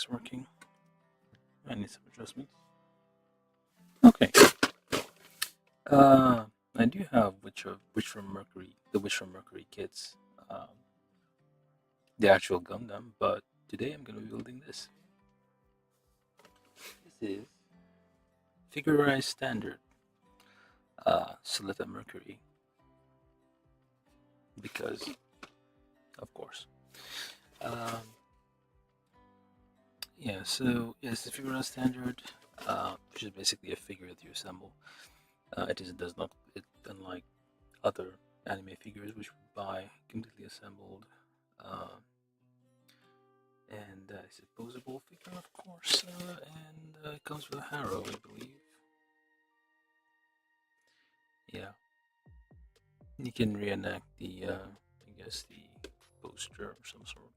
mic's working. I need some adjustments. Okay. I do have Witch from Mercury, the Witch from Mercury kits, the actual Gundam, but today I'm gonna be building this. This is Figurized Standard, Suletta Mercury, because, of course. Yeah, so yes, the Figurized Standard, which is basically a figure that you assemble. It does not, unlike other anime figures which we buy completely assembled, uh, and it's a posable figure, of course, and it comes with a Haro, I believe. Yeah, you can reenact the, I guess, the poster or some sort,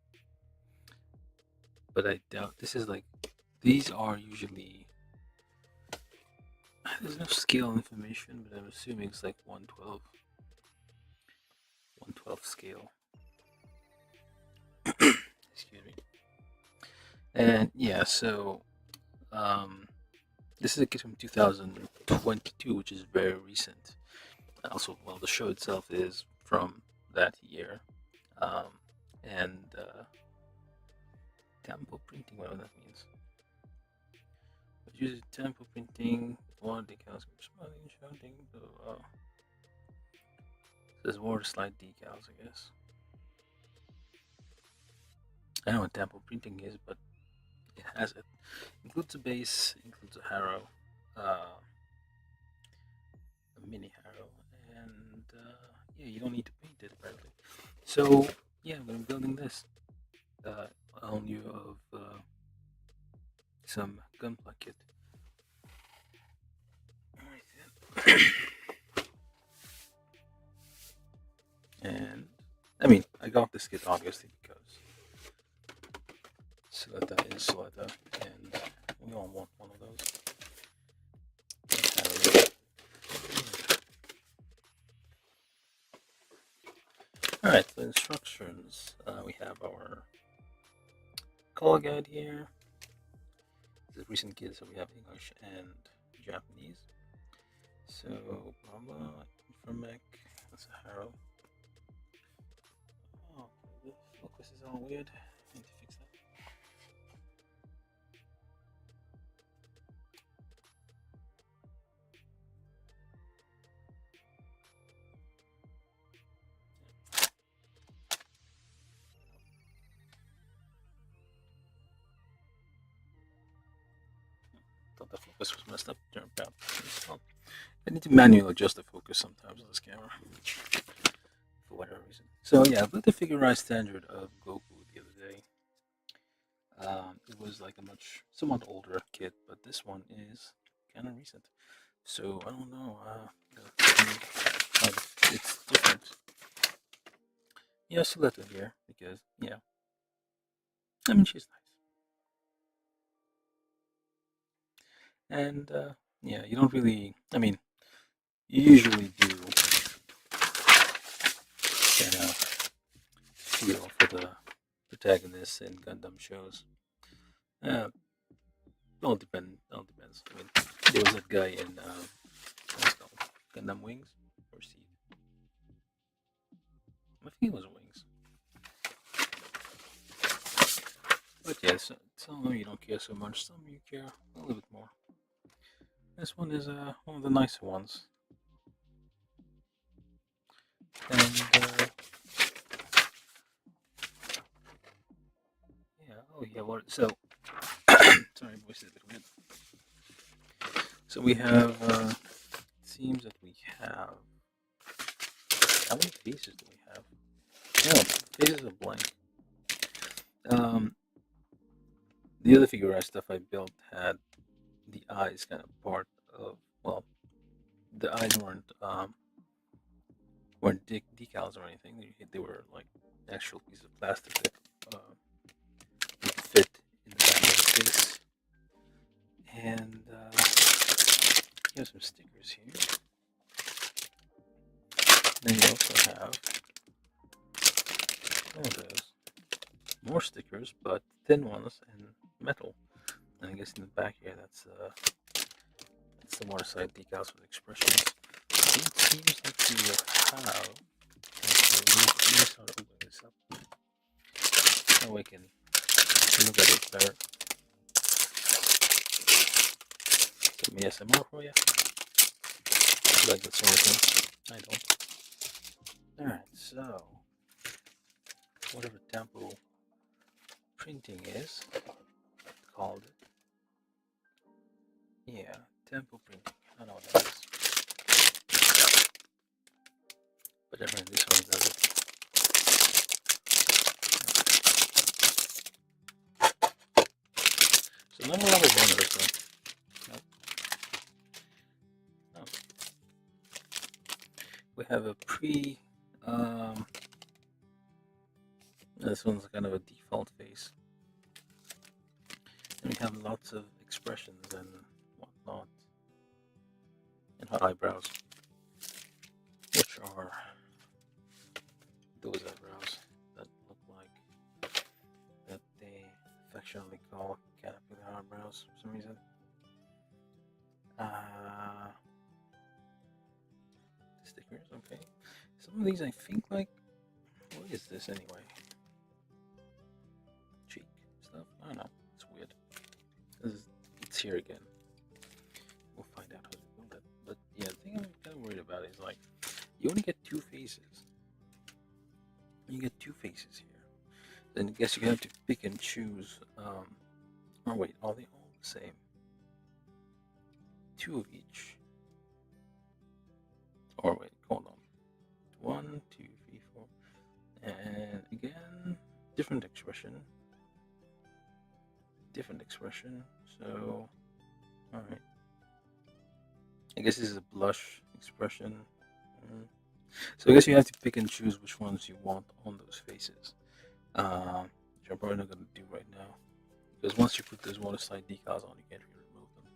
but I doubt this is like, these are usually, there's no scale information, but I'm assuming it's like 112 scale. Excuse me. And yeah, so this is a kit from 2022, which is very recent. Also, well, the show itself is from that year, um, and tempo printing, whatever that means. It uses tempo printing, water decals, smiling, shouting. So, there's more slide decals, I guess. I don't know what tempo printing is, but it has it. Includes a base, includes a Haro, a mini Haro, and yeah, you don't need to paint it apparently. So yeah, I'm building this. All new of some gunpla kit. Alright then. And I mean, I got this kit obviously because Suletta is Suletta, and we all want one of those. Alright, so instructions. We have our color guide here. This is recent kits, so we have English and Japanese. So, blah blah, Informac, that's a Haro. Oh, the focus is all weird. I need to fix that. Thought the focus was messed up. Turned out. Well, I need to manually adjust the focus sometimes on this camera for whatever reason. So yeah, I built the figurized standard of Goku the other day. It was like a somewhat older kit, but this one is kind of recent. So I don't know. It's different. Yeah, Suletta here because yeah, I mean she's nice, and yeah, you don't really. I mean, you usually do kind of feel for the protagonists in Gundam shows. Uh, all depends. I mean, there was that guy in what's it called Gundam Wings or Seed. I think it was Wings. But yeah, some of you don't care so much. Some of you care a little bit more. This one is one of the nicer ones, and yeah. Oh yeah. What? So sorry, voice is a bit weird. So we have. It seems that we have. How many faces do we have? No, faces are blank. The other figurized stuff I built had the eyes kind of part of. Well, the eyes weren't decals or anything. They were like actual pieces of plastic that would fit in the back of the case. And here's some stickers here. Then you also have one of those. more stickers, but thin ones and metal. And I guess in the back here, that's the waterside decals with expressions. It seems like you have. Okay, let me start opening this up. That way I can look at it better. Some ASMR for you. You like that sort of thing? I don't. Alright, so whatever tempo printing is called it. Yeah, tempo printing. I don't know what that is. But definitely this one does it. So not a lot of runners though. Nope. No. We have a this one's kind of a default face. And we have lots of expressions and whatnot. And eyebrows. Which are those eyebrows that look like that they affectionately call caterpillar eyebrows for some reason. Stickers, okay. Some of these I think like, what is this anyway? Cheek stuff? I don't know. It's weird. It's here again. We'll find out how to do that. But yeah, the thing I'm kind of worried about is like, you only get two faces. You get two faces here. Then I guess you have to pick and choose. Or wait, are they all the same? Two of each. Or wait, hold on. 1, 2, 3, 4. And again, different expression. Different expression. So, alright. I guess this is a blush expression. So I guess you have to pick and choose which ones you want on those faces. Which I'm probably not going to do right now. Because once you put those waterside decals on, you can't really remove them.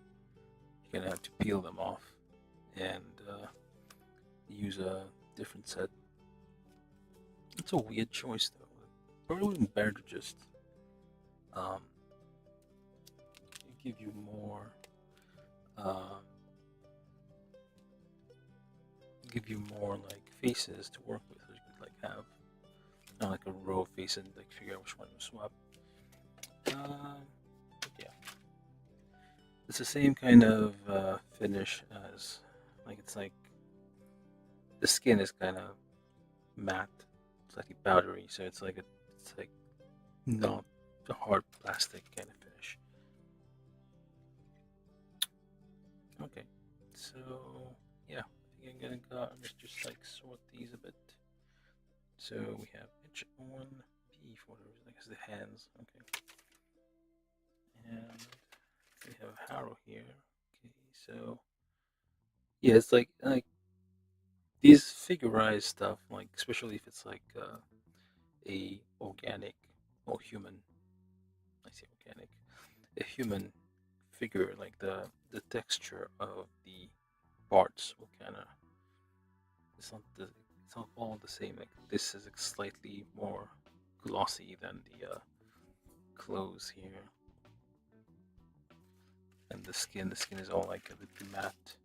You're going to have to peel them off and use a different set. It's a weird choice though. Probably wouldn't better to just give you more like faces to work with. So you could like have not like a row of faces and like figure out which one to swap. Yeah, it's the same kind of finish as like it's like the skin is kind of matte, slightly powdery, so it's like not a hard plastic kind of finish. Okay, so yeah, I think I'm gonna go. Let's just like sort these a bit. So we have H1, P for I guess the hands. Okay, and we have Haro here. Okay, so yeah, it's like these figurized stuff, like especially if it's like a organic or human. I say organic, a human figure, like the texture of the parts will kind of it's not all the same. Like this is slightly more glossy than the clothes here, and the skin is all like a bit matte.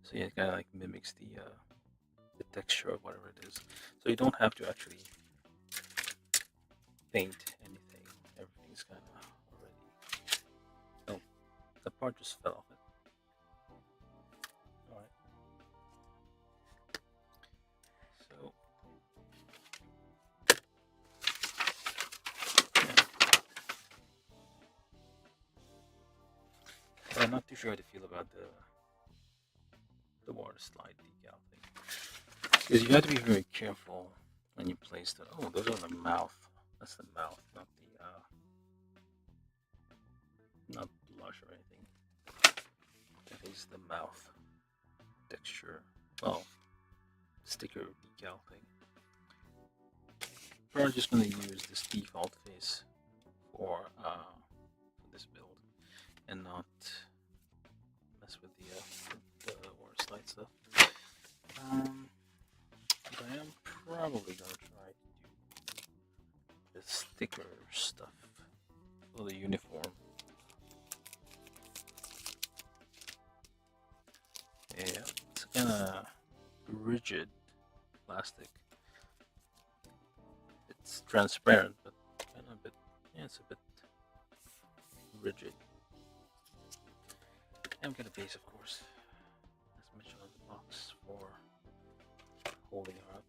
So yeah, it kind of like mimics the texture of whatever it is. So you don't have to actually paint anything. Everything's kind of already. Oh, the part just fell off it. All right. So yeah. I'm not too sure how to feel about the water slide decal thing. Because you have to be very careful when you place the. Oh, those are the mouth. That's the mouth, not not blush or anything. That is the mouth texture. Well, sticker decal thing. We're just going to use this default face for this build, and not mess with the water slide stuff. But I am probably gonna try to do this sticker stuff for the uniform. Yeah, it's kind of rigid plastic. It's transparent, but kind of a bit. Yeah, it's a bit rigid. And we got a base, of course, as mentioned on the box for holding her up.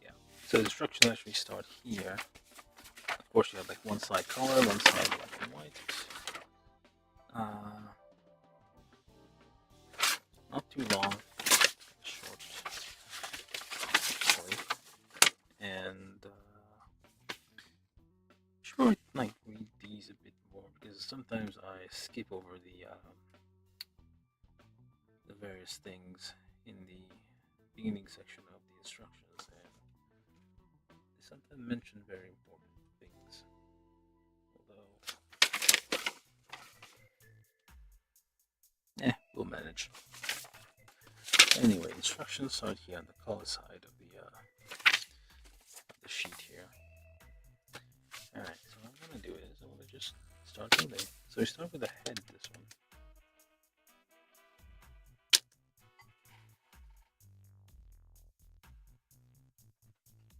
Yeah. So the instructions actually start here. Of course, you have like one side color, one side black and white. Not too long, short, actually. And sure, like read these a bit more because sometimes I skip over the various things in the beginning section of the instructions, and they sometimes mention very important things. Although, we'll manage. Anyway, instructions start here on the color side of the sheet here. Alright, so what I'm gonna do is I'm gonna just start building. So we start with the head, this one.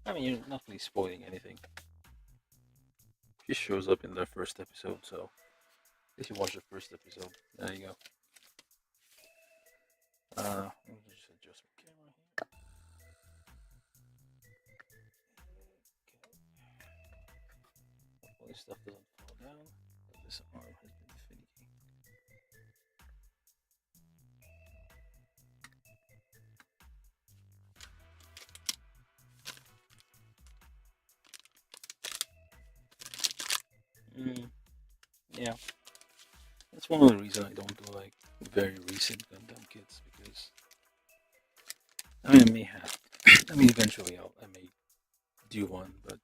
I mean, you're not really spoiling anything. She shows up in the first episode, so if you watch the first episode, there you go. Let me just adjust my camera here. Hopefully this stuff doesn't fall down. This arm has been finicky. Yeah. That's one of the reasons I don't do like very recent Gundam kits, because I mean I may have eventually I may do one, but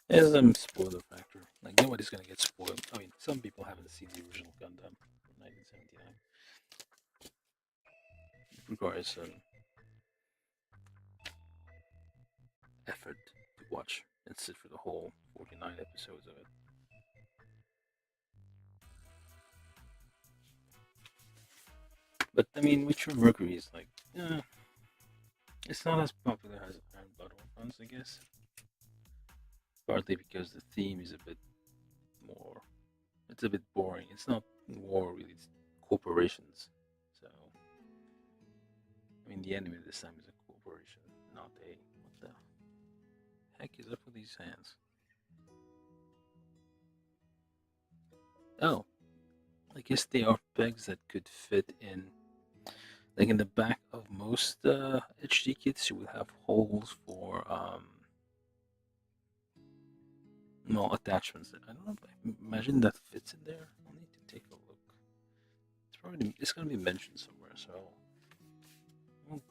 there's some spoiler factor. Like nobody's gonna get spoiled. I mean, some people haven't seen the original Gundam from 1979. It requires some effort to watch and sit for the whole 49 episodes of it. But I mean, Witcher Mercury is like, it's not as popular as Iron Blood Orphans, I guess. Partly because the theme is a bit more, it's a bit boring. It's not war really, it's corporations. So, I mean, the enemy this time is a corporation, not a, what the heck is up with these hands? Oh, I guess they are pegs that could fit in. Like in the back of most HD kits, you would have holes for well, attachments. I don't know. Imagine that fits in there. I'll need to take a look. It's gonna be mentioned somewhere. So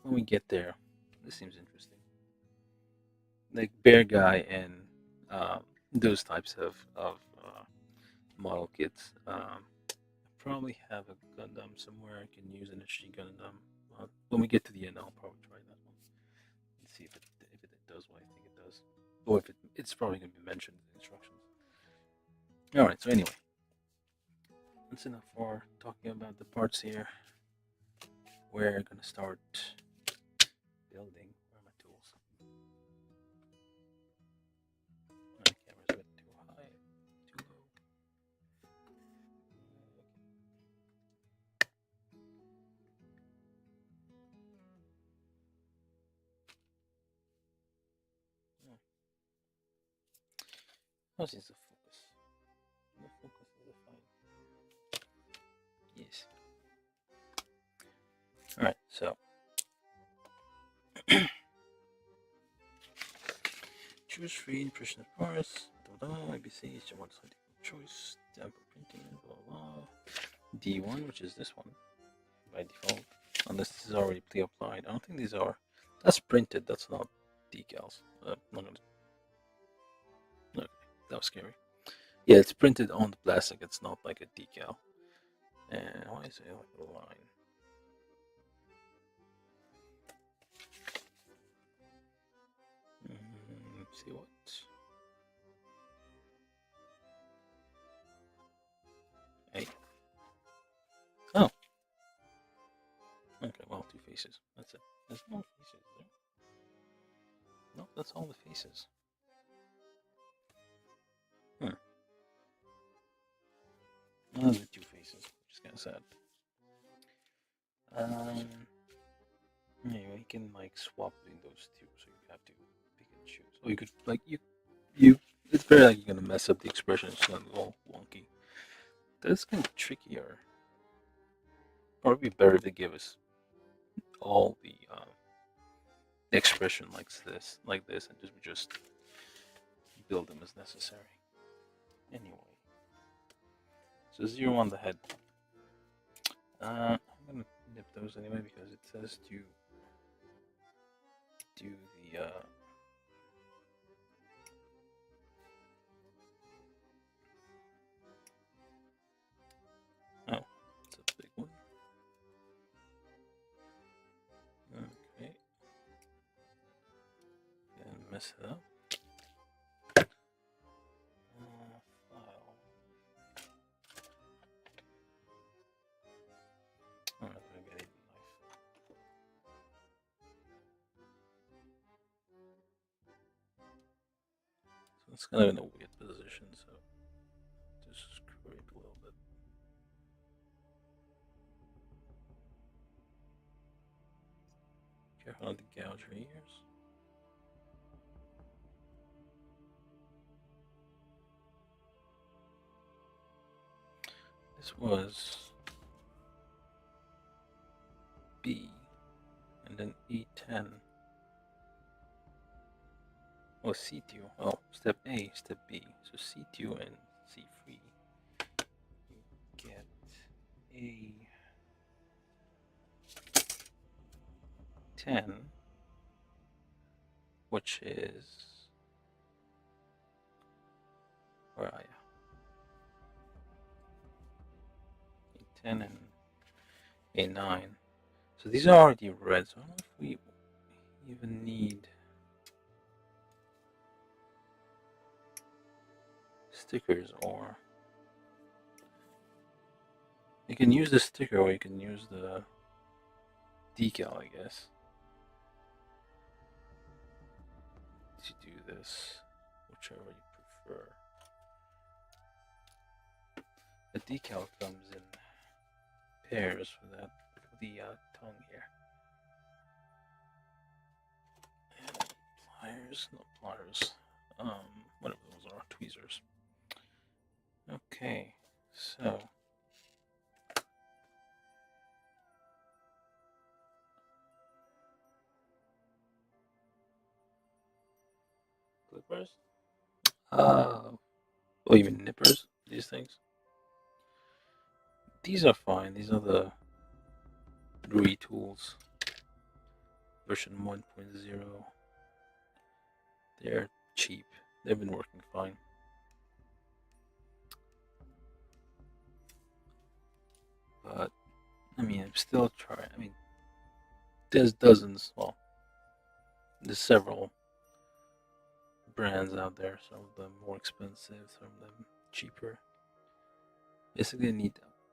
when we get there, this seems interesting. Like Bear Guy and those types of model kits. Probably have a Gundam somewhere I can use an HD Gundam. When we get to the end, I'll probably try that one and see if it does what I think it does, or if it's probably going to be mentioned in the instructions. All right. So anyway, that's enough for talking about the parts here. We're going to start building. Where are my tools? My camera's a bit too high, too low. How's this the focus? The focus is fine. Yes. Alright, so choose free impression of parts. ABC is your one side choice. Temper printing, blah blah. D1, which is this one by default. Unless this is already pre-applied. I don't think these are. That's printed, that's not decals. Not gonna... Okay, that was scary. Yeah, it's printed on the plastic, it's not like a decal. And why is it like a line? see what. Hey. Oh. Okay, well, 2 faces. That's it. There's no faces there. No, that's all the faces. Another 2 faces, which is kind of sad. Anyway, you can like swap between those 2, so you have to pick and choose. Or you could like you. It's very like you're gonna mess up the expression. It's gonna go all wonky. That's kind of trickier. Or it'd be better if they give us all the expression like this, and just build them as necessary. Anyway, so 0 on the head. I'm gonna nip those anyway because it says to do the oh, it's a big one. Okay, and mess it up. File. I'm not gonna get it in life. So it's kind of in a weird position, so just scrape a little bit. Careful not to gouge your ears. This was B, and then E10. Oh, C2. Oh, step A, step B. So C2 and C3. You get A10, which is, where are you? A10 and A9. So these are already red, so I don't know if we even need stickers, or you can use the sticker or you can use the decal, I guess, to do this, whichever you prefer. The decal comes in pairs for that, for the tongue here. And pliers, not pliers, whatever those are, tweezers. Okay, so clippers. Oh, you mean nippers? These things. These are fine. These are the retools version 1.0. They're cheap. They've been working fine. But I mean, I'm still trying. I mean, there's dozens. Well, there's several brands out there. Some of them more expensive, some of them cheaper. Basically,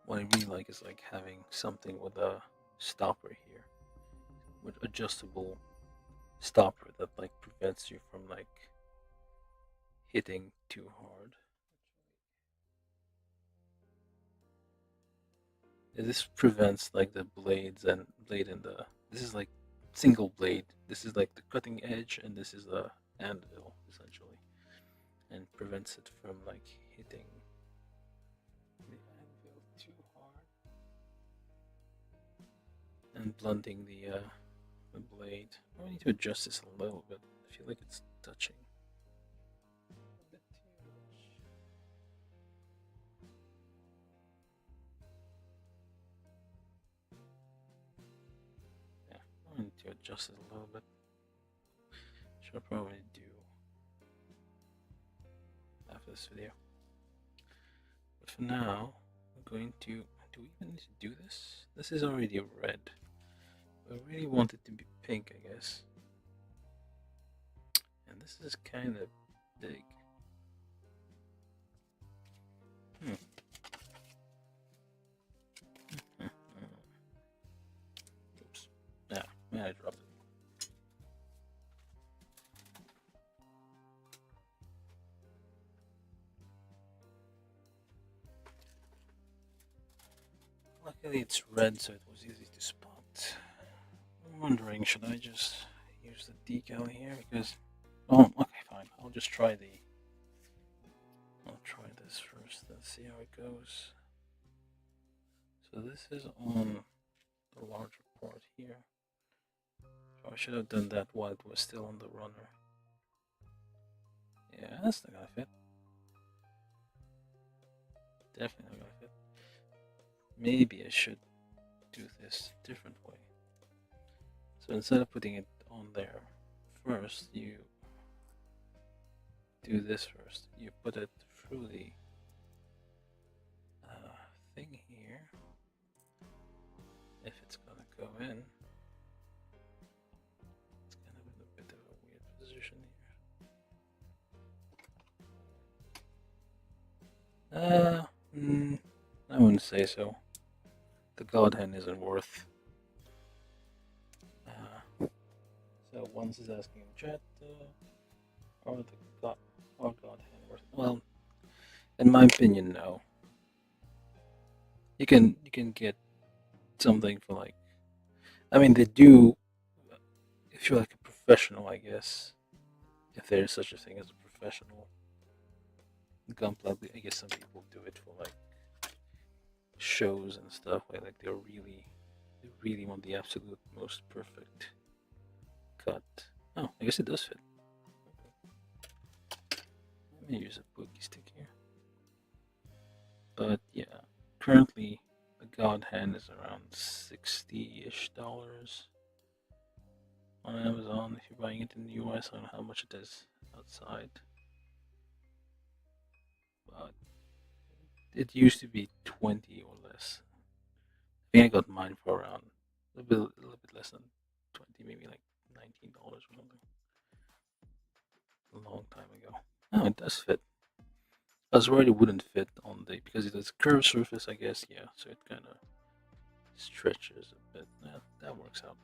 what I really like is like having something with a stopper here, with adjustable stopper that like prevents you from like hitting too hard. This prevents like the blades and blade and the. This is like single blade. This is like the cutting edge, and this is the anvil essentially, and prevents it from like hitting the anvil too hard and blunting the blade. I need to adjust this a little bit. I feel like it's touching a bit too much. Yeah, I need to adjust it a little bit. Should probably do after this video. But for now, I'm going to. Do we even need to do this? This is already red. I really want it to be pink, I guess. And this is kind of big. Hmm. Oops. Yeah, I dropped it. Luckily it's red, so it was easy to spot. I'm wondering, should I just use the decal here? Because, oh, okay, fine. I'll try this first. Let's see how it goes. So this is on the larger part here. So I should have done that while it was still on the runner. Yeah, that's not gonna fit. Definitely not gonna fit. Maybe I should do this a different way. So instead of putting it on there first, you do this first. You put it through the thing here. If it's gonna go in, it's kind of in a bit of a weird position here. I wouldn't say so. The God Hand isn't worth. So once is asking chat, or the God Hand worth? Well, in my opinion, no. You can get something for like. I mean, they do. If you're like a professional, I guess, if there is such a thing as a professional gunpla, I guess some people do it for like shows and stuff where like they really want the absolute most perfect cut. Oh, I guess it does fit. Let me use a boogie stick here. But yeah, currently the God Hand is around $60-ish on Amazon if you're buying it in the US. I don't know how much it is outside, but it used to be 20 or less. I think I got mine for around a little bit less than 20, maybe like $19 or something. A long time ago. Oh, it does fit. I was worried it wouldn't fit on the because it has a curved surface, I guess. Yeah, so it kind of stretches a bit. Yeah, that works out.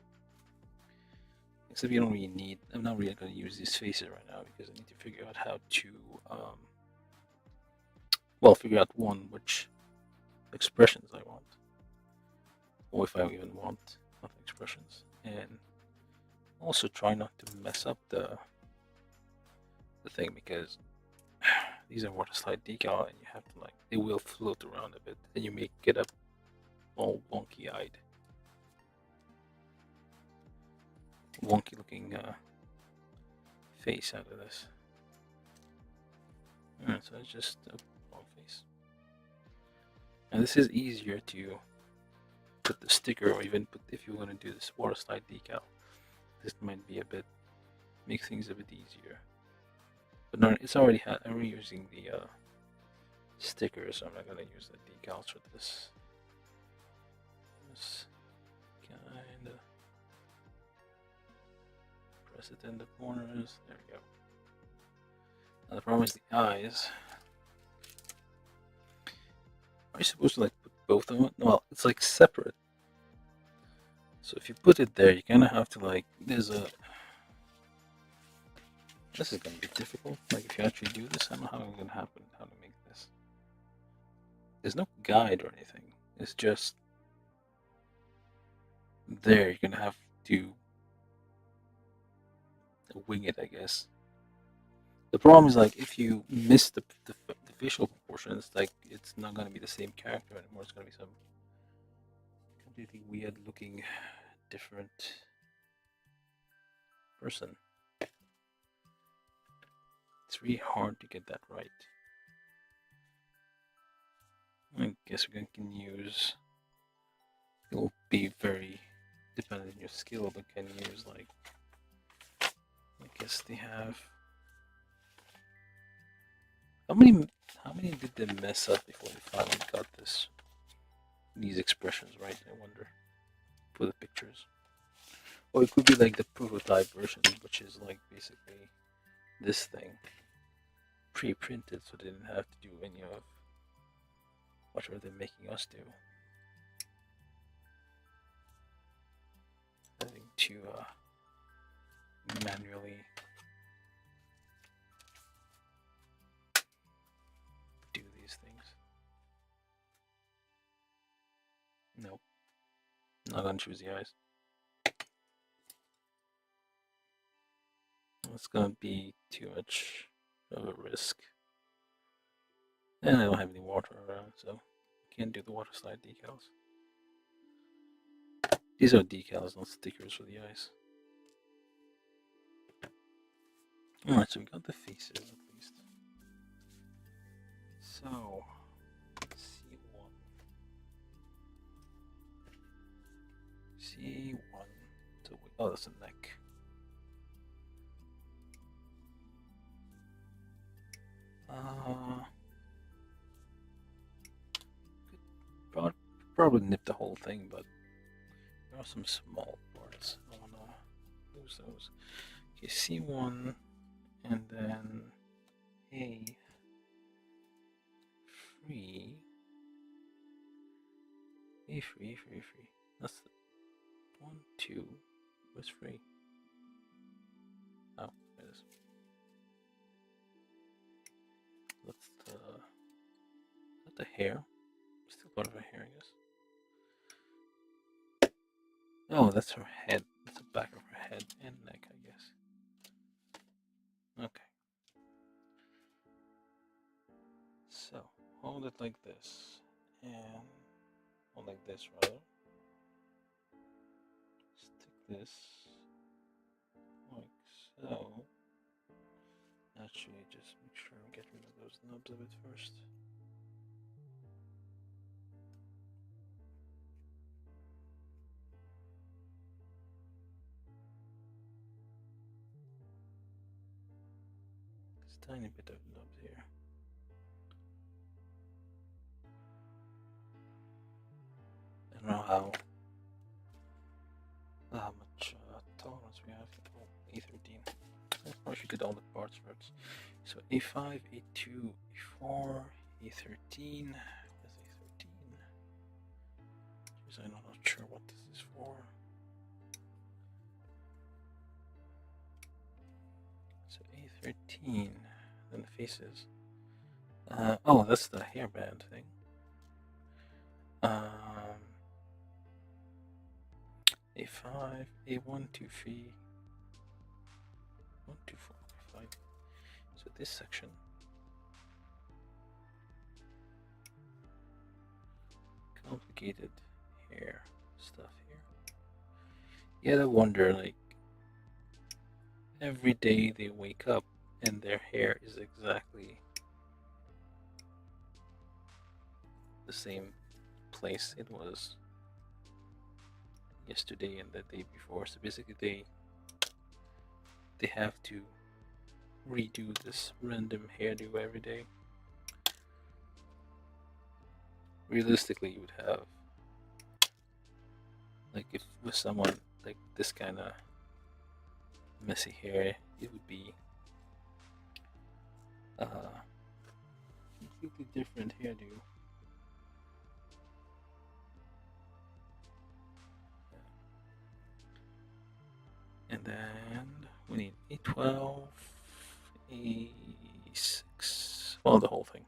Except you don't really need. I'm not really going to use these faces right now because I need to figure out how to, figure out which expressions I want, or if I even want expressions, and also try not to mess up the thing because these are water slide decal and you have to like they will float around a bit and you may get up all wonky looking face out of this. Alright, so it's just a wrong face. And this is easier to put the sticker or even put if you want to do this water slide decal. This might be make things a bit easier. But no, it's already I'm reusing the sticker, so I'm not gonna use the decals for this. Just kinda press it in the corners. There we go. Now the problem is the eyes. Are you supposed to like put both of them? Well, it's like separate. So if you put it there, you kind of have to like. This is gonna be difficult. Like if you actually do this, I don't know how it's gonna happen. How to make this? There's no guide or anything. It's just there. You're gonna have to wing it, I guess. The problem is like if you miss the facial proportions, like it's not gonna be the same character anymore. It's gonna be some completely weird looking, different person. It's really hard to get that right. I guess we can use. It'll be very dependent on your skill, but can use like. I guess they have. How many did they mess up before they finally got these expressions right? I wonder for the pictures, or it could be like the prototype version, which is like basically this thing pre-printed, so they didn't have to do any of whatever they're making us do. Having to manually do these things. Nope. Not gonna choose the eyes. It's gonna be too much of a risk. And I don't have any water around, so I can't do the water slide decals. These are decals, not stickers for the eyes. Alright, so we got the faces at least. So, C1. C1. So oh, that's a neck. Could probably nip the whole thing, but there are some small parts. I wanna lose those. Okay, C1, and then A. Free. A free. That's the 1, 2. Where's free? Oh, there it is. That's the hair. Still part of her hair, I guess. Oh, that's her head. That's the back of her head and neck, I guess. Okay. So, hold it like this. And hold like this, rather. Stick this like so. Actually, just make sure we get rid of those nubs of it first. Just a tiny bit of nubs here. I don't know how much tolerance we have. Oh, A13. I should get all the parts first. So A5, A2, A4, A13. Where's A13? Because I'm not sure what this is for. So A13, then the faces. Oh, that's the hairband thing. A5, A1, 2, 3, 1, 2, 4, 5. So this section. Complicated hair stuff here. You gotta wonder, like, every day they wake up and their hair is exactly the same place it was yesterday and the day before. So basically they have to redo this random hairdo every day. Realistically, you would have, like, if with someone like this kind of messy hair, it would be completely different hairdo. And then we need A12, A6, well, the whole thing.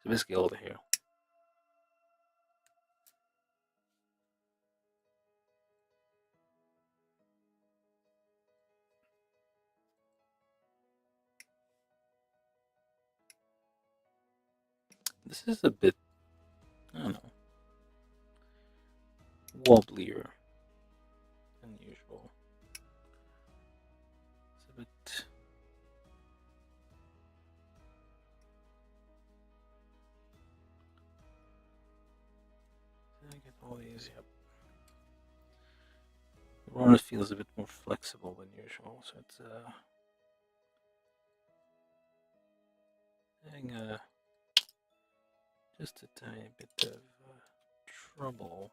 So basically all the hair. This is a bit, I don't know, wobblier than usual. It's a bit. Did I get all these? Yep. The runners feels a bit more flexible than usual, so it's having just a tiny bit of trouble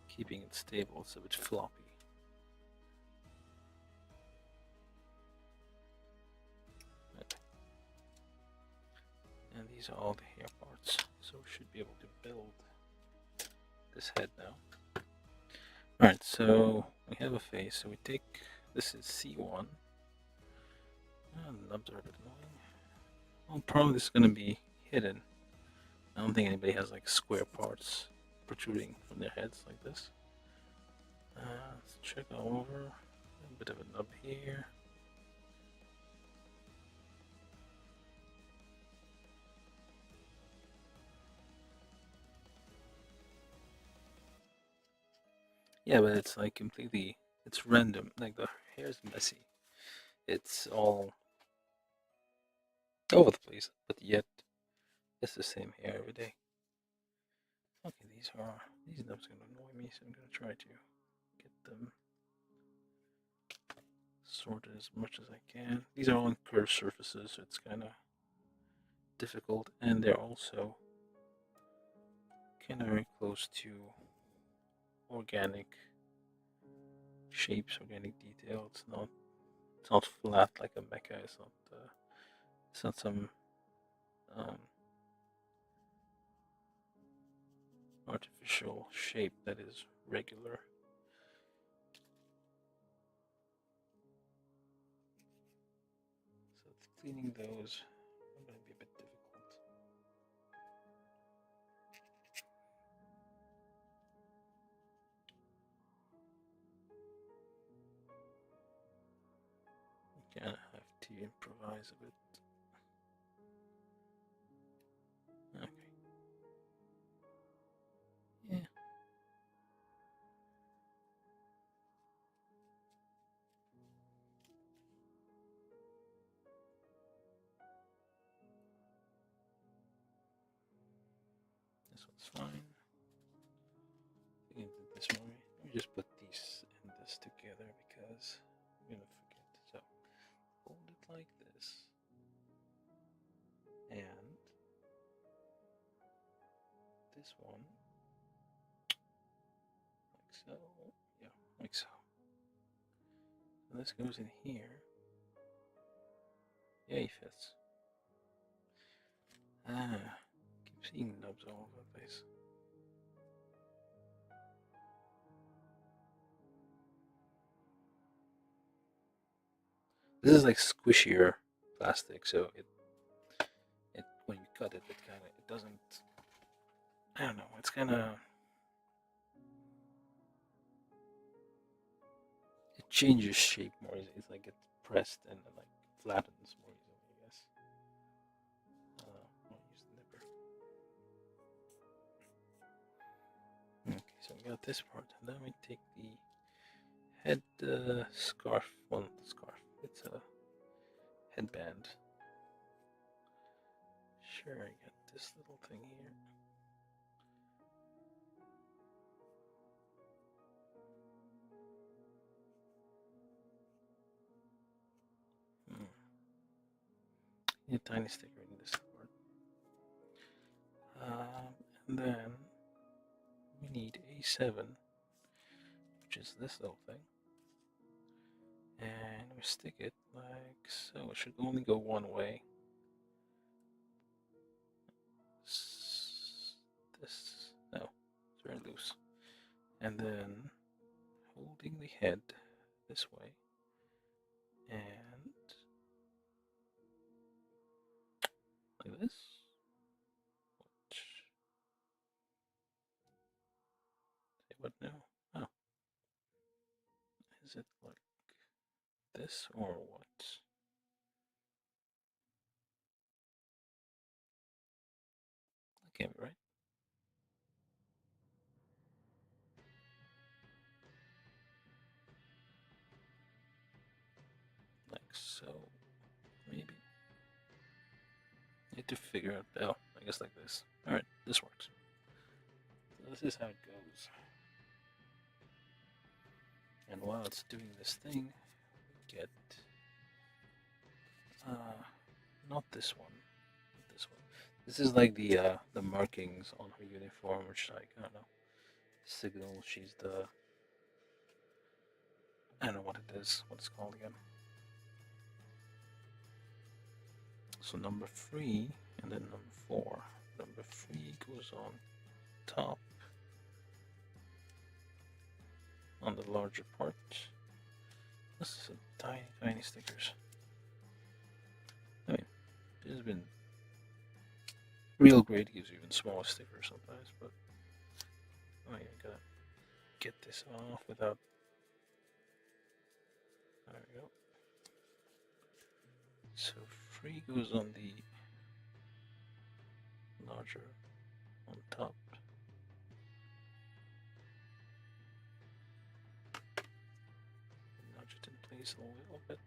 keeping it stable. It's a bit floppy. these are all the hair parts, so we should be able to build this head now. Alright, so we have a face, so we take, this is C1. The nubs are a bit annoying. Well, probably this is going to be hidden. I don't think anybody has like square parts protruding from their heads like this. Let's check all over. A bit of a nub here. Yeah, but it's like completely, it's random. Like the hair is messy. It's all over the place, but yet it's the same hair every day. Okay, these nubs are gonna annoy me, so I'm gonna try to get them sorted as much as I can. These are on curved surfaces, so it's kind of difficult, and they're also kind of very close to organic shapes, organic detail. It's not flat like a mecha. It's not some um, artificial shape that is regular. So cleaning those are going to be a bit difficult. You kind of have to improvise a bit. Okay. Yeah. This one's fine. We can do this one. Let me just put these and this together because I'm gonna forget. So hold it like this, and this one like so. Yeah, like so. So this goes in here. Yeah, he fits. Keep seeing nubs all over the place. This is like squishier plastic, so it when you cut it, it doesn't. I don't know. It's kind of it changes shape more easily. It's like it's pressed and like flattens more easily, I guess. I'll use the nipper. Okay, so we got this part, and then we take the head scarf. Well, not the scarf. It's a headband. Sure, I got this little thing here. A tiny sticker in this part. And then we need A7, which is this little thing. And we stick it like so. It should only go one way. This, no, it's very loose. And then holding the head this way. And like this. Say what now? Oh. Is it like this or what? That can't be right. Like so. Maybe. Need to figure out. Oh, I guess like this. Alright, this works. So this is how it goes. And while it's doing this thing, we get not this one. Not this one. This is like the markings on her uniform, which like I don't know, signal she's the I don't know what it is. What it's called again. So number 3, and and then number 4. Number 3 goes on top on the larger part. This is a tiny, tiny stickers. I mean, this has been real great. Gives you even smaller stickers sometimes, but I gotta get this off without. There we go. So 3 goes on the larger on top. Nudge it in place a little bit,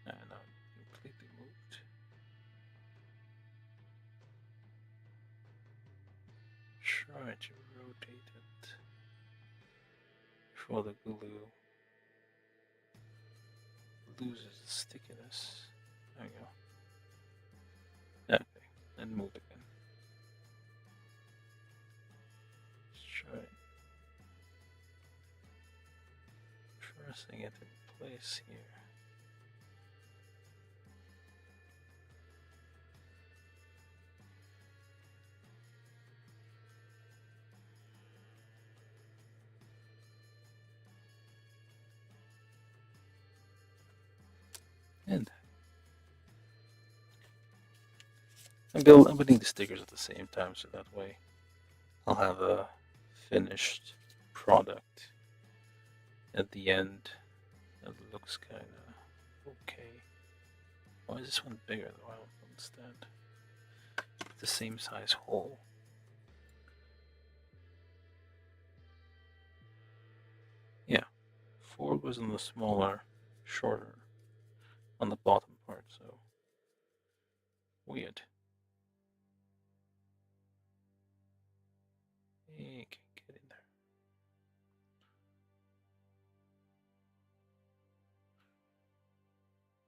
and now completely moved. Try to rotate it before the glue loses its stickiness. There we go. Okay, and move again. Let's try pressing it in place here. And I'm building the stickers at the same time, so that way I'll have a finished product at the end that looks kind of okay. Why is this one bigger though? I don't understand. It's the same size hole. Yeah, 4 goes on the smaller, shorter on the bottom part, so weird. You can get in there.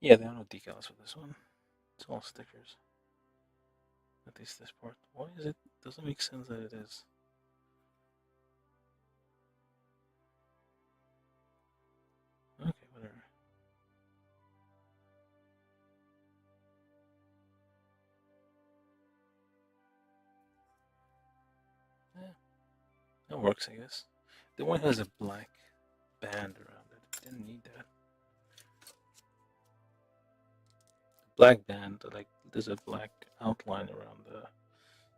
Yeah, there are no decals for this one. It's all stickers. At least this part. Why is it? Doesn't make sense that it is. Okay, whatever. Yeah, that works, I guess. The one has a black band around it. Didn't need that. Black band, like there's a black outline around the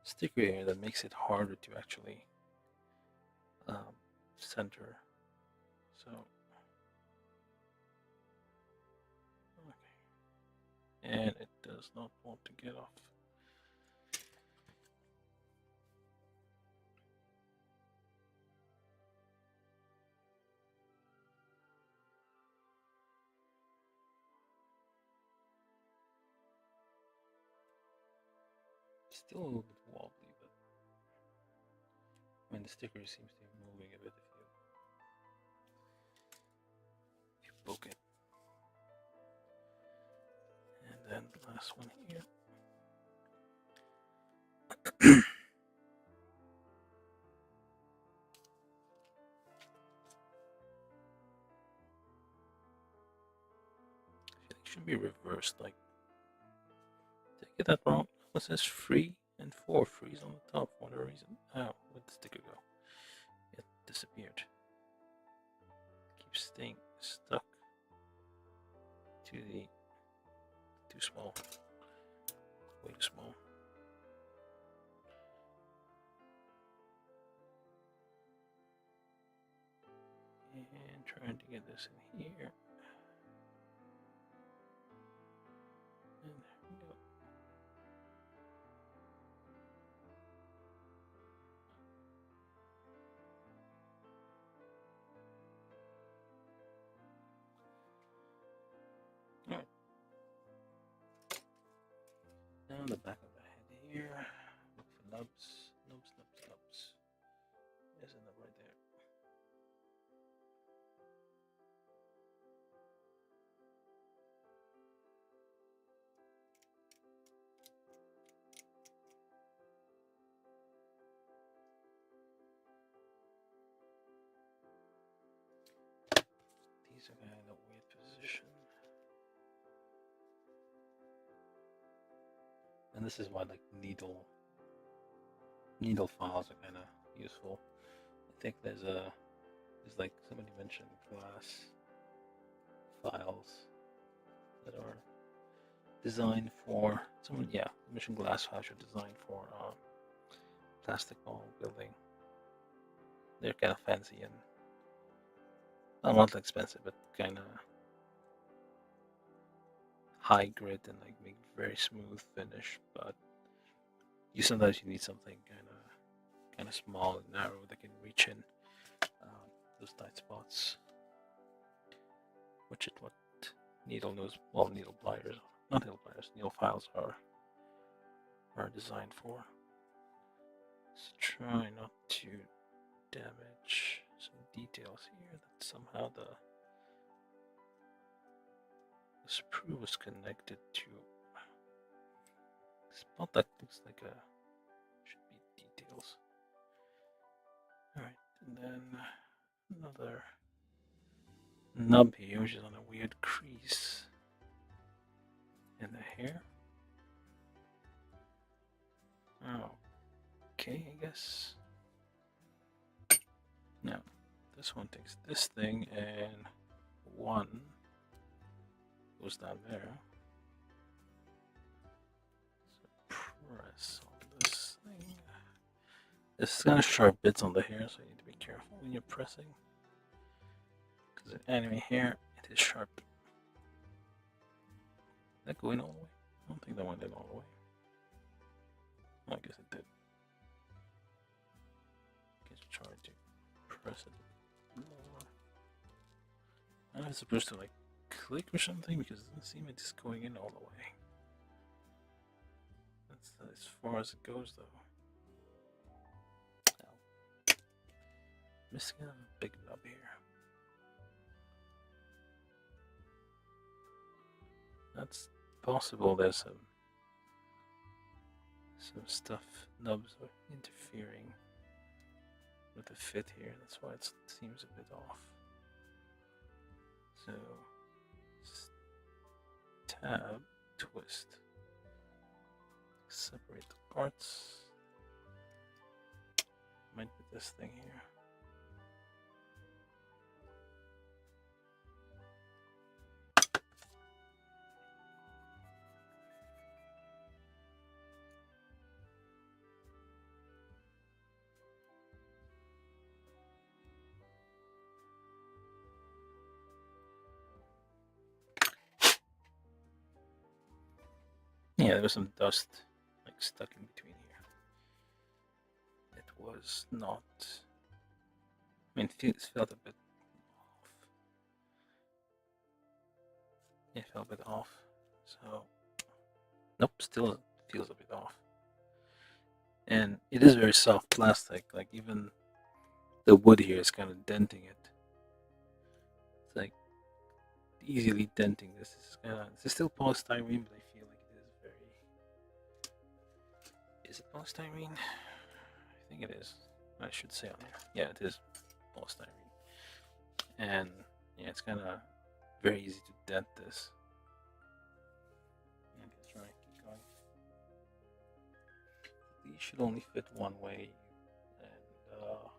sticker area that makes it harder to actually center. So, okay. And it does not want to get off. Still a little bit wobbly, but I mean the sticker seems to be moving a bit if you poke it. And then the last one here. It should be reversed, like did I get that wrong? It says 3 and 4 freeze on the top for whatever reason. Oh, where'd the sticker go? It disappeared. Keeps staying stuck to the too small. Way too small. And trying to get this in here. And there we go. Alright. Now the back of the head here. Look for nubs. Nubs, nubs, nubs. There's a nub right there. These are kind of in a weird position. and this is why like needle files are kind of useful. I think there's like somebody mentioned glass files that are designed for someone. Yeah, mentioned glass files are designed for plastic wall building. They're kind of fancy and not expensive, but kind of high grit and like make very smooth finish. But sometimes you need something kind of small and narrow that can reach in those tight spots. Which is what needle pliers, not needle pliers, needle files are designed for. So try not to damage some details here that somehow the sprue was connected to a spot that looks like should be details. Alright, and then another nub here, which is on a weird crease in the hair. Oh, okay, I guess. Now, this one takes this thing and one goes down there. So press on this thing. There's kind of sharp bits on the hair, so you need to be careful when you're pressing. Because in anime hair, it is sharp. Is that going all the way? I don't think that went in all the way. I guess it did. Just try to press it more. I don't know if it's supposed to like click or something because it doesn't seem like it's going in all the way. That's as far as it goes though. Oh. Missing a big nub here. That's possible. There's some stuff, nubs are interfering with the fit here. That's why it seems a bit off. So, tab, twist, separate the parts. Might be this thing here. Yeah, there was some dust like stuck in between here. It was not. I mean, it felt a bit off. Yeah, it felt a bit off. So, nope, still feels a bit off. And it is very soft plastic. Like even the wood here is kind of denting it. It's like easily denting this. This is still polystyrene, but I feel like it is very. Is it polystyrene? I think it is. I should say on here. Yeah, it is polystyrene. And yeah, it's kind of very easy to dent this. Okay, try keep going. These should only fit one way, and so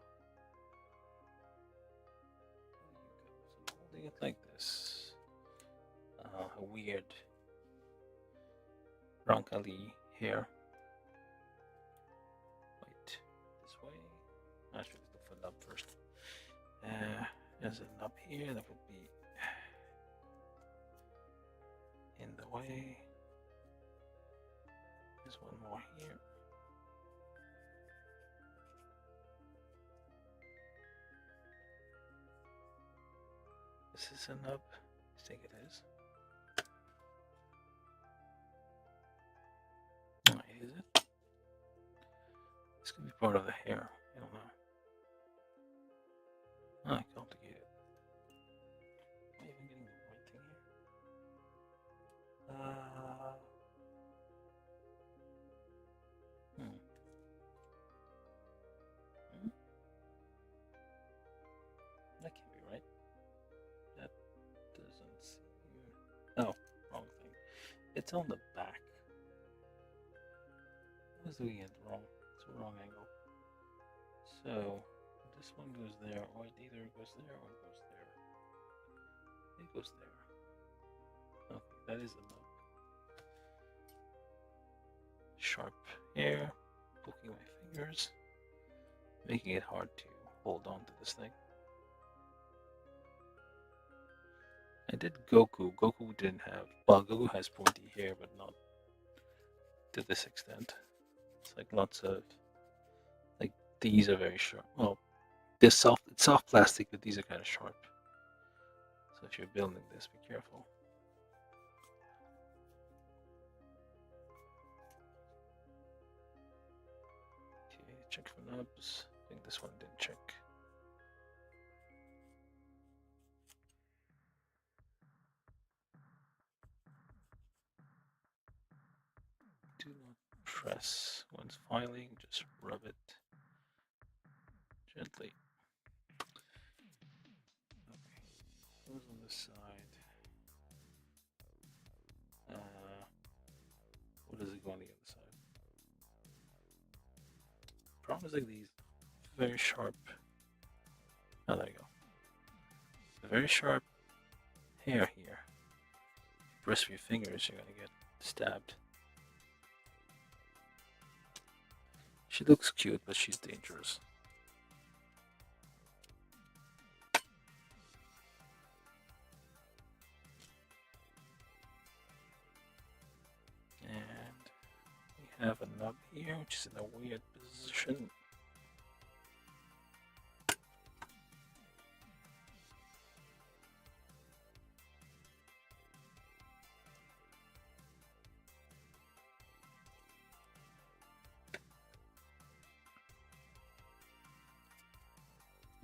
holding it like this, a weird Roncalli hair. Wait, this way. I should look for the nub first. There's a nub here that would be in the way. There's one more here. This is a nub. I think it is. Oh, is it? This could be part of the hair. I don't know. Oh, complicated. Am I even getting the right thing here? That can't be right. That doesn't seem. Oh, wrong thing. It's on the back. was looking at the wrong. It's the wrong angle. So this one goes there, or it either goes there or it goes there. It goes there. Okay, that is enough. Sharp here, poking my fingers, making it hard to hold on to this thing. I did Goku. Goku didn't have. Well, Goku has pointy hair, but not to this extent. It's like lots of. Like these are very sharp. Well, this it's soft plastic, but these are kind of sharp. So if you're building this, be careful. Okay, check for nubs. I think this one didn't check. Do not press when filing, just rub it gently. Okay, goes on this side. What does it go on the other side? Problem is like these very sharp. Oh, there you go. The very sharp hair here. If you press with your fingers, you're gonna get stabbed. She looks cute, but she's dangerous. And we have a nub here, which is in a weird position.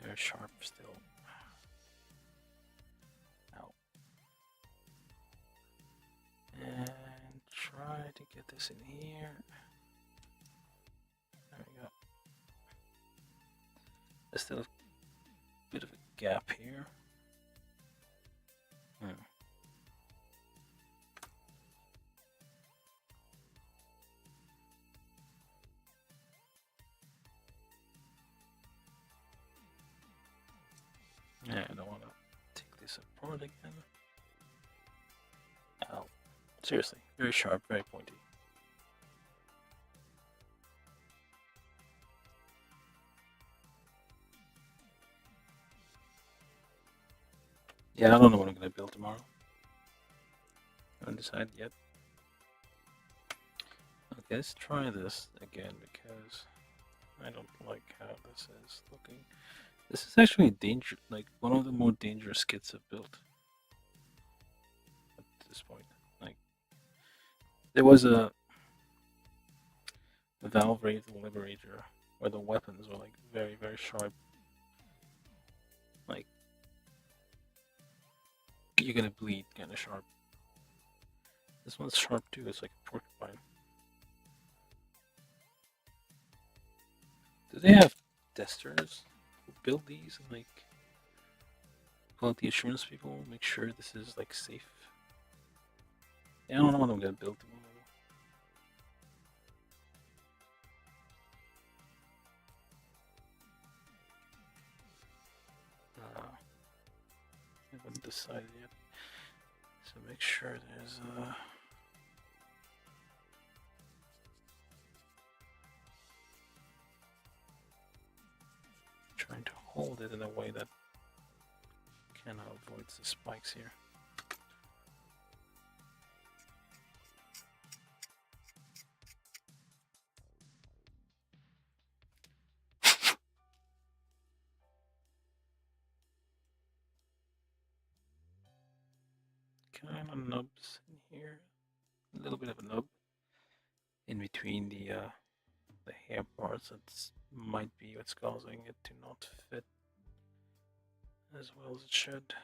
They're sharp still. Ow. And try to get this in here. There we go. There's still a bit of a gap here. Yeah, I don't want to take this apart again. Ow. Seriously, very sharp, very pointy. Yeah, I don't know what I'm going to build tomorrow. I haven't decided yet. Okay, let's try this again because I don't like how this is looking. This is actually like one of the more dangerous kits I've built at this point. Like, there was a Valve Wraith Liberator where the weapons were like very, very sharp. Like, you're gonna bleed kind of sharp. This one's sharp too, it's like a porcupine. Do they have testers who build these and like quality assurance people make sure this is like safe? Yeah, I don't know what I'm gonna build tomorrow. I haven't decided yet. So make sure there's trying to hold it in a way that kind of avoids the spikes here. Kind of nubs in here, a little bit of a nub in between the hair parts. That might be what's causing it to not fit as well as it should.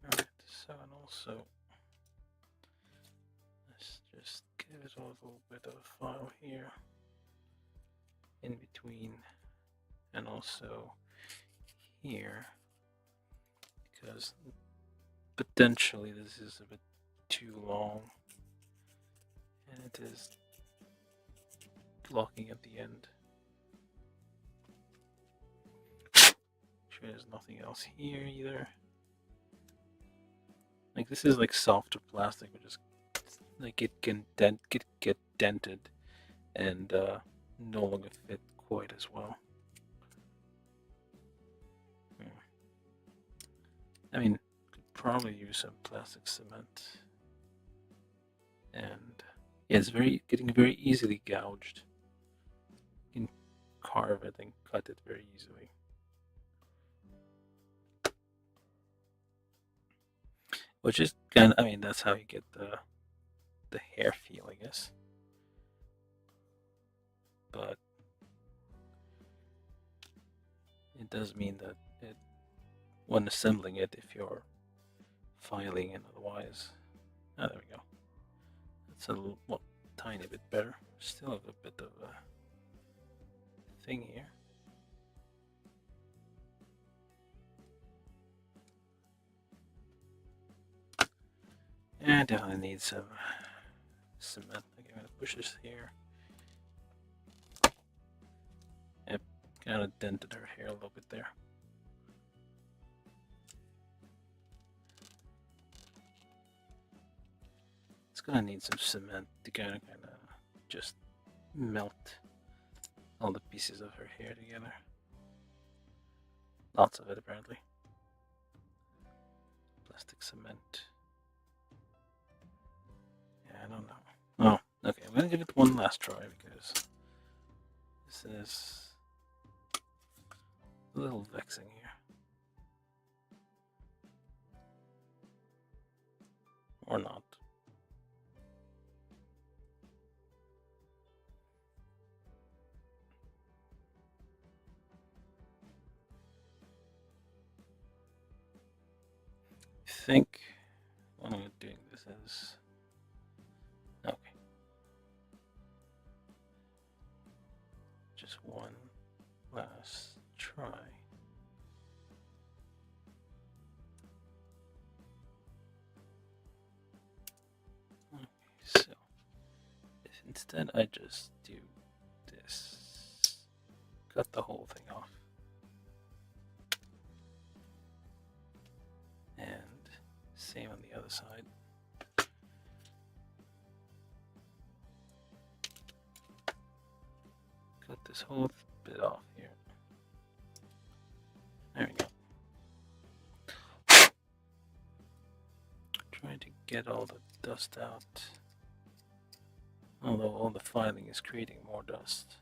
Alright, so and also let's just give it a little bit of a file here in between and also here, because potentially this is a bit too long and it is locking at the end. Sure, there's nothing else here either. Like this is like softer plastic, which is like it can get dented and no longer fit quite as well. I mean, could probably use some plastic cement. And yeah, it's getting very easily gouged. You can carve it and cut it very easily. Which is kind of, I mean, that's how you get the hair feel, I guess. But it does mean that when assembling it, if you're filing and otherwise, there we go. It's a little, well, tiny bit better. Still have a bit of a thing here. And definitely need some cement. Okay, I'm gonna push this here. Yep, kind of dented her hair a little bit there. It's gonna need some cement to kind of just melt all the pieces of her hair together. Lots of it, apparently. Plastic cement. Yeah, I don't know. Oh, okay. I'm gonna give it one last try because this is a little vexing here. Or not. I think what I'm doing this is okay. Just one last try. Okay, so if instead I just do this, cut the whole thing off. And same on the other side. Cut this whole bit off here. There we go. Trying to get all the dust out. Although all the filing is creating more dust.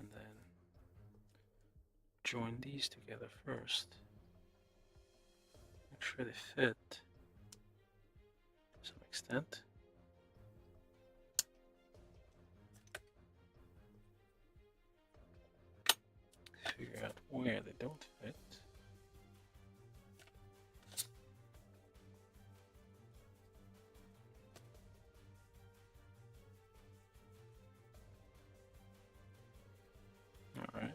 And then join these together first. Make sure they fit to some extent. Figure out where they don't fit. Alright.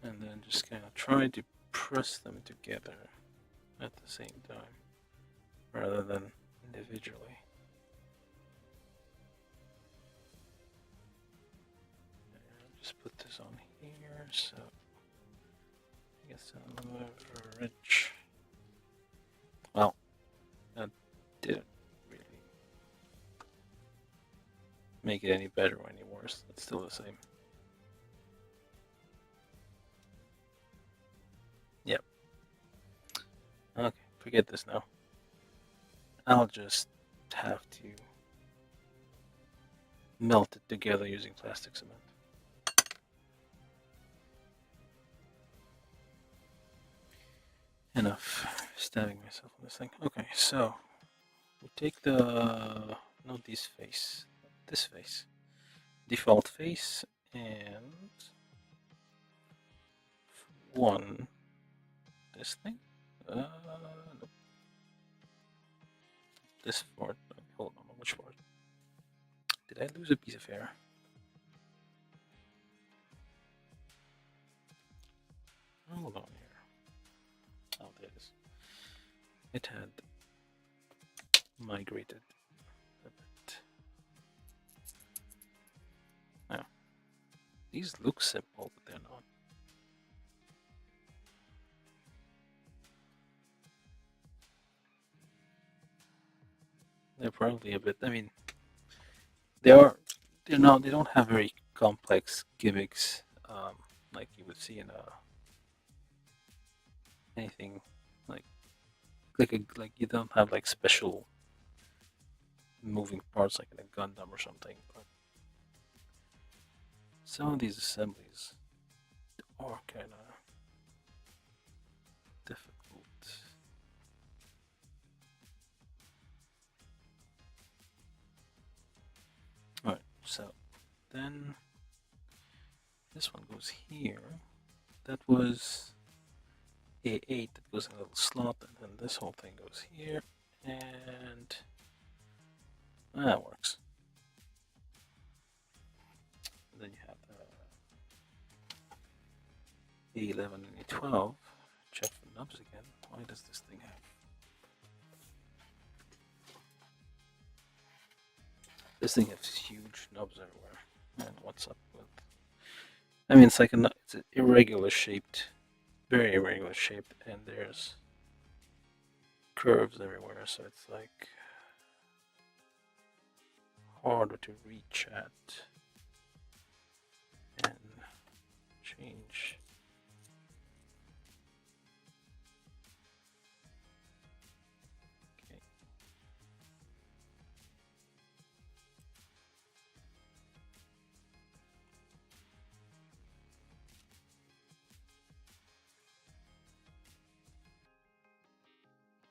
And then just kind of try to press them together at the same time rather than individually. Just put this on here, so I guess I'll leverage. Well, that didn't really make it any better or any worse. It's still the same. Yep. Okay, forget this now. I'll just have to melt it together using plastic cement. Enough stabbing myself on this thing. Okay, so we take not this face, default face, and one this thing. Nope. This part. Hold on, which part? Did I lose a piece of hair? Hold on here. Oh, there it is. It had migrated a bit. Now, these look simple, but they're not. They're probably a bit. I mean, they are. They're not. They don't have very complex gimmicks, like you would see in anything like like you don't have like special moving parts like in a Gundam or something. But some of these assemblies are kind of difficult. Alright, so then this one goes here. That was A8 that goes in a little slot, and then this whole thing goes here, and that works. And then you have the A11 and A12. Check for nubs again. Why does this thing have? This thing has huge nubs everywhere. And what's up with? I mean, it's like it's an irregular shaped, very irregular shaped, and there's curves everywhere, so it's like harder to reach at and change. Okay.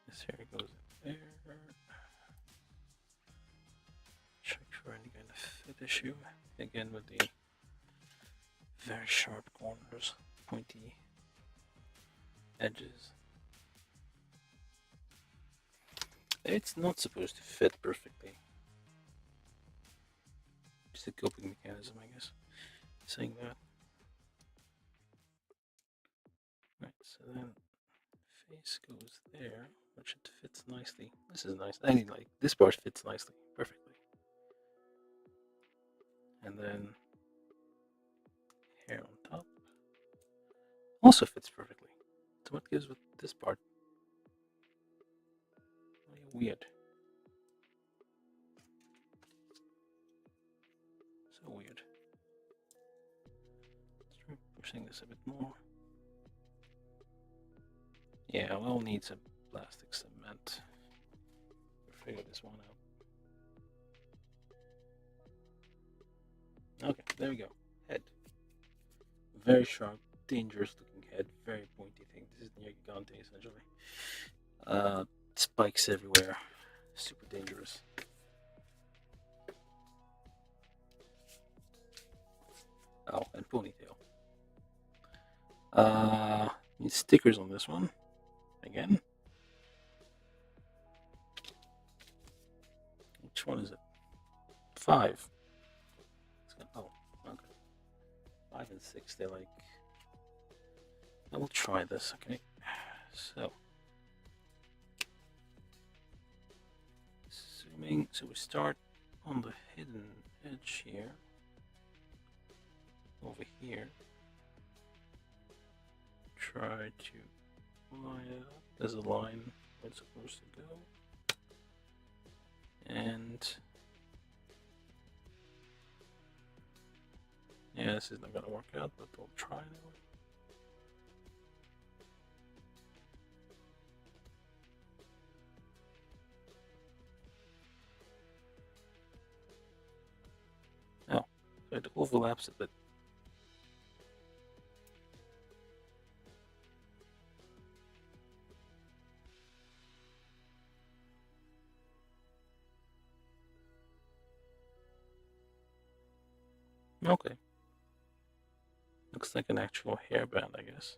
This here goes in there. Check for any kind of fit issue. Again with the very sharp corners, pointy edges. It's not supposed to fit perfectly. Just a coping mechanism, I guess. Saying that. Right, so then face goes there, which it fits nicely. This is nice. I mean, like this part fits nicely, perfectly. And then hair on top also fits perfectly. So what gives with this part? Weird. So weird. Let's try pushing this a bit more. Yeah, we'll need some plastic cement. We'll figure this one out. Okay, there we go. Head. Very sharp, dangerous looking head, very pointy thing. This is near Gigante essentially. Spikes everywhere. Super dangerous. Oh, and ponytail. Need stickers on this one. Again. Which one is it? 5. Oh, okay. 5 and 6, they're like... I will try this, okay? So... Zooming, so we start on the hidden edge here. Over here. Try to line it up. There's a line where it's supposed to go. And yeah, this is not gonna work out, but we'll try anyway. Oh, so it overlaps a bit. Okay. Looks like an actual hairband, I guess.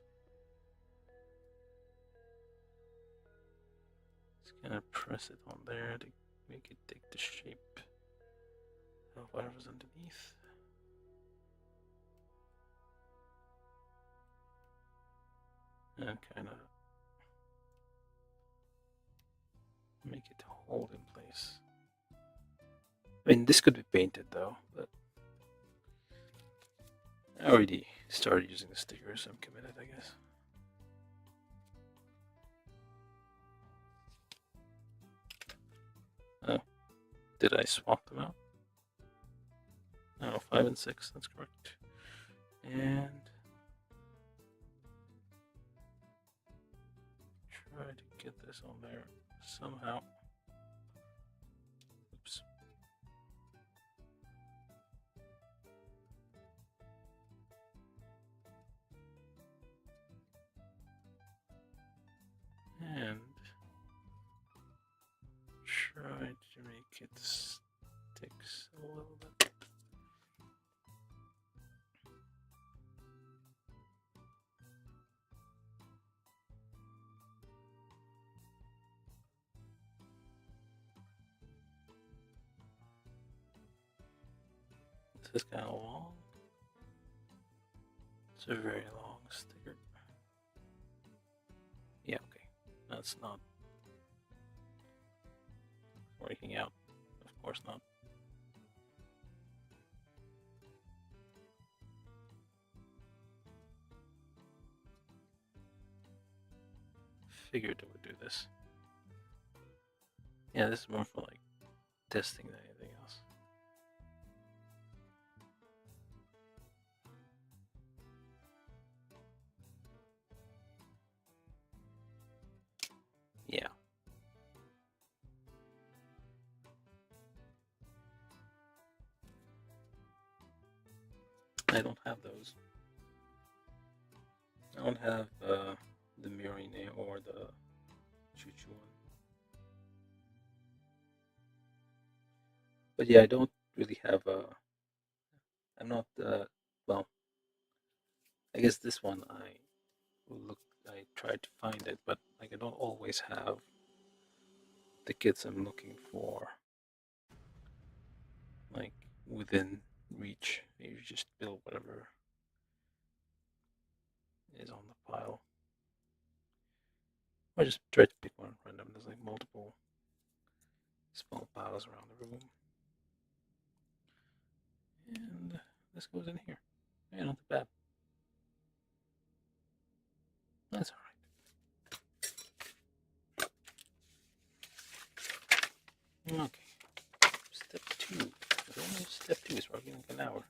Just gonna press it on there to make it take the shape of what whatever's underneath. And kind of make it hold in place. I mean, this could be painted though, but I already started using the stickers, so I'm committed, I guess. Oh, did I swap them out? No, 5 and 6, that's correct. And try to get this on there somehow. Oops. And try to make it sticks a little bit. This is kind of long. It's a very long sticker. Yeah, okay. That's not working out. Of course not. Figured it would do this. Yeah, this is more for like testing than anything else. Yeah. I don't have those. I don't have the Mirine or the Choo-Choo one. But yeah, I don't really have I'm not well, I guess this one I tried to find it, but like I don't always have the kits I'm looking for like within reach. You just build whatever is on the pile. I just try to pick one random. There's like multiple small piles around the room. And this goes in here. Yeah, not too bad. That's alright. Okay. Step 2. It's only step 2 is working like an hour.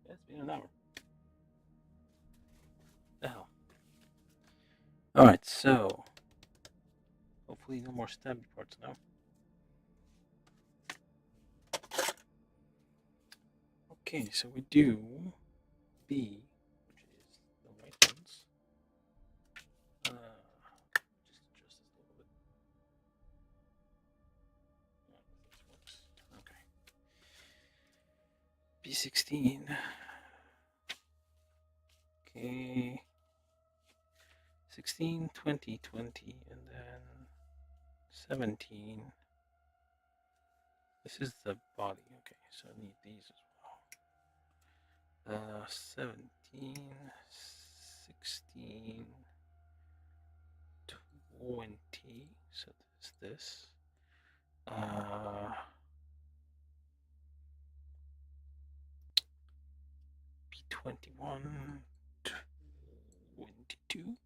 Yeah, it's been an hour. The hell. Alright, so hopefully no more stabby parts now. Okay, so we do B, which is the white ones. Just adjust this a little bit. This works. Okay. B16. Okay. 16, 20, 20, and then 17. This is the body. Okay, so I need these as well. 17, 16, 20. So there's this. B21, 22.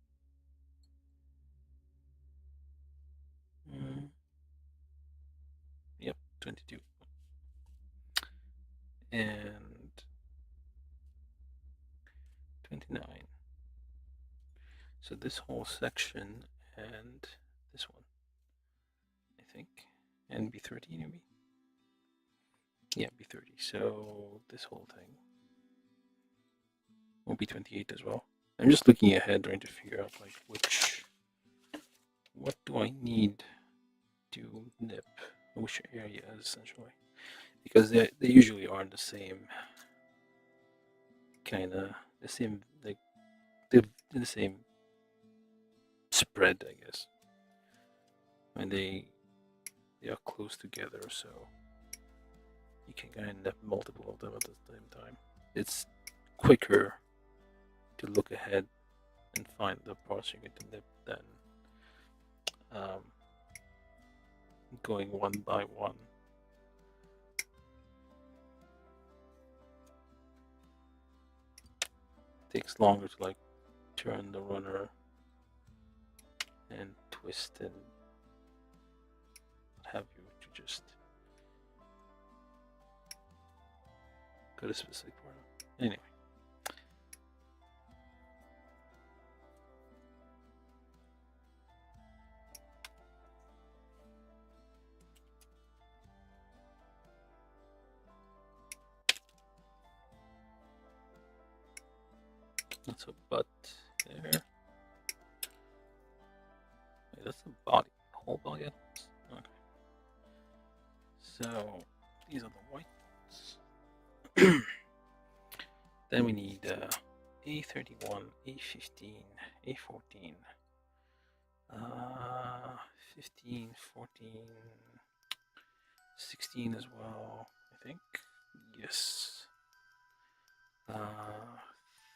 Yep, 22. And 29. So this whole section and this one, I think, and B30 maybe. Yeah, B30. So this whole thing will be 28 as well. I'm just looking ahead, trying to figure out like what do I need to nip, which areas essentially, because they usually are the same kind of the same like they're the same spread, I guess. And they are close together, so you can kind of multiple of them at the same time. It's quicker to look ahead and find the parts you get to nip than um, going one by one. It takes longer to like turn the runner and twist and what have you to just go to a specific part. Anyway. That's a butt there. Wait, that's the body. The whole body. Okay. So these are the whites. Then we need A31, A15, A14, 15, 14, 16 as well, I think. Yes.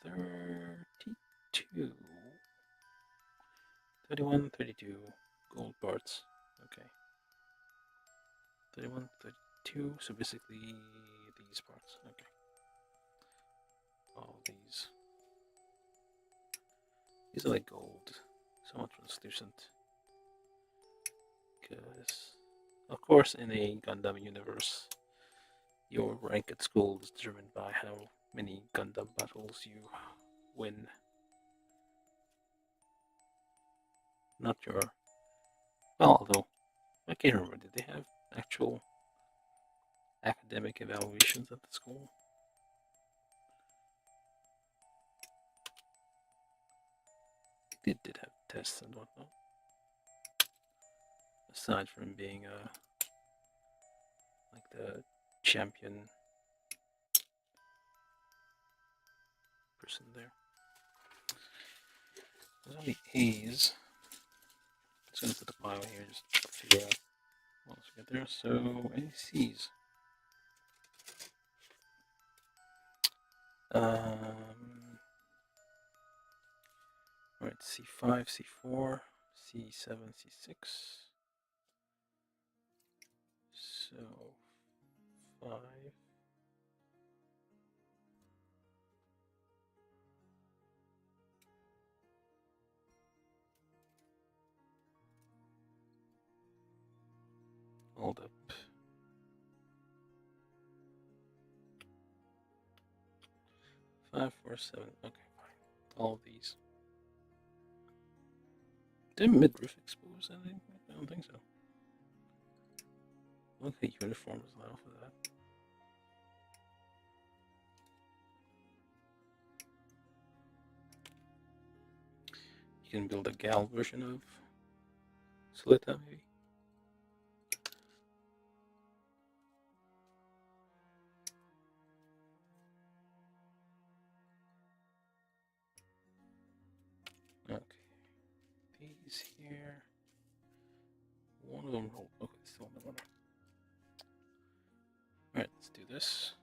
32. 31, 32 gold parts. Okay. 31, 32. So basically these parts. Okay. All these. These are like gold. Somewhat translucent. Because, of course, in a Gundam universe, your rank at school is determined by how many Gundam battles you win. Not your. Well, although, I can't remember, did they have actual academic evaluations at the school? They did have tests and whatnot. Aside from being like the champion person there. There's only A's. I'm just gonna put the pile here just to figure out what else we got there. So any C's. Alright, C5, C4, C7, C6. So 5. Hold up. 5, 4, 7. Okay, fine. All of these. Did midriff expose anything? I don't think so. Okay, uniform is allowed for that. You can build a gal version of Suletta, maybe. Okay. These here. One of them rolled. Okay, still on the runner. Alright, let's do this.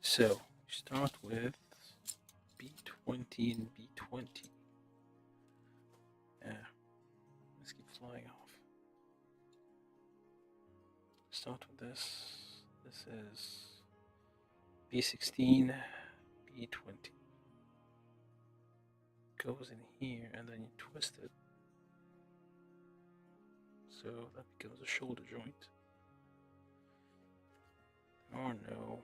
So, start with B20 and B20. Yeah, let's keep flying off. Start with this. This is B16, B20. Goes in here and then you twist it. So that becomes a shoulder joint. Oh no.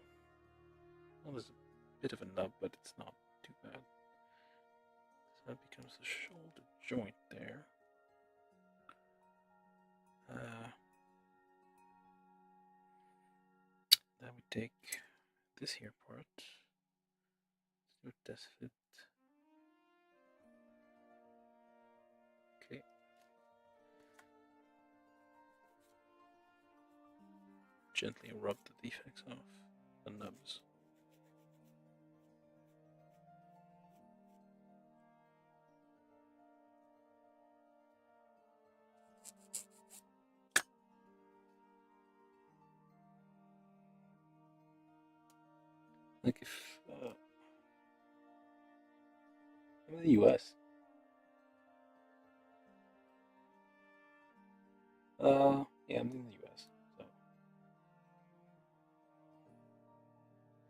Well, there's a bit of a nub, but it's not too bad. So that becomes a shoulder joint there. Then we take this here part. Let's do a test fit. Okay. Gently rub the defects off, the nubs. Like if I'm in the U.S. Yeah, I'm in the U.S.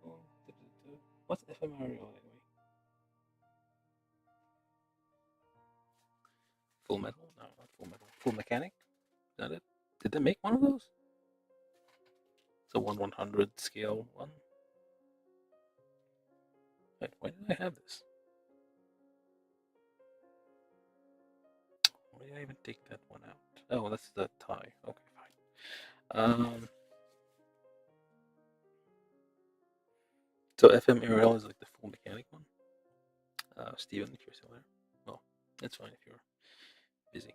So, what's ephemeral anyway? Full Metal? No, not Full Metal. Full Mechanic? Is that it? Did they make one of those? It's a 1/100 scale one. Wait, why did I have this? Why did I even take that one out? Oh, that's the tie. Okay, fine. So FM Ariel is like the Full Mechanic one. Steven, if you're still there. Well, that's fine if you're busy.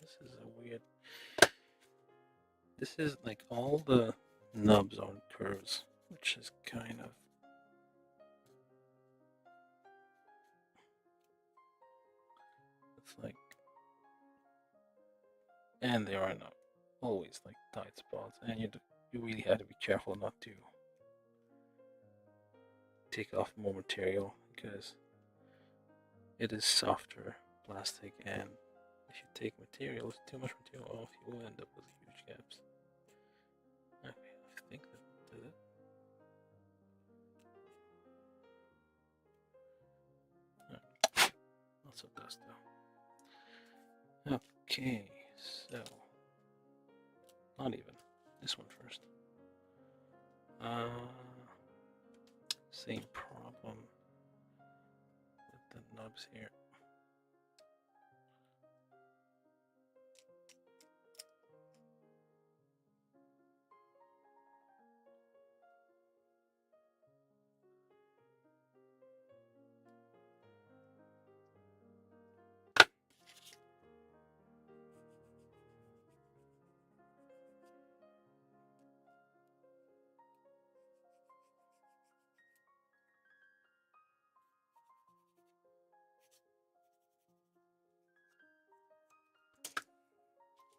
This is a weird. This is like all the nubs on curves, which is kind of. It's like. And there are not always like tight spots, and you really have to be careful not to take off more material because it is softer plastic, and if you take materials, too much material off, you will end up with huge gaps. Okay, I think that did it. Lots of dust though. Okay, so not even this one first. Same problem with the nubs here.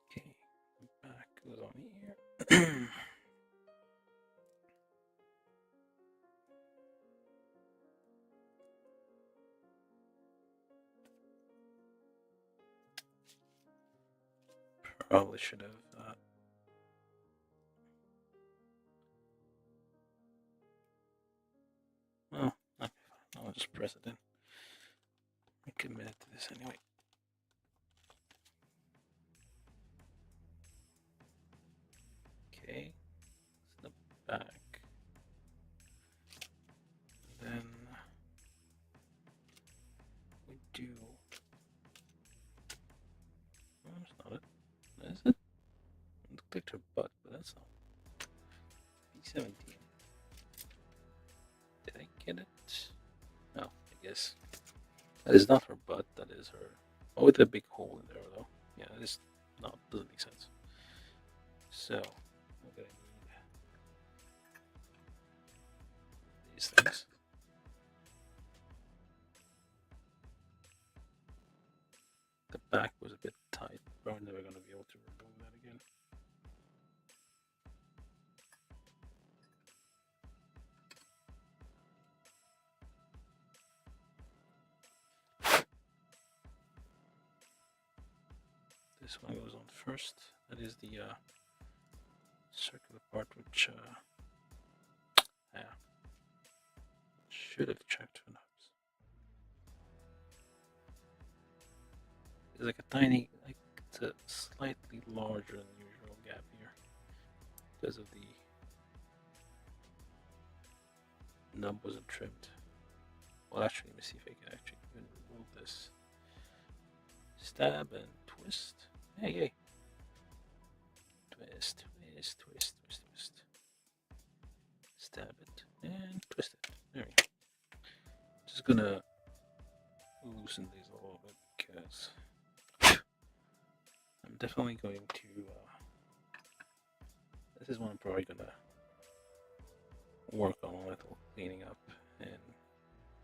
Okay, back goes on here. Probably should have. Oh, okay, fine. I'll just press it in. I'm committed to this anyway. Okay, it's the back. Then we do. Oh, that's not it. Is it? It looked like her butt, but that's not. B17. Did I get it? No, I guess. That is not her butt, that is her. Oh, with a big hole in there, though. Yeah, that is not. Doesn't make sense. So, I'm gonna need these things. The back was a bit tight. We're never gonna be able to remove that again. This one goes on first. That is the circular part, which yeah, should have checked for nubs. It's like a tiny, like it's a slightly larger than usual gap here because of the nub wasn't trimmed. Well, actually, let me see if I can actually remove this. Stab and twist. Hey, hey. Twist, twist, twist, twist, twist. Stab it and twist it. There we go. Just gonna loosen these a little bit because I'm definitely going to. This is one I'm probably gonna work on a little cleaning up and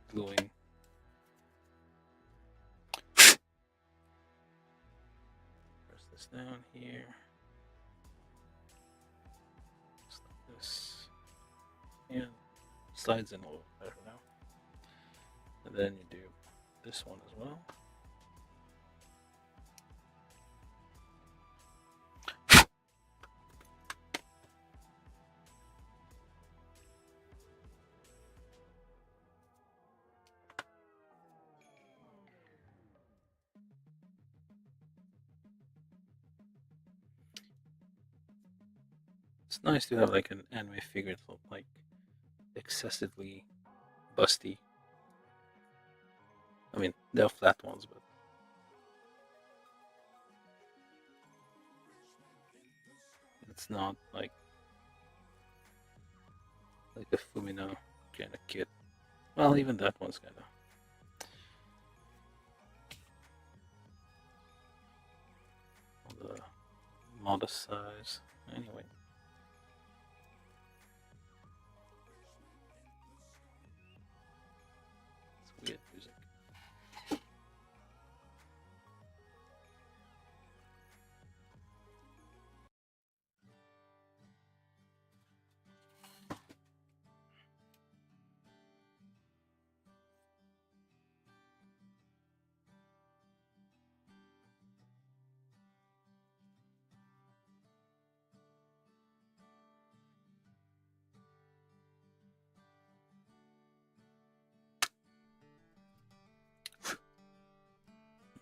gluing. Press this down here. Just like this. And slides in a little better now. And then you do this one as well. It's nice to have like an anime figure that look like excessively busty. I mean, they're flat ones, but it's not like a Fumino kind of kit. Well, even that one's kind of. On the modest size. Anyway. It's weird music.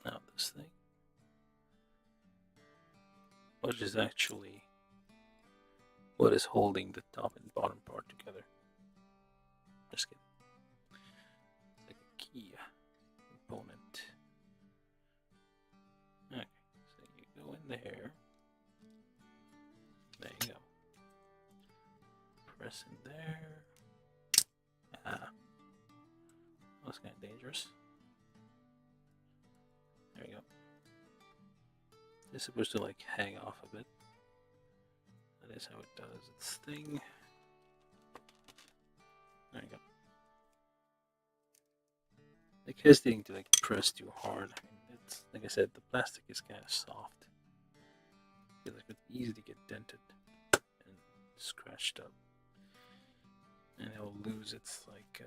Now this thing, which is actually what is holding the top and bottom part together. Just kidding. It's like a key component. Okay, so you go in there. There you go. Press in there. Ah, that's kind of dangerous. There you go. It's supposed to like hang off a bit. That is how it does its thing. There you go. Like hesitating to like press too hard. I mean, it's like I said, the plastic is kind of soft. I feel like it could easily get dented and scratched up, and it will lose its like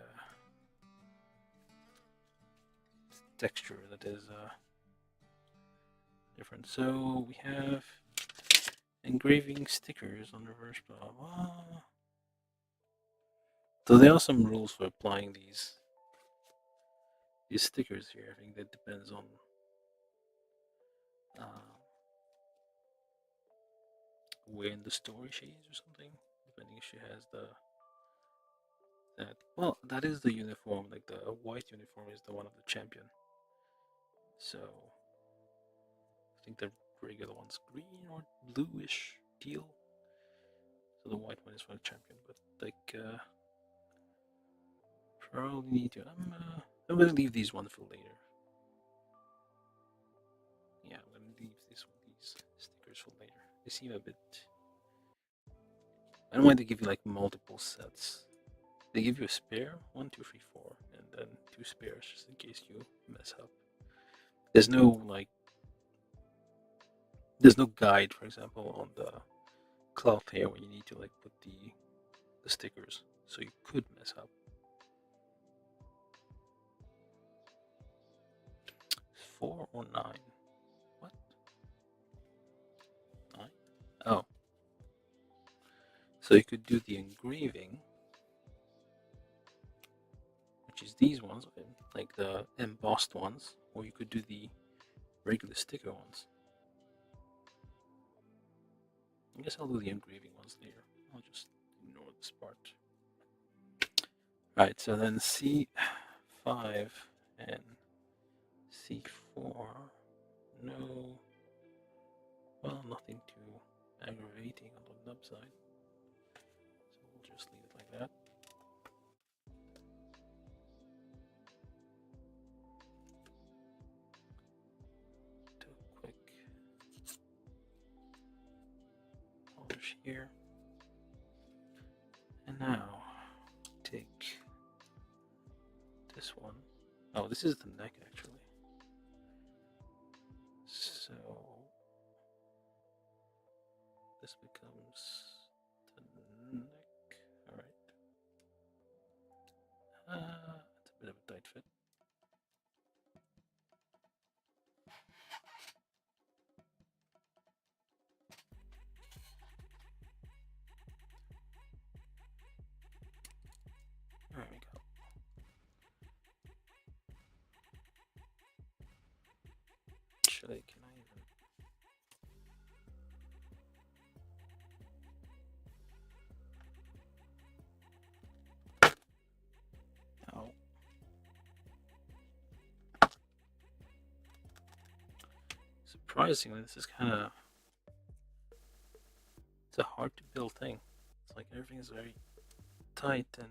texture that is different. So we have engraving stickers on reverse blah blah. So there are some rules for applying these stickers here. I think that depends on where in the story she is or something. Depending if she has that. Well, that is the uniform. Like the white uniform is the one of the champion. So I think the regular one's green or bluish teal. So the white one is for the champion. But like probably need to. I'm gonna leave these ones for later. Yeah, I'm gonna leave these stickers for later. They seem a bit. I don't want to give you like multiple sets. They give you a spare 1, 2, 3, 4, and then 2 spares just in case you mess up. There's no like. There's no guide, for example, on the cloth here where you need to like put the stickers, so you could mess up. 4 or 9? What? 9? Oh. So you could do the engraving, which is these ones, like the embossed ones, or you could do the regular sticker ones. I guess I'll do the engraving ones later. I'll just ignore this part. Right, so then C5 and C4, no Well, nothing too aggravating on the nub side, so we'll just leave it like that. Do a quick polish here, and now take this one. Oh, this is the neck actually. So this becomes the neck. All right. It's a bit of a tight fit. There we go. Actually, can I even? Oh. Surprisingly, this is kind of, it's a hard to build thing. It's like everything is very tight and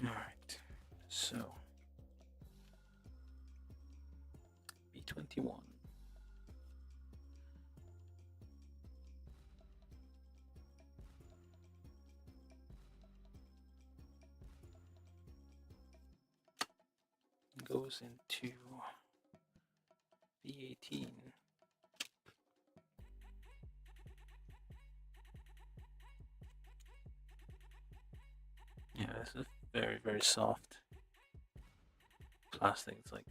all right. So B21. Goes into B18. Yeah, this is very, very soft plastic. It's like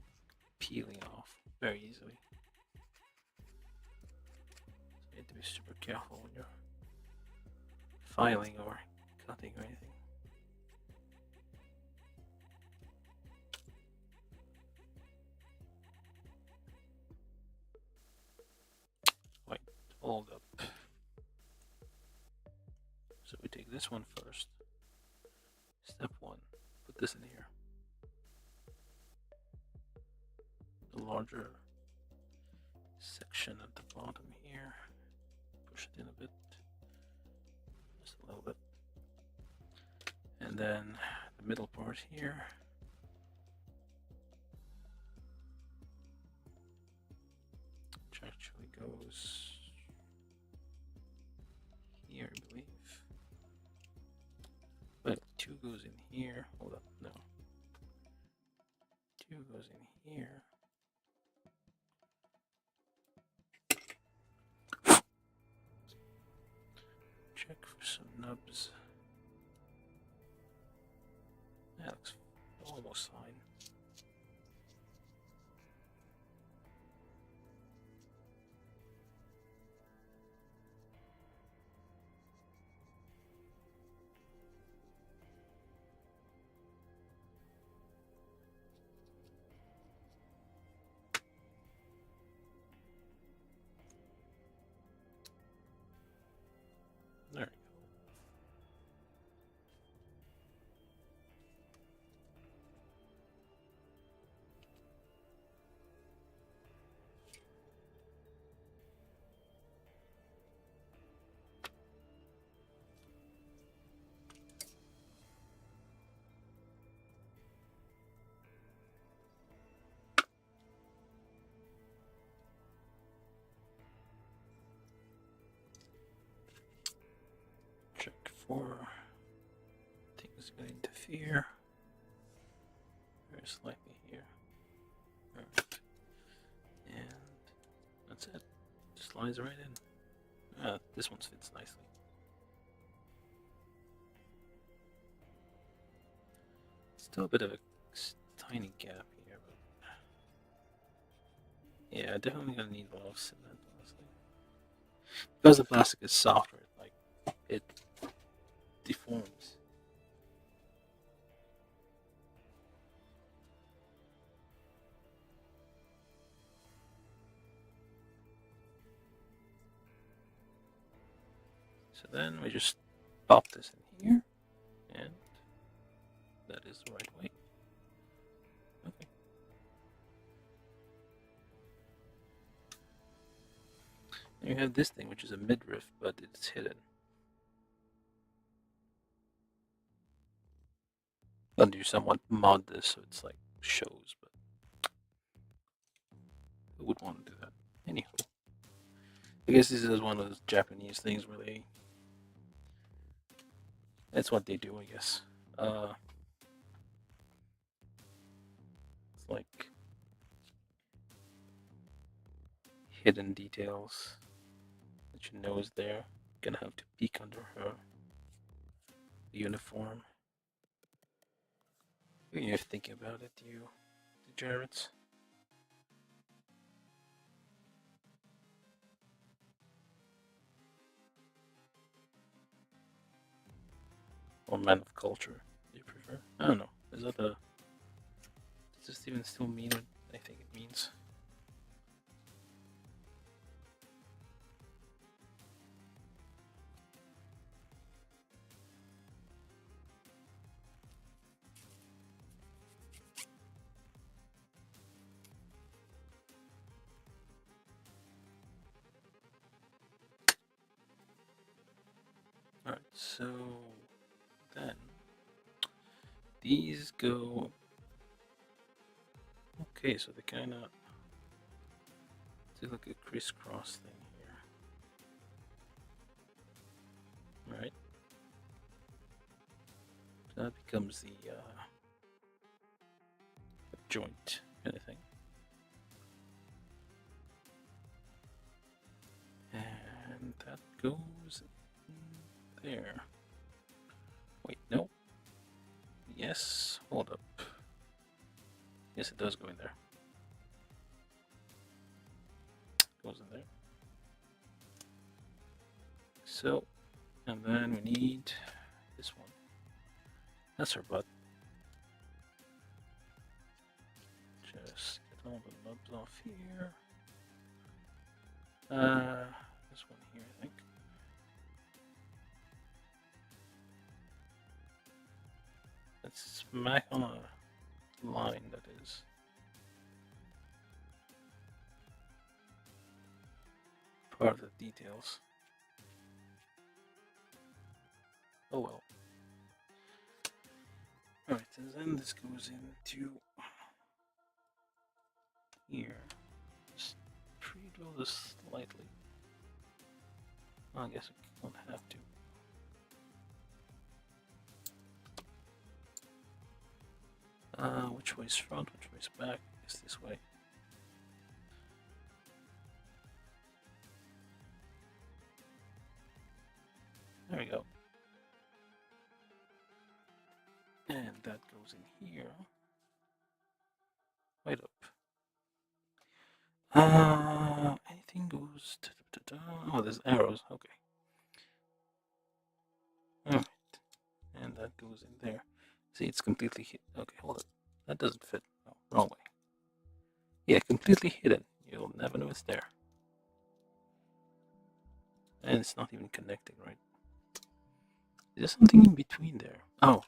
peeling off very easily. So you have to be super careful when you're filing or cutting or anything. Wait, hold up. So we take this one first. Step 1, put this in here. The larger section at the bottom here. Push it in a bit. Just a little bit. And then the middle part here. Which actually goes here, I believe. But 2 goes in here. Hold up, no. 2 goes in here. Check for some nubs. That looks almost fine. There you go. Check for things that interfere. Very slightly here. Alright. And that's it. Just slides right in. This one fits nicely. Still a bit of a tiny gap here, but yeah, definitely gonna need a lot of cement, honestly. Because the plastic is softer, like it deforms. So then we just pop this in here, and that is the right way. Okay. And you have this thing, which is a midriff, but it's hidden. But you somewhat mod this so it's like shows, but who would want to do that? Anywho, I guess this is one of those Japanese things where that's what they do, I guess. It's like hidden details that you know is there. You're gonna have to peek under her uniform. When you're thinking about it, you degenerates. Or man of culture, do you prefer? I don't know. Is that a... Does this even still mean what I think it means? Alright, so then these go... Okay, so they kind of do like a crisscross thing here. Right? So that becomes the joint kind of thing. And that goes in there. Wait, no. Yes, hold up. Yes, it does go in there. Goes in there. So, and then we need this one. That's her butt. Just get all the nubs off here. This one here, I think. Let's smack on a line that is part of the details. Oh well. Alright, and then this goes into here. Just pre-drill this slightly. I guess we don't have to. Which way's front, which way's back? I guess this way. There we go. And that goes in here. Right up. Anything goes. Oh, there's arrows. Okay. Alright. And that goes in there. See, it's completely hit. Okay, hold it. That doesn't fit. No, wrong way. Yeah, completely hidden. You'll never know it's there. And it's not even connecting, right? Is there something in between there? Oh,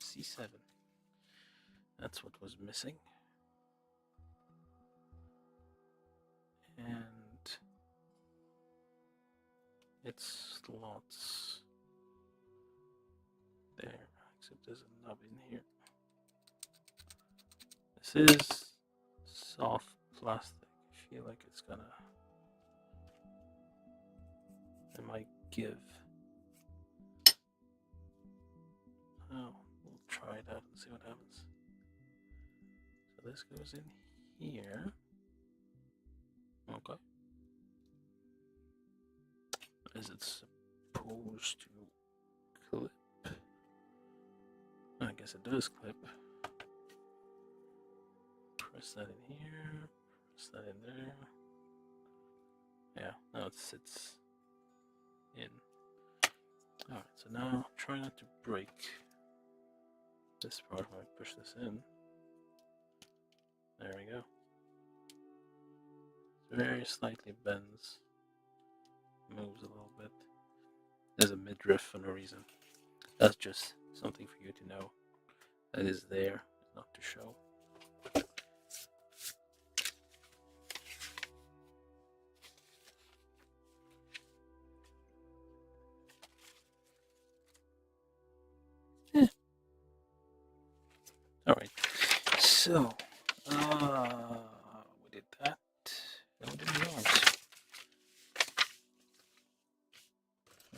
C7. That's what was missing. And it slots there, except there's a nub in here. This is soft plastic. I feel like it's gonna... It might give. Oh, we'll try that and see what happens. So this goes in here. Okay. Is it supposed to clip? I guess it does clip. Press that in here. Press that in there. Yeah, now it sits in. Alright, so now try not to break this part when I push this in. There we go. Very slightly bends, moves a little bit. there's a midriff for no reason. That's just something for you to know that is there, not to show. All right, so we did that. Now we did the arms.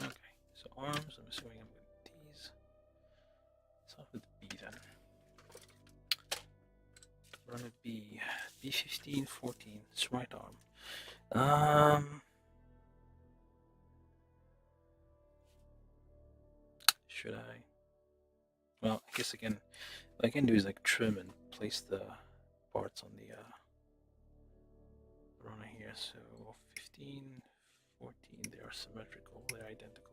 Okay, so arms. I'm assuming I'm with these. Let's start with B then. Run a B. B15, 14. It's right arm. Should I? Well, I guess again, what I can do is like trim and place the parts on the runner here. So 15, 14, they are symmetrical, they're identical.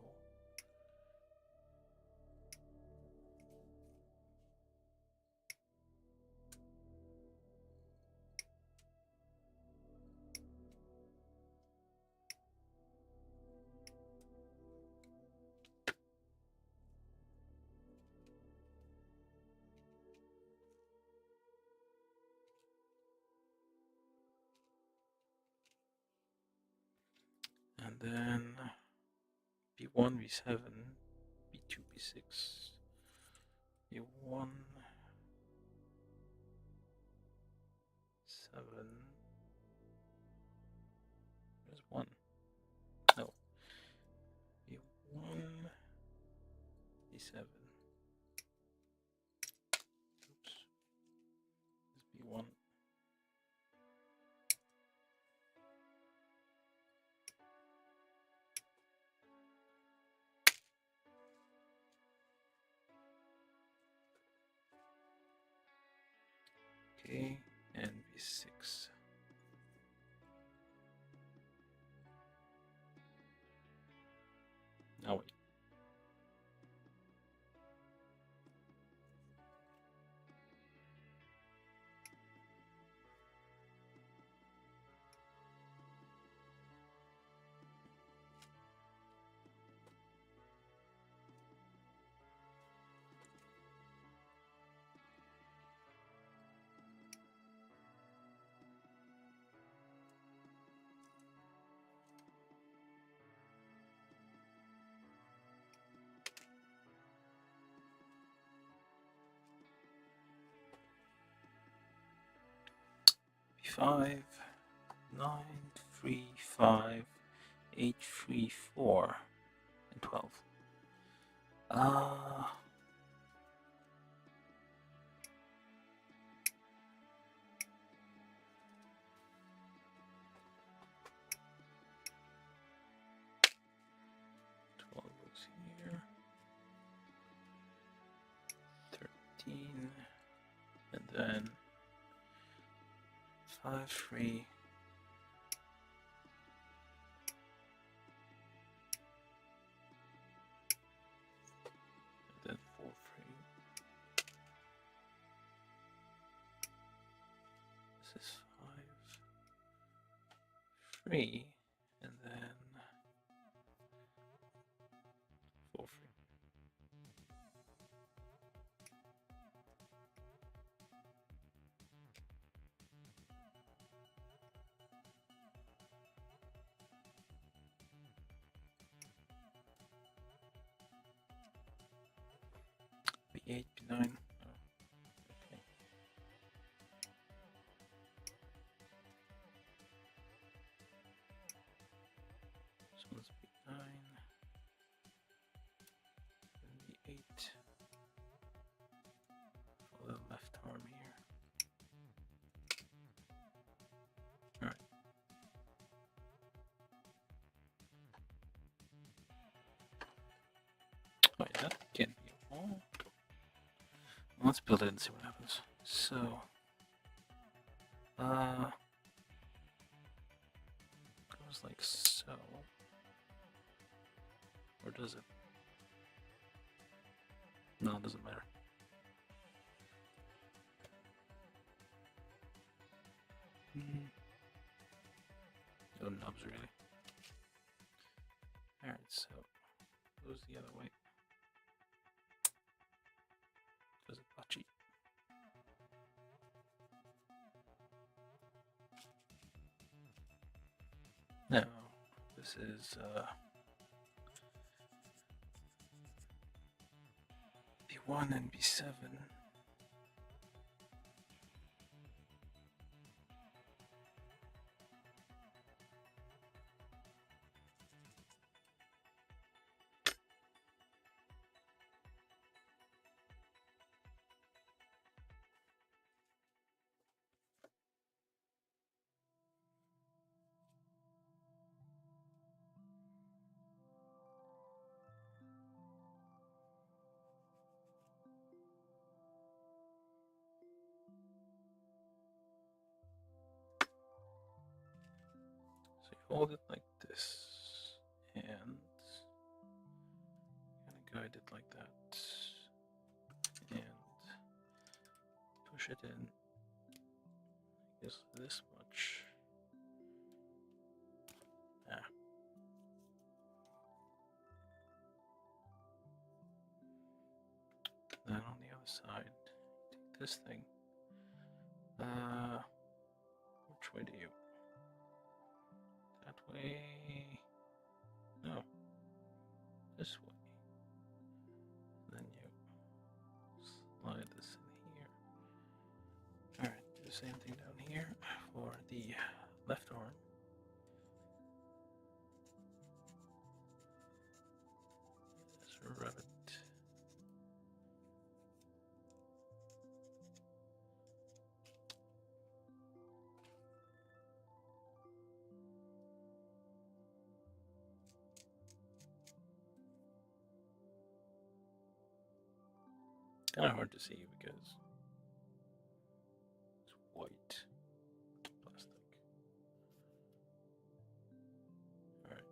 And then B1, B7, B2, B6, B1, 7. There's 1. No. B1, B7. Oops. There's B1. Okay, and B6. Now wait. B5, 9, 3, 5, 8, 3, 4, and 12. 12 goes here. 13, and then 5, 3. And then 4, 3. This is 5, 3, and then 4, 3. B8, B9. Oh, okay. So let's B9, and B8 for the left arm here. Alright. Wait, that can't be all. Let's build it and see what happens. So, goes like so. Or does it? No, it doesn't matter. No nubs really. Alright, so goes the other way. Goes a patchy. Now, this is B1 and B7. So you hold it like this, and kind of guide it like that, and push it in. Just this much. Then on the other side, take this thing. Which way do you? That way? No. This way. Then you slide this in here. Alright, do the same thing down here for the left arm. Just rub it. Kind of hard to see because it's white plastic. Alright.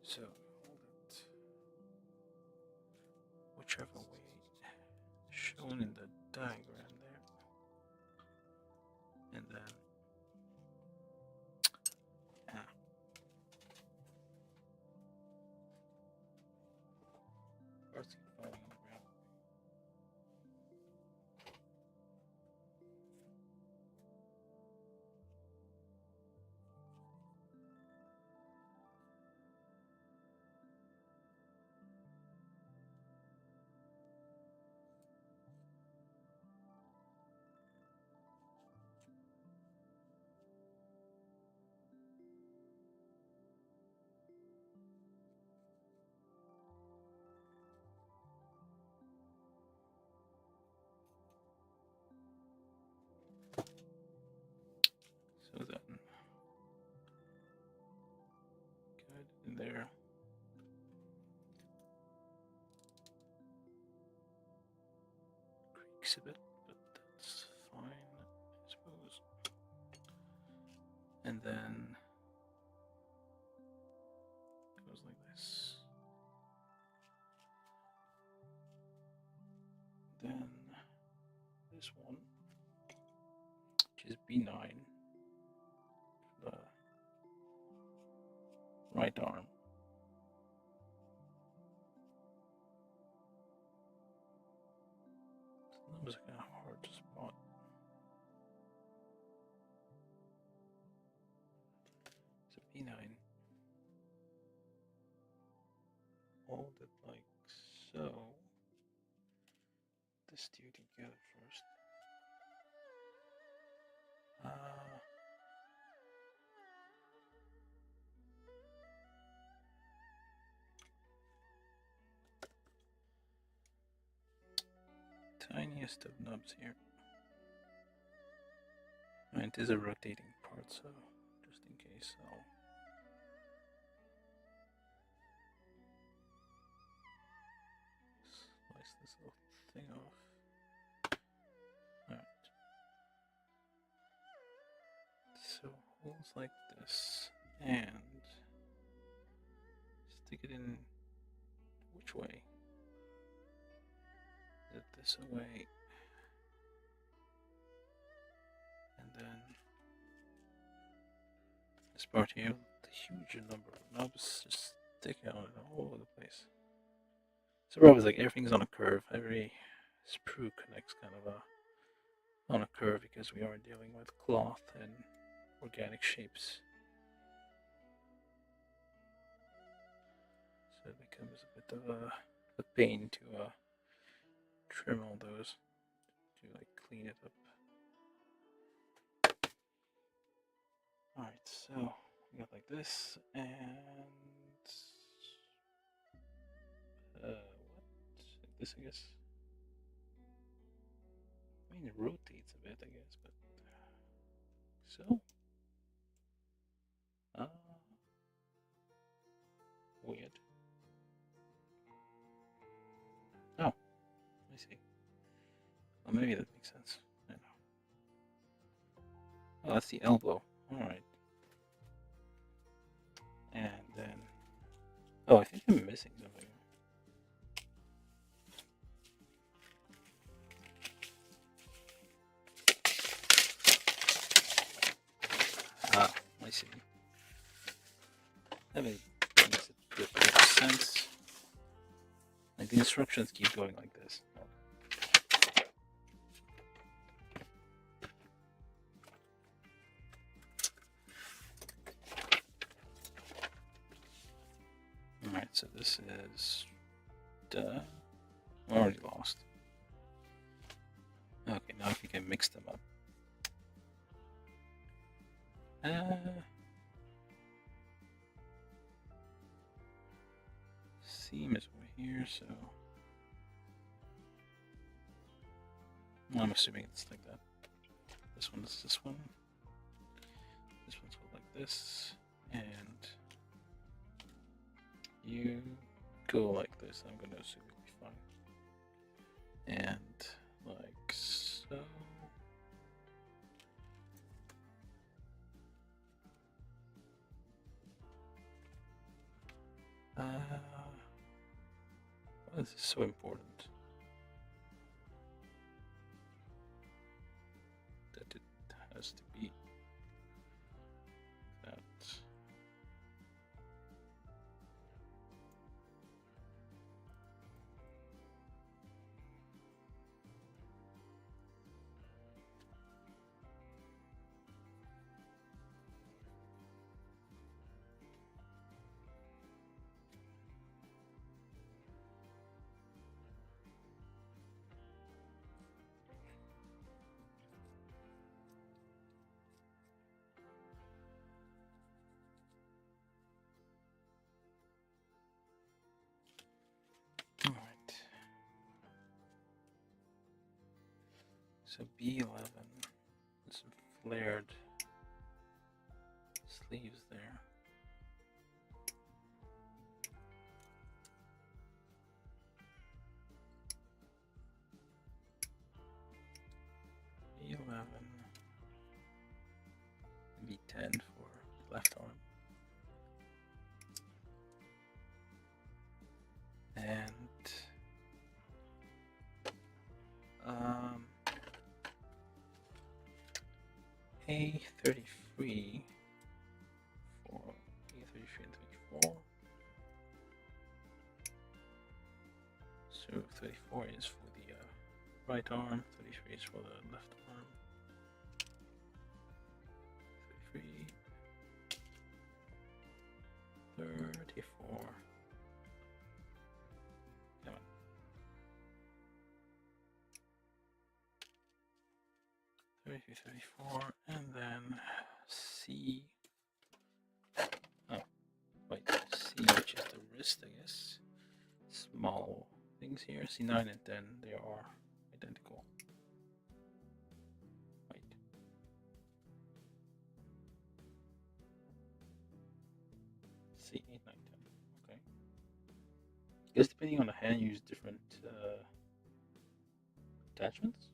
So hold it whichever way shown in the diagram there. And then first falling on the ground. So then, good in there. Creaks a bit, but that's fine, I suppose. And then it goes like this. Then this one, which is B9. The right arm. That was kind of hard to spot. So B9. Hold it like so. This two together first. Tiniest of knobs here. And it is a rotating part, so just in case I'll slice this little thing off. Alright. So holes like this, and stick it in which way? Is it this way? And then this part here, the huge number of knobs, just sticking out all over the place. So rubber is like everything's on a curve. Every sprue connects kind of on a curve because we are dealing with cloth and organic shapes. So it becomes a bit of a pain to trim all those, to like clean it up. Alright, so we got like this, and what? Like this, I guess. I mean, it rotates a bit, I guess, but so. Weird. Oh, I see. Well, maybe that makes sense. I know. Oh, that's the elbow. Alright. And then. Oh, I think I'm missing something. Ah, I see. That makes a bit of sense. Like the instructions keep going like this. Alright, so this is done. Already lost. Okay, now if you can mix them up. Seam is over here, so I'm assuming it's like that. This one is this one. This one's like this, and you go like this. I'm gonna assume you'll be fine. And like so. Why is this so important? That it has to be that. Alright. So B11, some flared sleeves there. B11, B10 for left arm. And A33 for A33 and 34. So 34 is for the right arm, 33 is for the left arm. 33, 34. Come on. 33, 34, and then C. Oh, wait, C, which is the wrist, I guess. Small things here, C9 and 10, they are identical. Wait. C8, 9, 10. Okay. I guess depending on the hand, you use different attachments.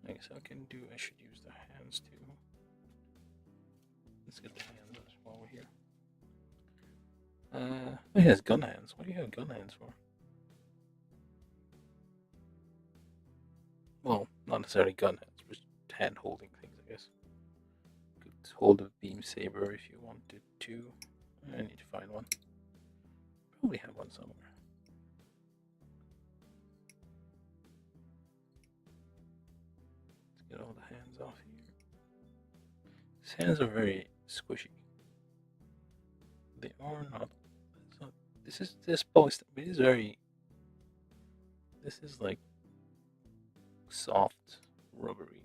I guess I should use the hands too. Let's get the hands while we're here. Oh, he has gun hands. What do you have gun hands for? Well, not necessarily gun hands, but hand holding things, I guess. Could hold a beam saber if you wanted to. I need to find one. Probably have one somewhere. Let's get all the hands off here. These hands are very squishy. They are not. This is this polyester. It is very. This is like soft, rubbery.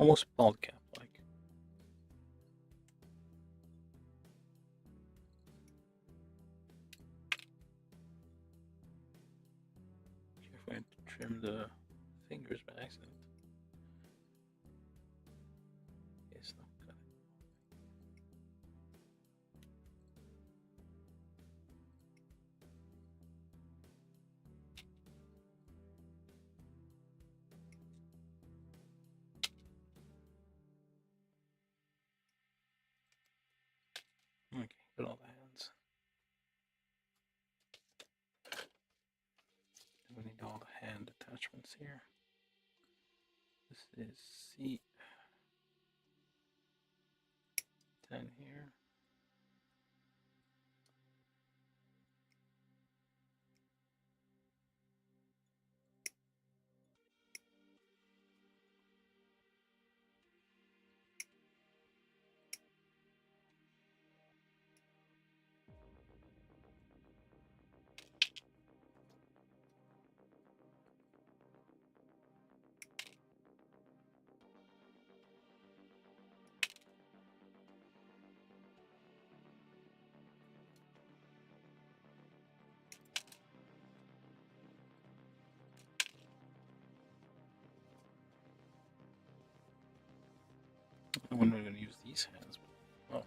Almost ball cap like. Careful to trim the fingers by accident. Yes, no, got it. Okay, got all the hands. We need all the hand attachments here. This is C10 here. I wonder if I'm going to use these hands. Oh.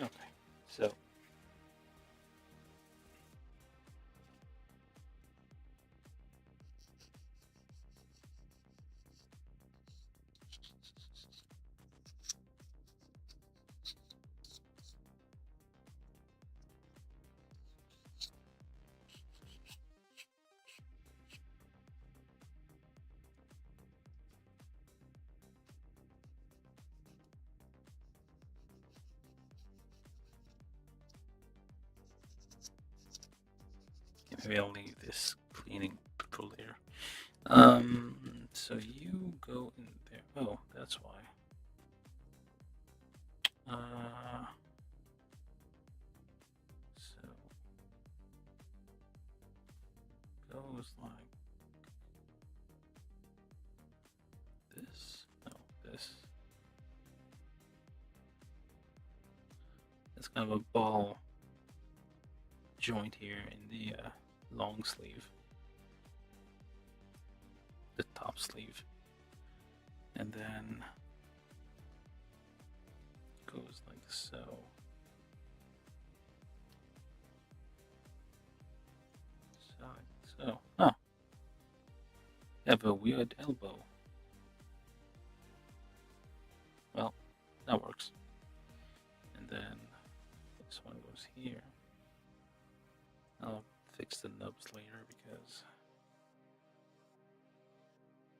Okay, so. Maybe I'll leave this cleaning to later. So you go in there. Oh, that's why. So goes like this. No, this. It's kind of a ball joint here in the long sleeve, the top sleeve, and then goes like so. So, oh, have a weird elbow. Well, that works. And then this one goes here. I'll fix the nubs later because,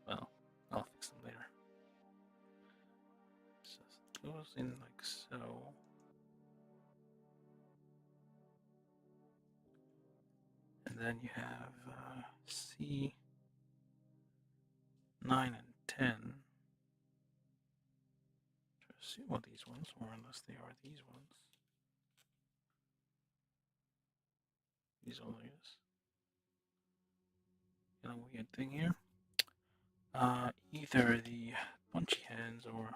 well, I'll fix them later. So it goes in like so. And then you have C9 and 10. Try to see what these ones are, unless they are these ones. These are these. Got a weird thing here. Either the punchy hands or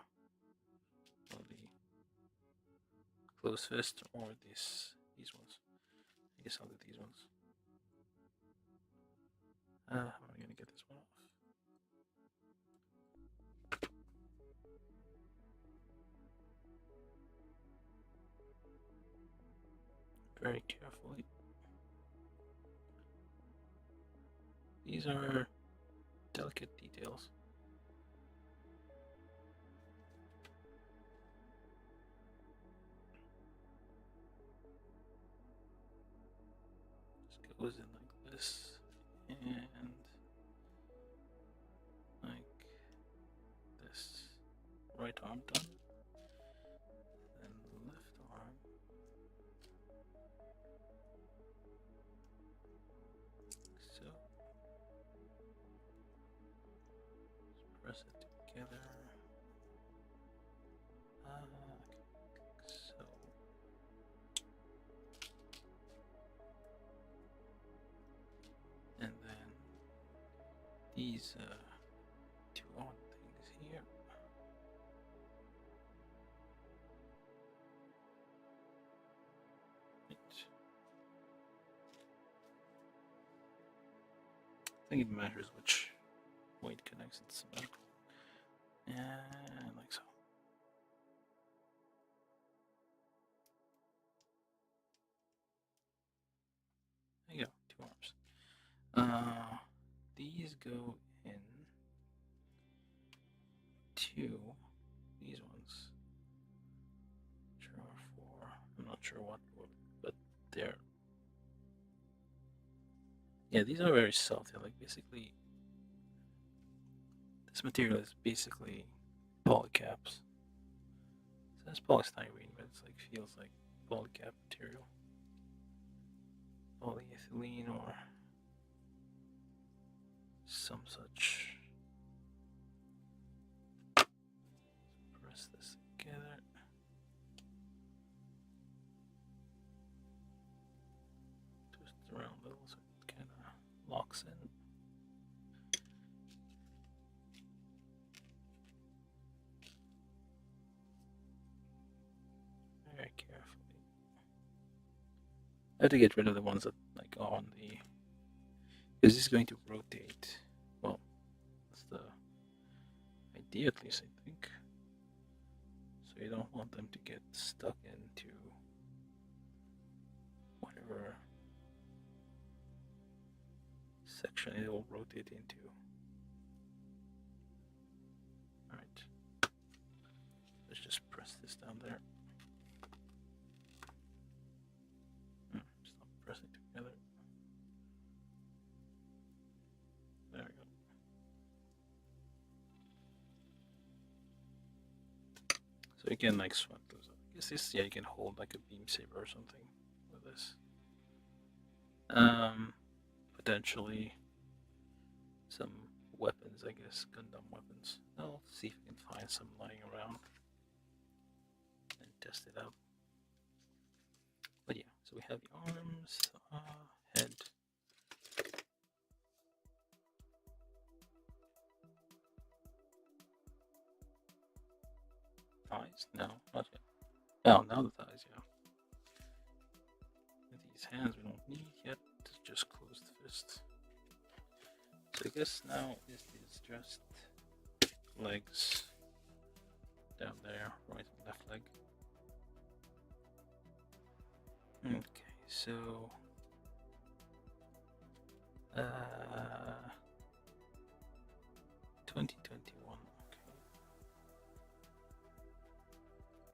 the closed fist or these ones. I guess I'll do these ones. How am I gonna get this one off? very carefully. These are delicate details. Just goes in like this, and like this. Right arm done, then left arm. So let's press it together. So and then these two odd things here. I think it matters which way it connects it cement. And like so. There you go, two arms. These go in two. These ones. Sure are four. I'm not sure what, but they're. Yeah, these are very soft. They're like basically. This material is basically polycaps. It says polystyrene, but it's like feels like polycap material. Polyethylene or some such. Press this together. Twist it around a little so it kind of locks in. Very carefully. I have to get rid of the ones that like are on the, because this is going to rotate. Well, that's the idea, at least I think. So you don't want them to get stuck into whatever section it will rotate into. Alright. Let's just press this down there. It's not pressing together. There we go. So you can like swap those up. I guess this, yeah, you can hold like a beam saber or something with this. Potentially some weapons, I guess, Gundam weapons. I'll see if I can find some lying around and test it out. But yeah, so we have the arms, head. Thighs? No, not yet. Oh, now the thighs, yeah. With these hands we don't need yet, just close the fist. So I guess now is just legs down there, right and left leg. Okay, so 2021. Okay.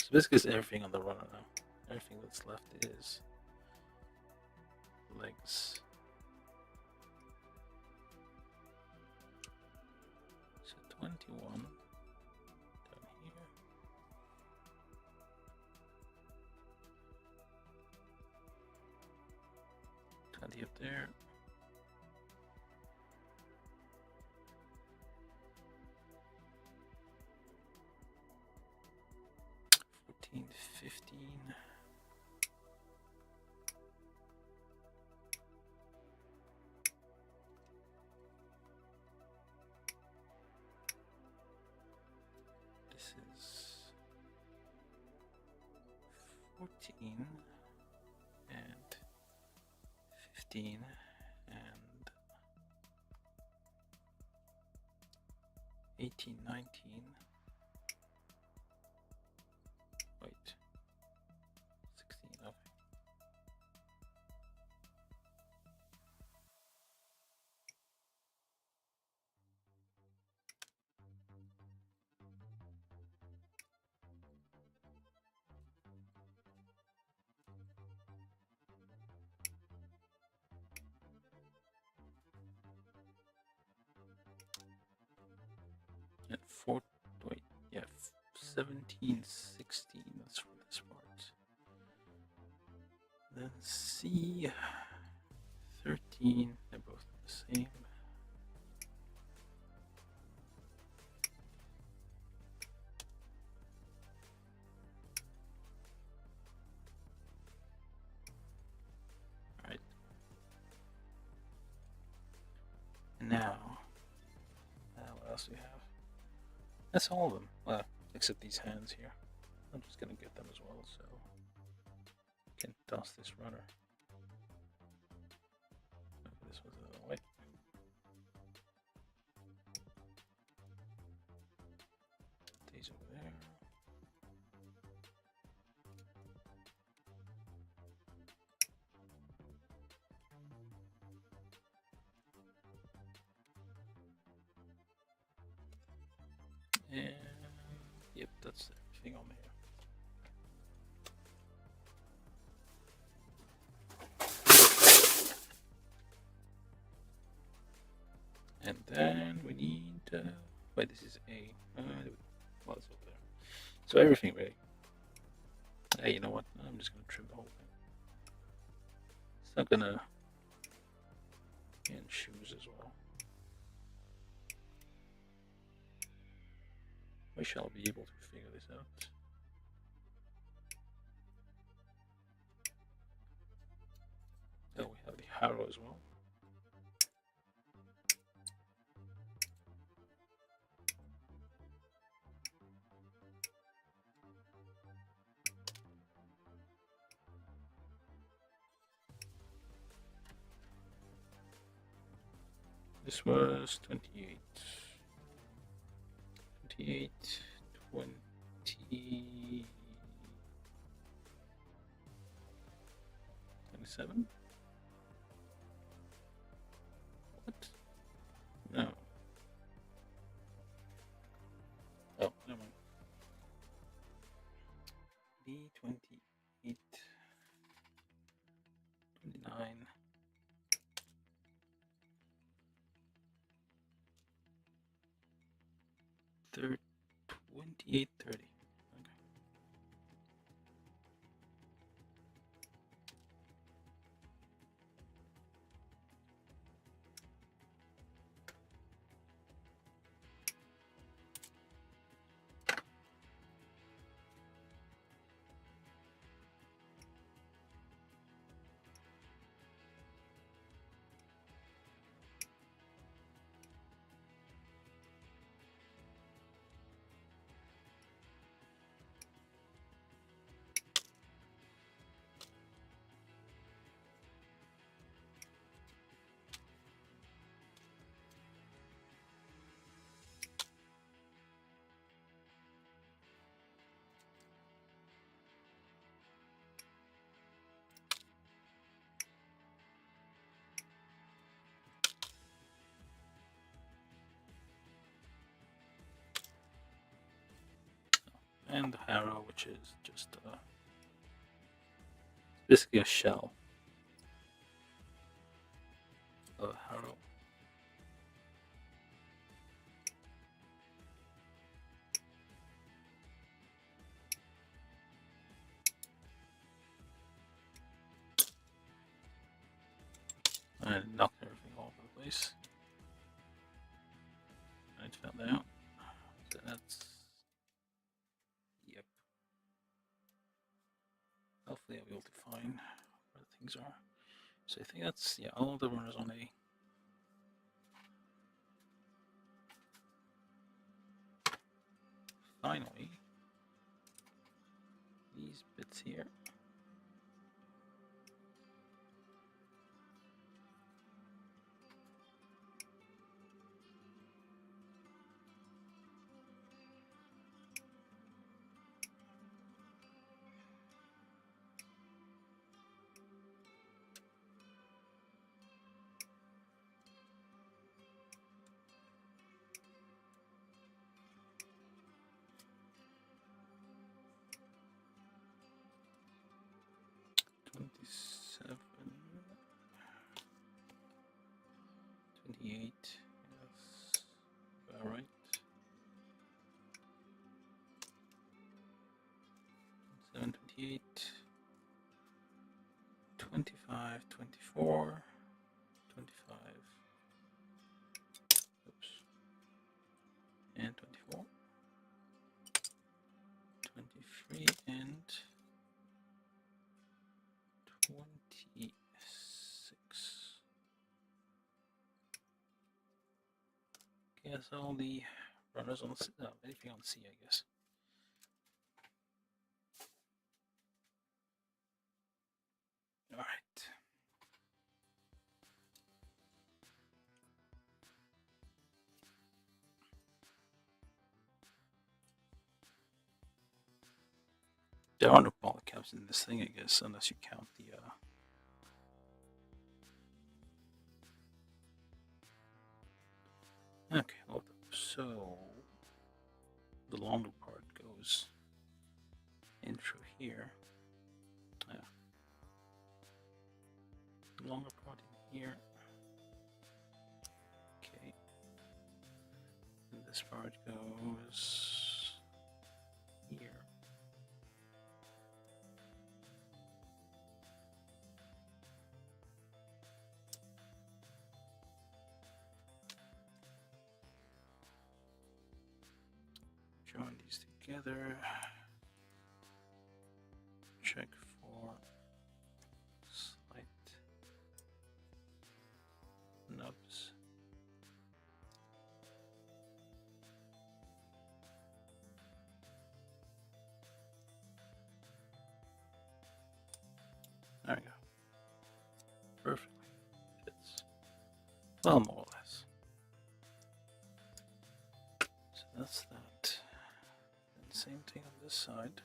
So basically it's everything on the runner now. Everything that's left is legs. So 21 down here. 20 up there. 14, 15. This is 14 and 15 and 18, 19. Wait, 16. Okay. 4. Wait, yeah, 17, 16. That's for this part. Then C, 13. They're both the same. All right. Now, what else do we have? That's all of them. Well, except these hands here. I'm just gonna get them as well, so I can toss this runner. Okay, this one's the other way. These over there. And yep, that's everything on there. And then we need, wait, this is A. Well, it's over there. So everything ready. Hey, you know what? I'm just gonna trim the whole thing. It's not gonna. And shoes as well. We shall be able to figure this out. Oh, we have the Haro as well. This was 28. 28, 20, 27? What? No. Oh, never mind. D28, 29. 28, 30. Okay. And the Haro, which is just basically a shell of Haro. And knocked everything all over the place. I found that out. So that's. Yep. Hopefully I'll be able to find where things are. So I think that's, yeah, all the runners on A. Finally, these bits here. Seven, 28, yes, all right. 25, 24, 25, oops, and 24, 23, and 26. Okay, that's all the runners on the sea. No, anything on the sea, I guess. All right. There are no polycaps in this thing, I guess, unless you count the. Okay, hold up. So the longer part goes in through here. Yeah. The longer part in here. Okay. And this part goes here. Join these together. Check for slight nubs. There we go. Perfectly fits. Well, more or less. So that's that. And same thing on this side.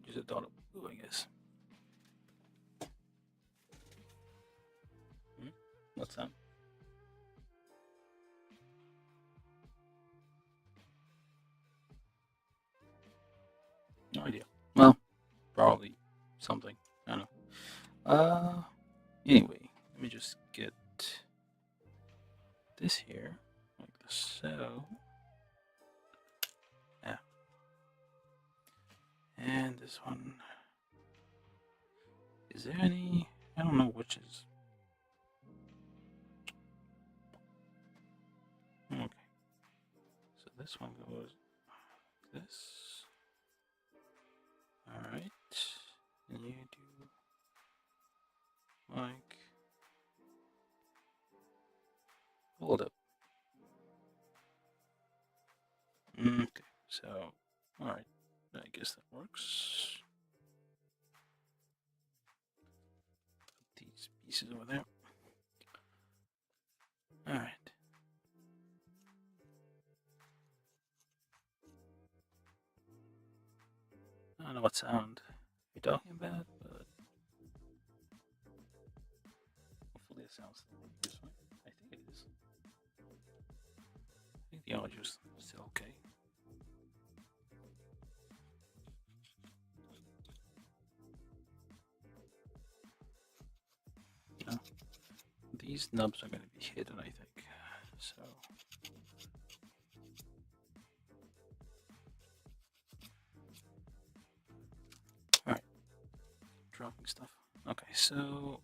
Use a dot of blue, I guess. What's that? No idea. Well, probably something. I don't know. Anyway, let me just get this here, like so. Yeah. And this one. Is there any? I don't know which is. Okay. So this one goes like this. Alright. And you do like. Hold up. Okay. So, alright. I guess that works. Put these pieces over there. Alright. I don't know what sound you're talking about, but hopefully it sounds this way. I think it is. I think the audio is still okay. No. These nubs are going to be hidden, I think. So. Alright. Dropping stuff. Okay, so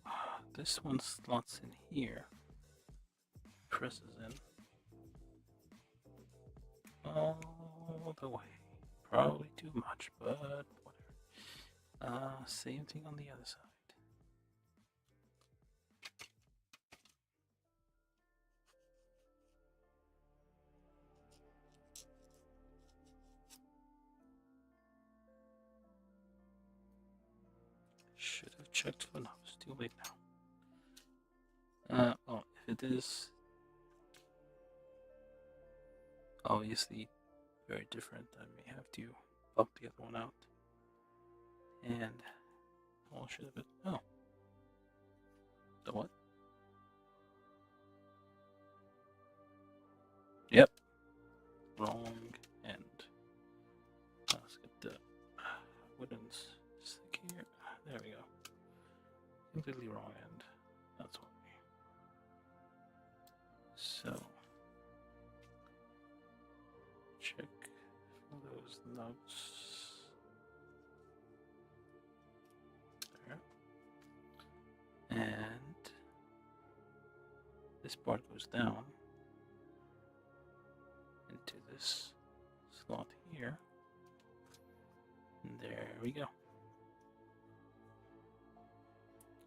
this one slots in here. Presses in all the way. probably too much, but whatever. Same thing on the other side. Should have checked for now. It's too late now. Oh, if it is obviously very different, I may have to pop the other one out. And oh, should have been. Oh, the what? Yep, wrong end. Let's get the wooden stick here. There we go. Completely wrong end. That's what we. So check for those nuts. There. And this part goes down into this slot here. And there we go.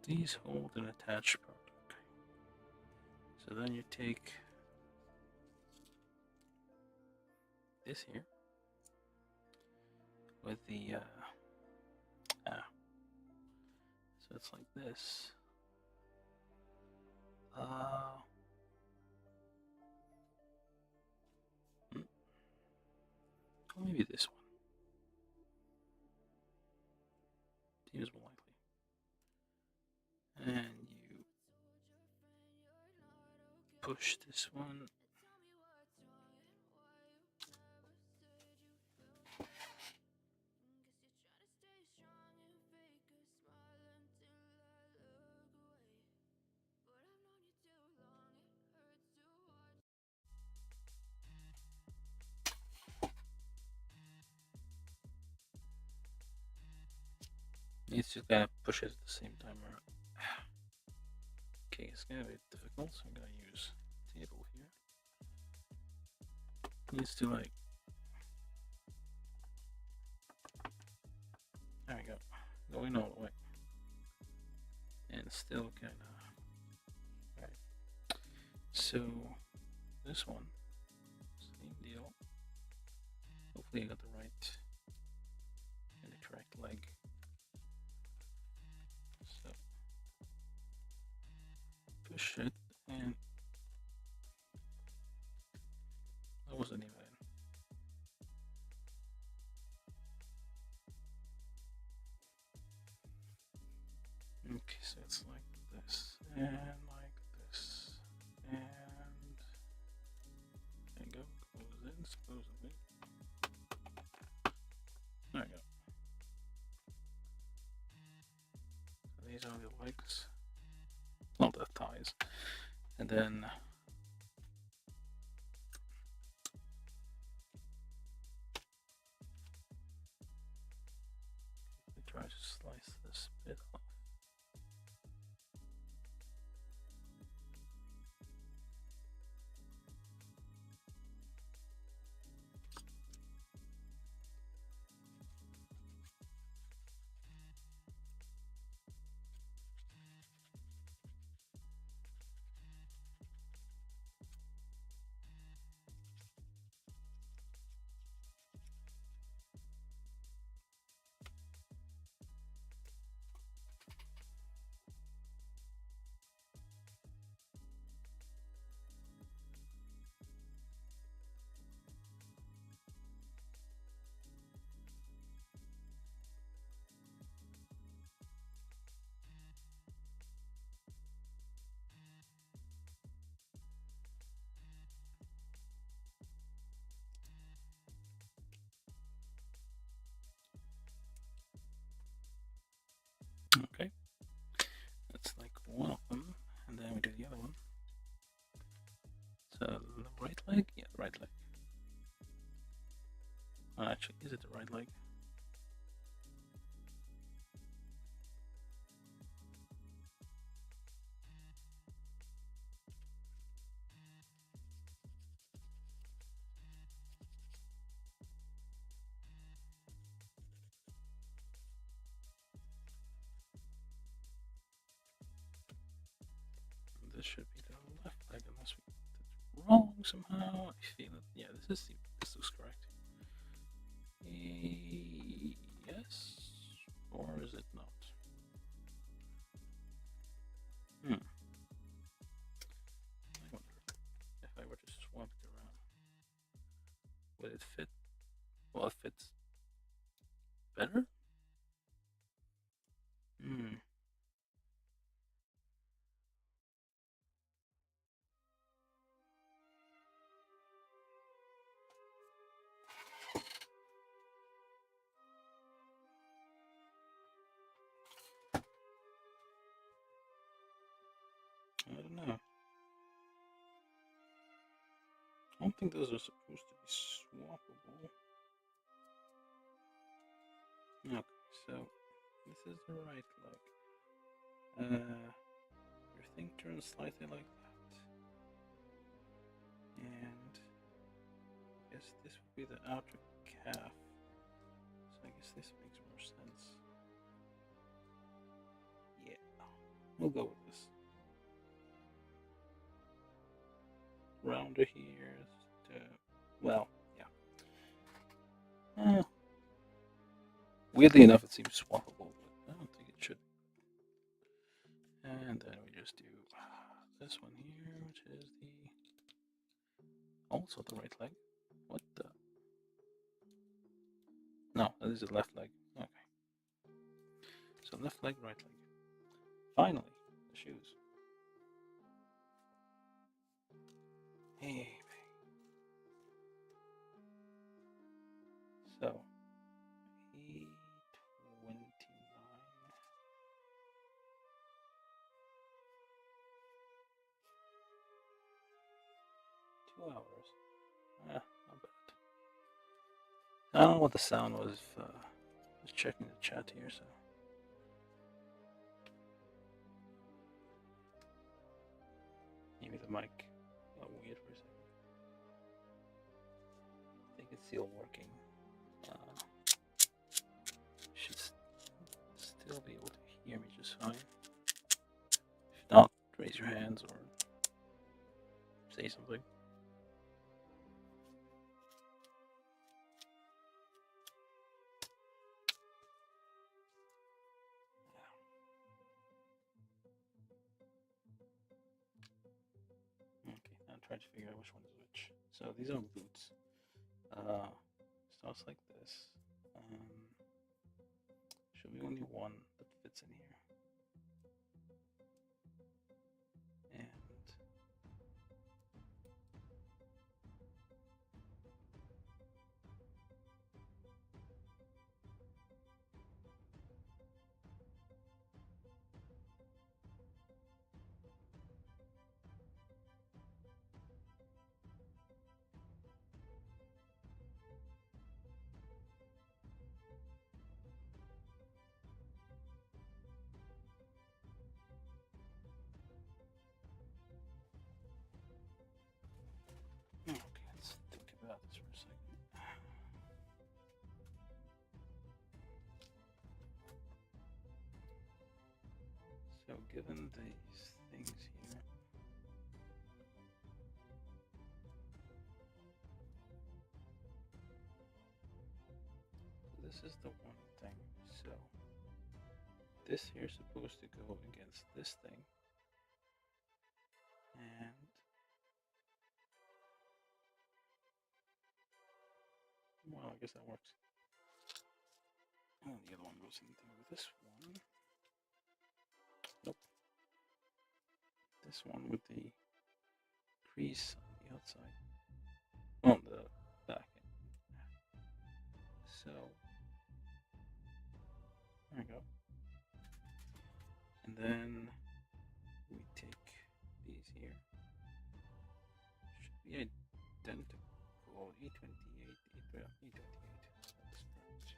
These hold an attached part. Okay. So then you take this here with the so it's like this. Or maybe this one. Seems more likely. And you push this one. Needs to kind of push it at the same time. Okay, it's gonna be difficult, so I'm gonna use table here. Needs to like. There we go. Going all the way. And still kind of. Right. So this one, same deal. Hopefully I got the right and the correct leg. So push it, and that wasn't even. Okay, so it's like this, and like this, and go, close in, supposedly. There we go. So these are the legs, not the thighs, and then we try to slice this bit off. Okay, that's like one of them, and then we do the other one. So the right leg, yeah, the right leg. Oh, actually, is it the right leg? should be the left leg unless we got it wrong somehow. I feel it. Yeah, this looks correct. Yes, or is it not? I wonder if I were to swap it around, would it fit? Well, it fits better. I don't know. I don't think those are supposed to be swappable. Okay, so this is the right leg. Your thing turns slightly like that. And I guess this would be the outer calf. So I guess this makes more sense. Yeah, we'll go with this. Rounder here. Well, yeah. Weirdly enough, it seems swappable, but I don't think it should. And then we just do this one here, which is also the right leg. What the? No, that is the left leg. Okay. So left leg, right leg. Finally, the shoes. Hey. So, 8:29. 2 hours. Not bad. I don't know what the sound was. Just checking the chat here. So. Maybe the mic got weird for a second. I think it's still working. Should still be able to hear me just fine. If not, raise your hands or say something. Okay, now try to figure out which one is which. So these are boots. Starts like this. Should be only one that fits in here. And okay, let's think about this for a second. So given these things here, this is the one thing. So this here is supposed to go against this thing, and well, I guess that works. And the other one goes anything with this one. Nope. This one with the crease on the outside, on the back end. So there we go. And then we take these here. Should be identical. 828, 828. That's correct.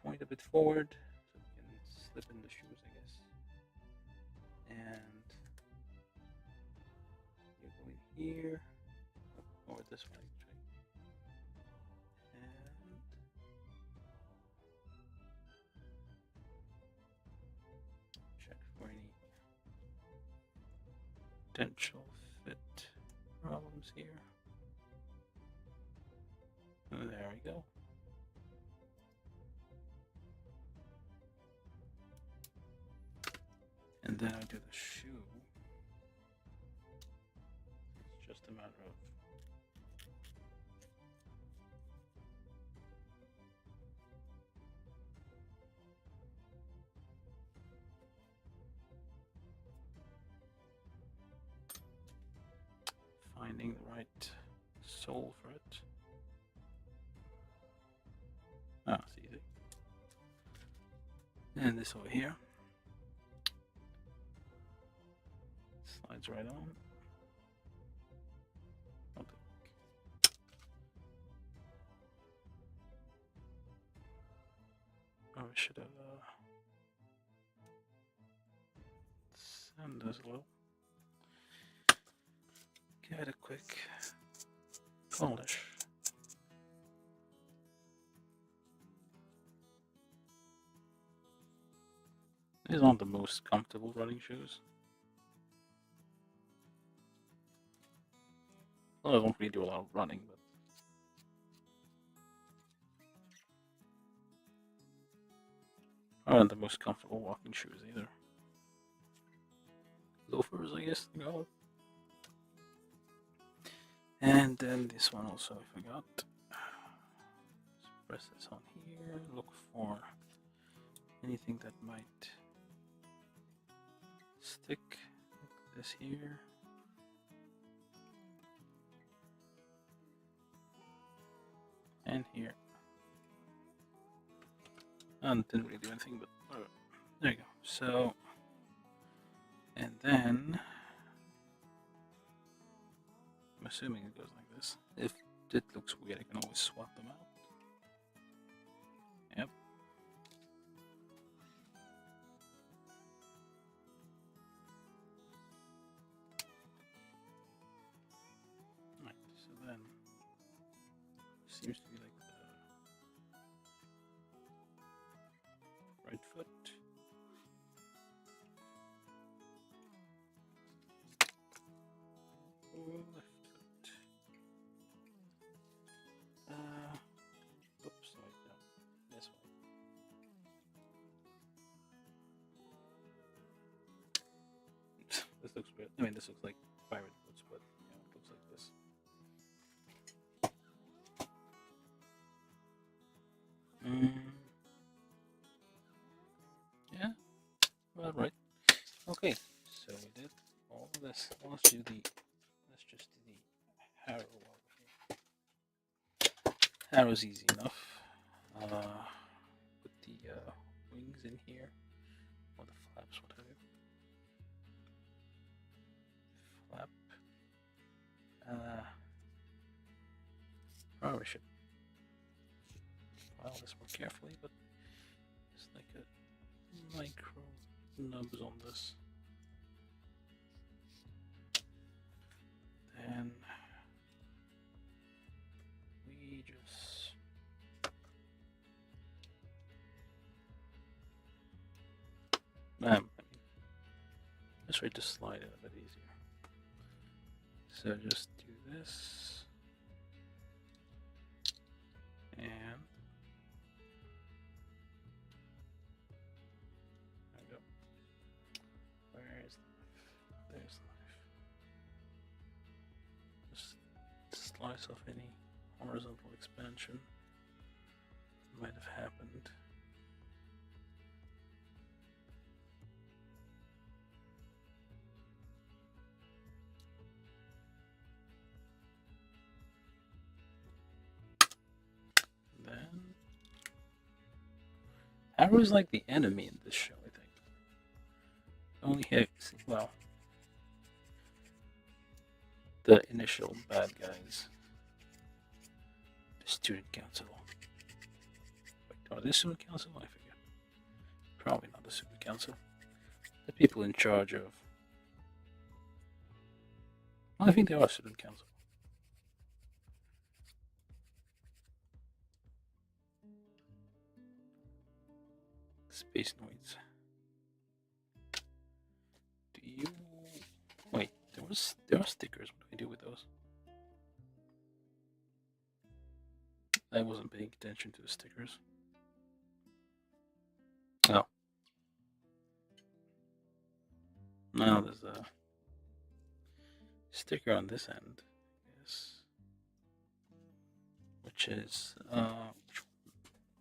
Point a bit forward so we can slip in the shoes, I guess. And you go in here, or this way, actually. And check for any potential fit problems here. There we go. And then I do the shoe. It's just a matter of finding the right sole for it. Ah, it's easy. And this over here slides right on. Oh, I should have sand as well. Give it a quick polish. These aren't the most comfortable running shoes. Well, I don't really do a lot of running, but aren't the most comfortable walking shoes either. Loafers, I guess they call it. And then this one also I forgot. Let's press this on here. Look for anything that might stick, like this here. And here. And didn't really do anything, but there you go. So, and then I'm assuming it goes like this. If it looks weird, I can always swap them out. Yep. Right, so then seems to be like the right foot. Left foot. Oops, wait, no, this one. This looks weird. I mean, this looks like pirate boots, but you know, it looks like this. Yeah, well, right. Okay, so we did all of this. Let's just do the Haro over here. Haro's easy enough. Put the wings in here, or the flaps, whatever. Flap. Probably should file this more carefully, but it's like a micro nubs on this. Then we just let's try to slide it a bit easier. So just do this, and there we go. Where is the knife? There's the knife. Just slice off any horizontal expansion that might have happened. Then Haro is like the enemy in this show, I think. Only hits, well, the initial bad guys. The student council. Wait, are they student council? I forget. Probably not the student council. The people in charge of. I think they are student council. Space noids. Do you wait? Do there are stickers. What do I do with those? I wasn't paying attention to the stickers. Oh. Now there's a sticker on this end, yes, which is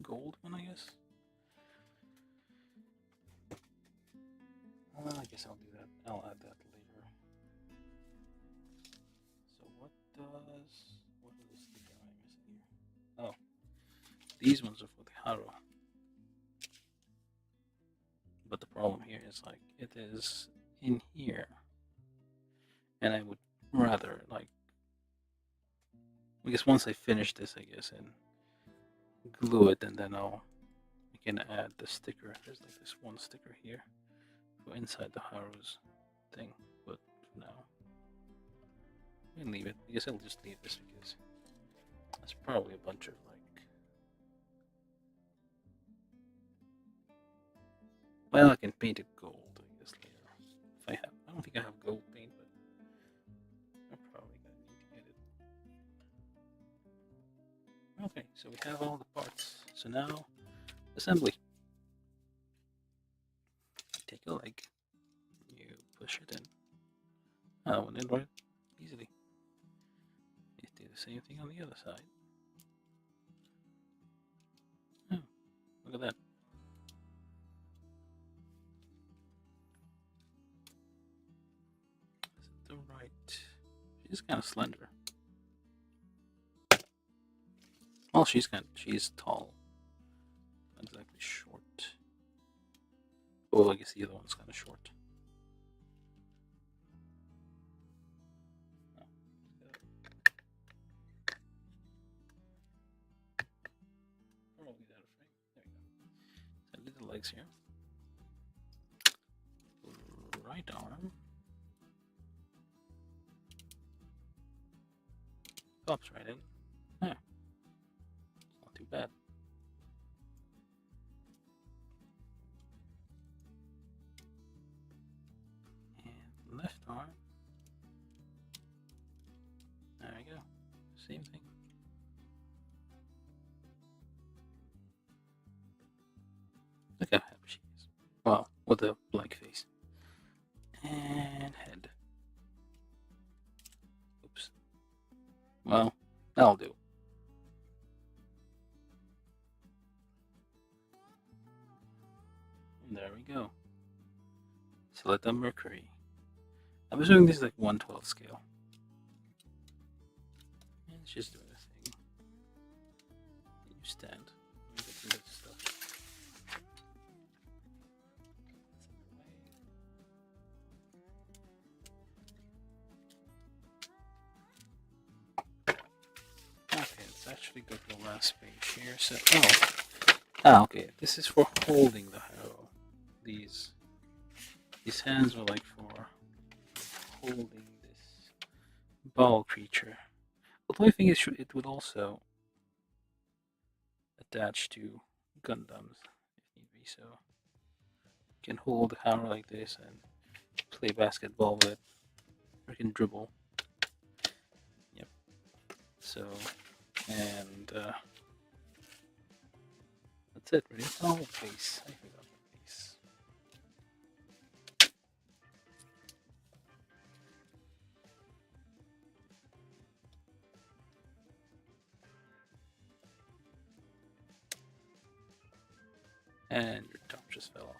gold one, I guess. I guess I'll do that. I'll add that later. So what is the sticker am I missing here? Oh, these ones are for the Haro. But the problem here is like it is in here, and I would rather like, I guess once I finish this, I guess, and glue it, and then I can add the sticker. There's like this one sticker here for inside the Haro's thing, but for now I can leave it. I guess I'll just leave this because there's probably a bunch of like, well, I can paint it gold, I guess, later. If I have, I don't think I have gold paint, but I'm probably gonna need to get it. Okay, so we have all the parts. So now, assembly. Take a leg, you push it in. Oh, went in right easily. You do the same thing on the other side. Oh, look at that. Is it the right? She's kind of slender. Well, she's tall. Not exactly short. Oh, I guess the other one's kind of short. Oh, probably that frame. There we go. So little legs here. Right arm. Pops right in. Yeah. It's not too bad. And left arm. There we go. Same thing. Look how happy she is. Well, with a blank face. And head. Oops. Well, that'll do. And there we go. Suletta Mercury. I'm assuming this is like 1/12 scale. And it's just doing a thing. You stand. Let me get through that stuff. Okay, let's actually go to the last page here. So, okay. This is for holding the Haro. These hands are like for holding this ball creature. Although I think it would also attach to Gundams if need be. So you can hold the Haro like this and play basketball with it, or you can dribble. Yep. So, and that's it, really. Oh, face. I forgot the face. And your top just fell off.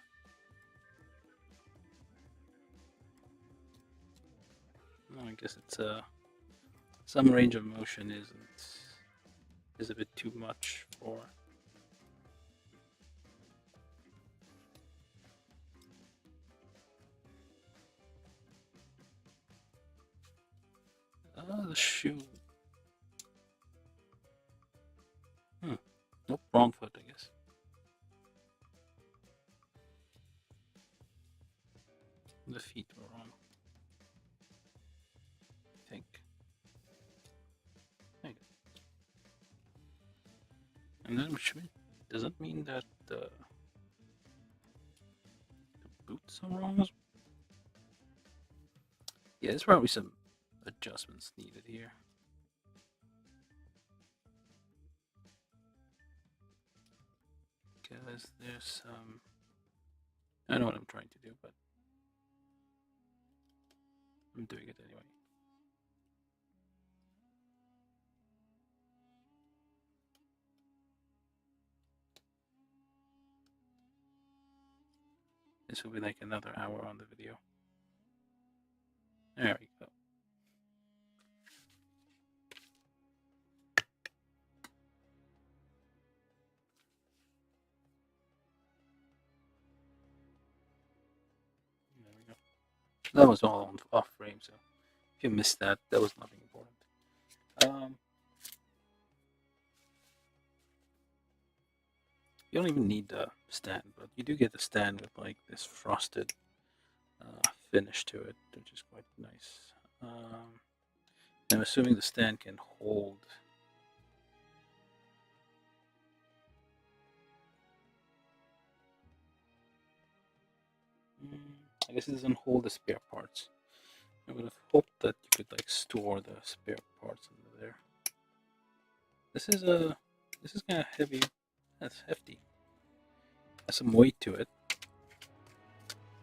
No, I guess it's some range of motion is a bit too much for. The shoe. Nope, wrong foot, I guess. The feet were wrong. I think. There you go. And then does that mean that the boots are wrong as well? Yeah, there's probably some adjustments needed here. Because there's some. I know what I'm trying to do, but I'm doing it anyway. This will be like another hour on the video. There we go. There we go. That was all off frame, so if you missed that, that was nothing important. You don't even need the stand, but you do get the stand with like this frosted finish to it, which is quite nice. I'm assuming the stand can hold. I guess it doesn't hold the spare parts. I would have hoped that you could like store the spare parts under there. This is kind of heavy. That's hefty. Has some weight to it,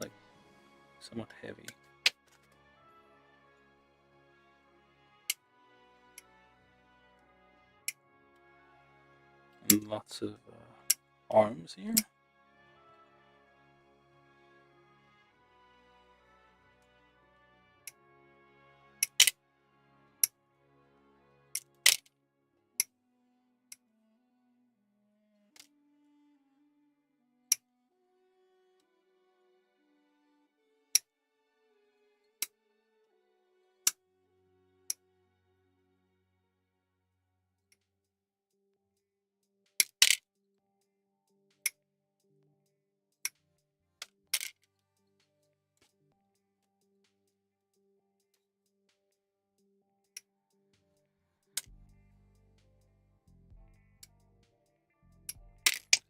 like somewhat heavy. And lots of arms here.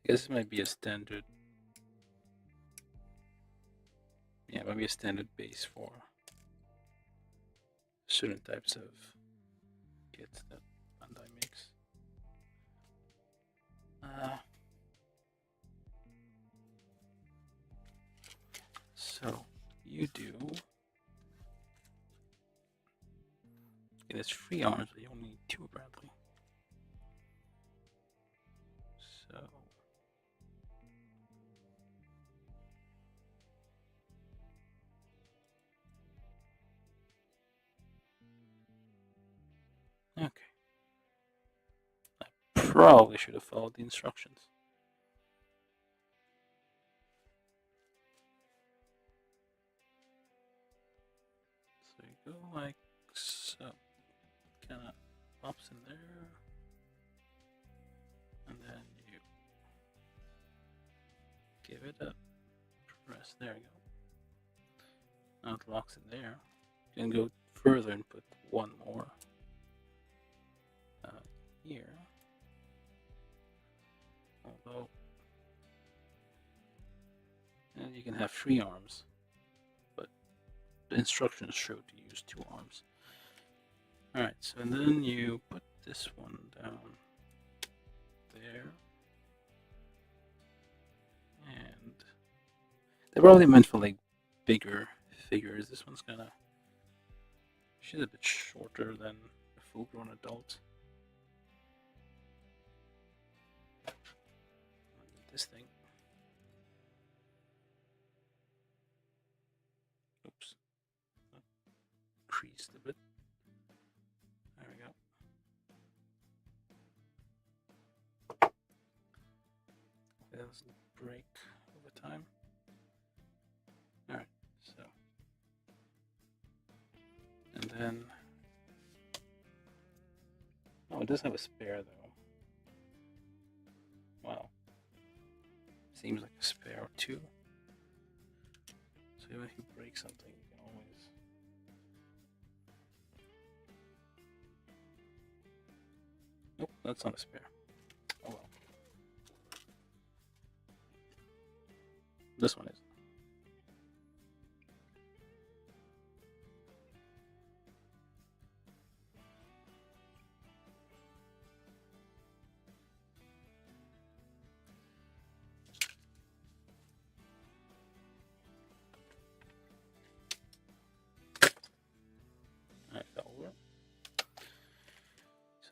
I guess it might be a standard. Yeah, it might be a standard base for certain types of kits that Bandai makes. So you do. Okay, there's 3 arms, but you only need 2 apparently. So okay. I probably should have followed the instructions. So you go like so. Kind of pops in there. And then you give it a press. There you go. Now it locks in there. You can go further and put one more here. Although, and you can have 3 arms, but the instructions show to use 2 arms. Alright, so and then you put this one down there. And they're probably meant for like bigger figures. This one's kinda, she's a bit shorter than a full-grown adult. This thing. Oops. Creased a bit. There we go. It doesn't break over time. Alright, so. And then. Oh, it does have a spare though. Wow. Seems like a spare or 2. So even if you break something, you can always. Nope, that's not a spare. Oh well. This one is.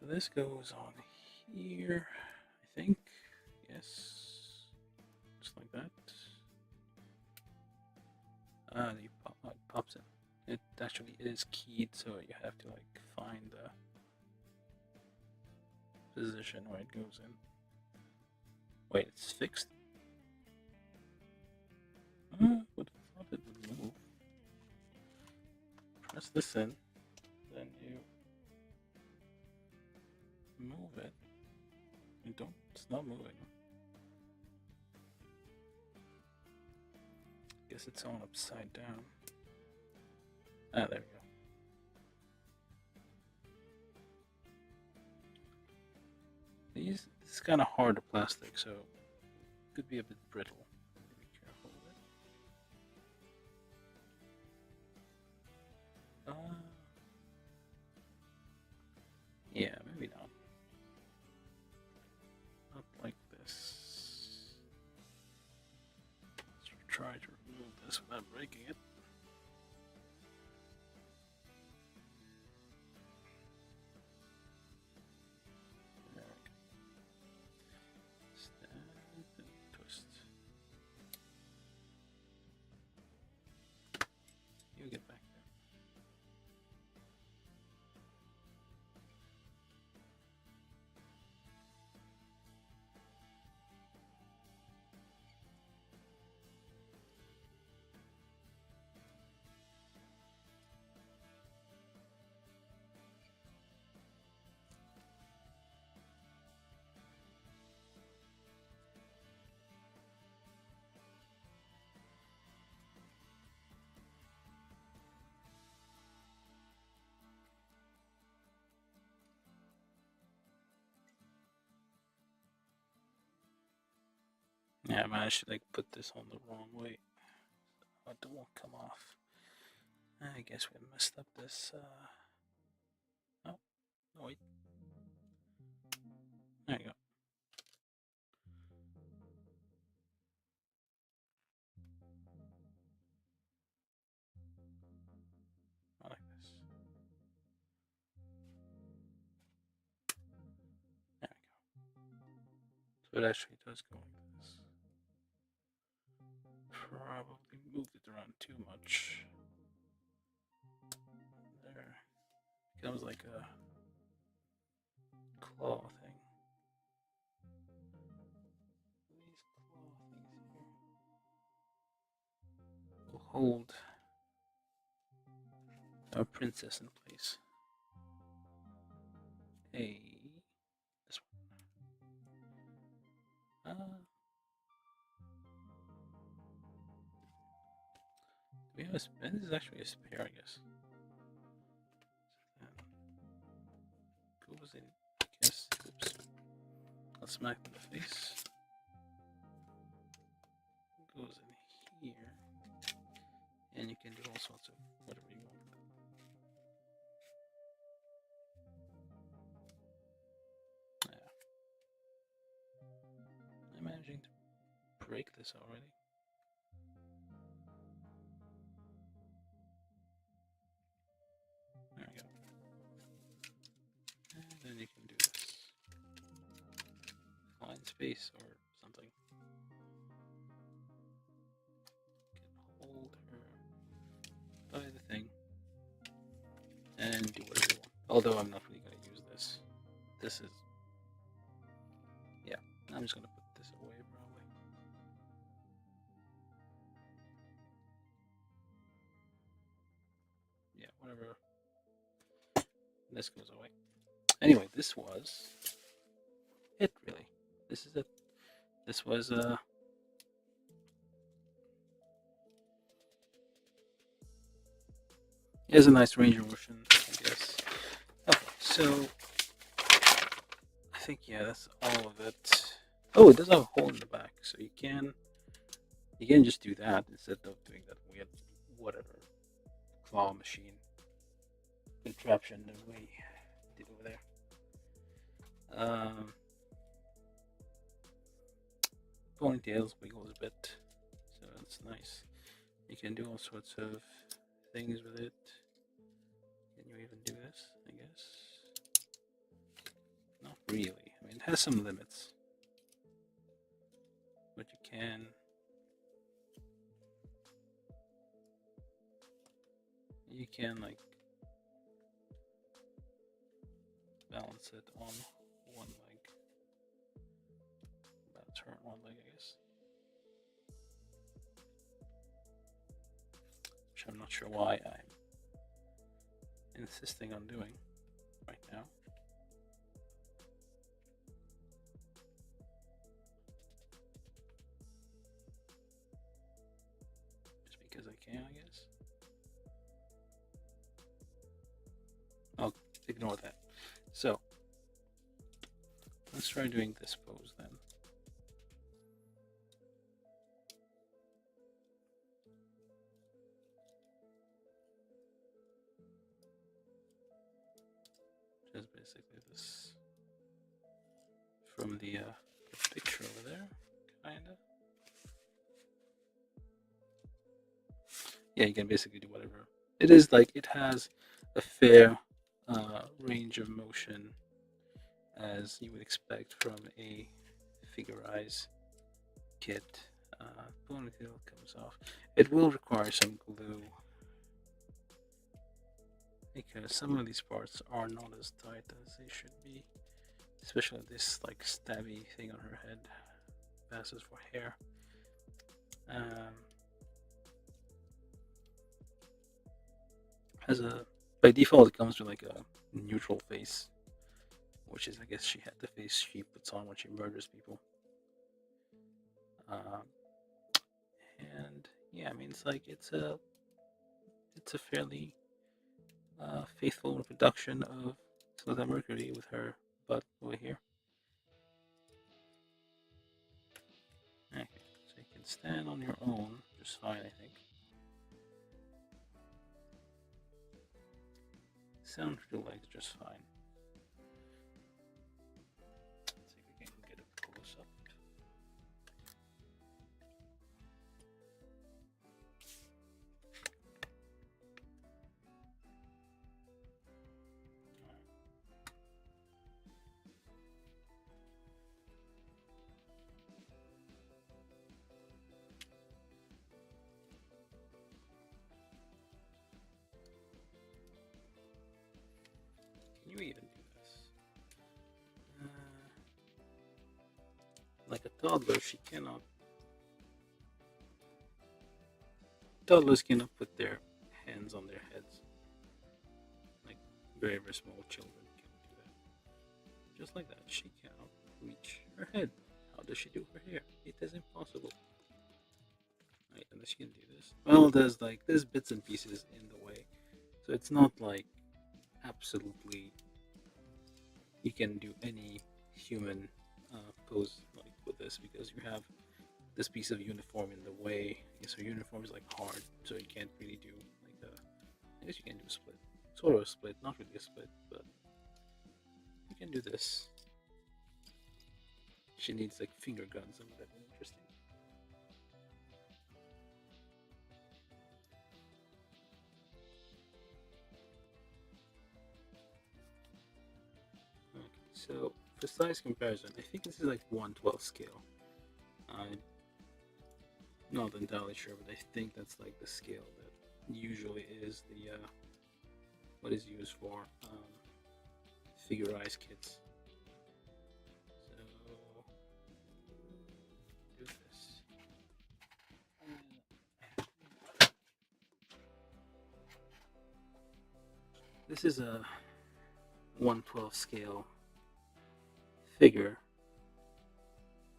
So this goes on here, I think. Yes, just like that. It pops in. It actually is keyed, so you have to like find the position where it goes in. Wait, it's fixed? Would have thought it would move. Press this in, then you move it. You don't, it's not moving. Guess it's on upside down. Ah, there we go. This is kind of hard plastic, so it could be a bit brittle. Be careful with it. Yeah, maybe not. Not like this. Let's try to remove this without breaking it. There we go. Stand and twist. You get back there. Yeah, I managed to like put this on the wrong way. So it won't come off. I guess we messed up this. Oh, no, wait. There you go. I like this. There we go. So it actually does go like this. Probably moved it around too much. There. Becomes like a claw thing. These claw things here will hold our princess in place. Hey, this one. Do we have a spare? This is actually a spare, I guess. Goes in, I guess. Oops. I'll smack in the face. Goes in here. And you can do all sorts of whatever you want. Yeah. I'm managing to break this already. There we go. And then you can do this. Find space or something. You can hold her by the thing and do whatever you want. Although I'm not really going to use this. This is, yeah, I'm just going to put this away probably. Yeah, whatever. This goes away. Anyway, this was it, really. This is it. This was here's a nice Ranger version, I guess. Okay, so I think, yeah, that's all of it. Oh, it does have a hole in the back, so you can just do that instead of doing that weird whatever claw machine contraption that we did over there. Ponytails wiggles a bit, so that's nice. You can do all sorts of things with it. Can you even do this? I guess. really. I mean, it has some limits, but you can like balance it on one leg, turn one leg, I guess. Which I'm not sure why I'm insisting on doing right now. Just because I can, I guess. I'll ignore that. So let's try doing this pose then. Just basically this from the picture over there, kinda. Yeah, you can basically do whatever. It is like it has a fair range of motion as you would expect from a figurize kit. Ponytail comes off. It will require some glue because some of these parts are not as tight as they should be, especially this like stabby thing on her head. Passes for hair. Has a by default it comes with like a neutral face, which is I guess she had the face she puts on when she murders people. And yeah, I mean it's like it's a fairly faithful reproduction of Suletta Mercury with her butt over here. Okay, so you can stand on your own just fine, I think. Sound through your legs just fine. Let's see if we can get a close up. Can you even do this? Like a toddler, she cannot. Toddlers cannot put their hands on their heads. Like very, very small children can do that. Just like that, she cannot reach her head. How does she do her hair? It is impossible. Right, unless she can do this. Well, there's bits and pieces in the way, so it's not like absolutely you can do any human pose like with this because you have this piece of uniform in the way. I guess her uniform is like hard, so you can't really do like a. I guess you can do a split, sort of a split, not really a split, but you can do this. She needs like finger guns and whatever. Interesting. Okay, so for size comparison, I think this is like 1/12 scale. I'm not entirely sure, but I think that's like the scale that usually is the what is used for figurize kits. So do this. This is a 1/12 scale figure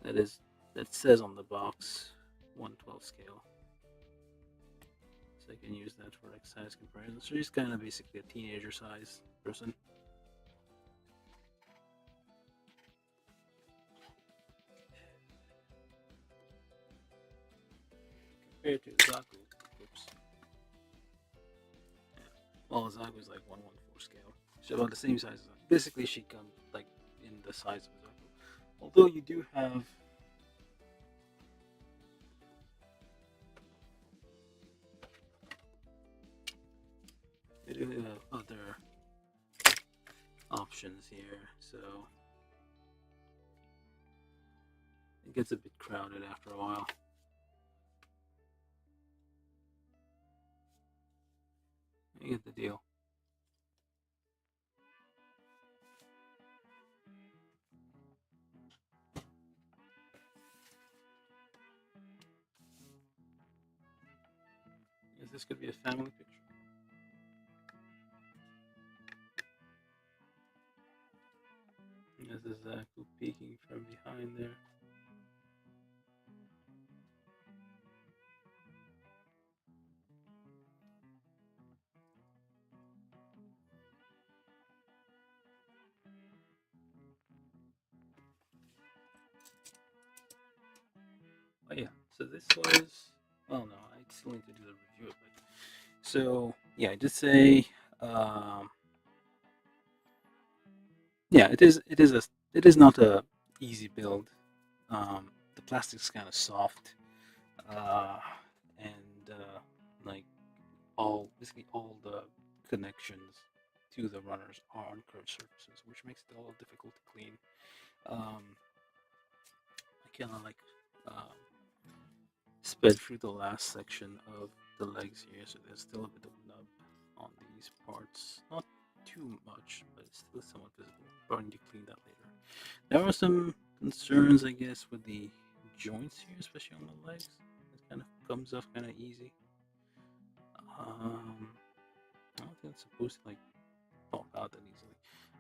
that says on the box 1/12 scale. So I can use that for like size comparison. So she's kind of basically a teenager size person. Compared to Zaku, oops. Yeah. Well, Zaku's like 1/14 scale. She's about the same size as Zaku. Basically, she comes like in the size of Zaku. Although you do have other options here. So gets a bit crowded after a while. You get the deal. Yes, this could be a family picture. This is Zaku peeking from behind there. Oh yeah, so this was, well no, I still need to do the review of it. So yeah, I did say, yeah, it is not a easy build. The plastic's kind of soft, uh, and like basically all the connections to the runners are on curved surfaces, which makes it a little difficult to clean. Um, I kind of like um, sped through the last section of the legs here, so there's still a bit of nub on these parts. Not too much, but it's still somewhat visible. Probably need to clean that later. There are some concerns, I guess, with the joints here, especially on the legs. It kind of comes off kind of easy. I don't think it's supposed to like pop out that easily.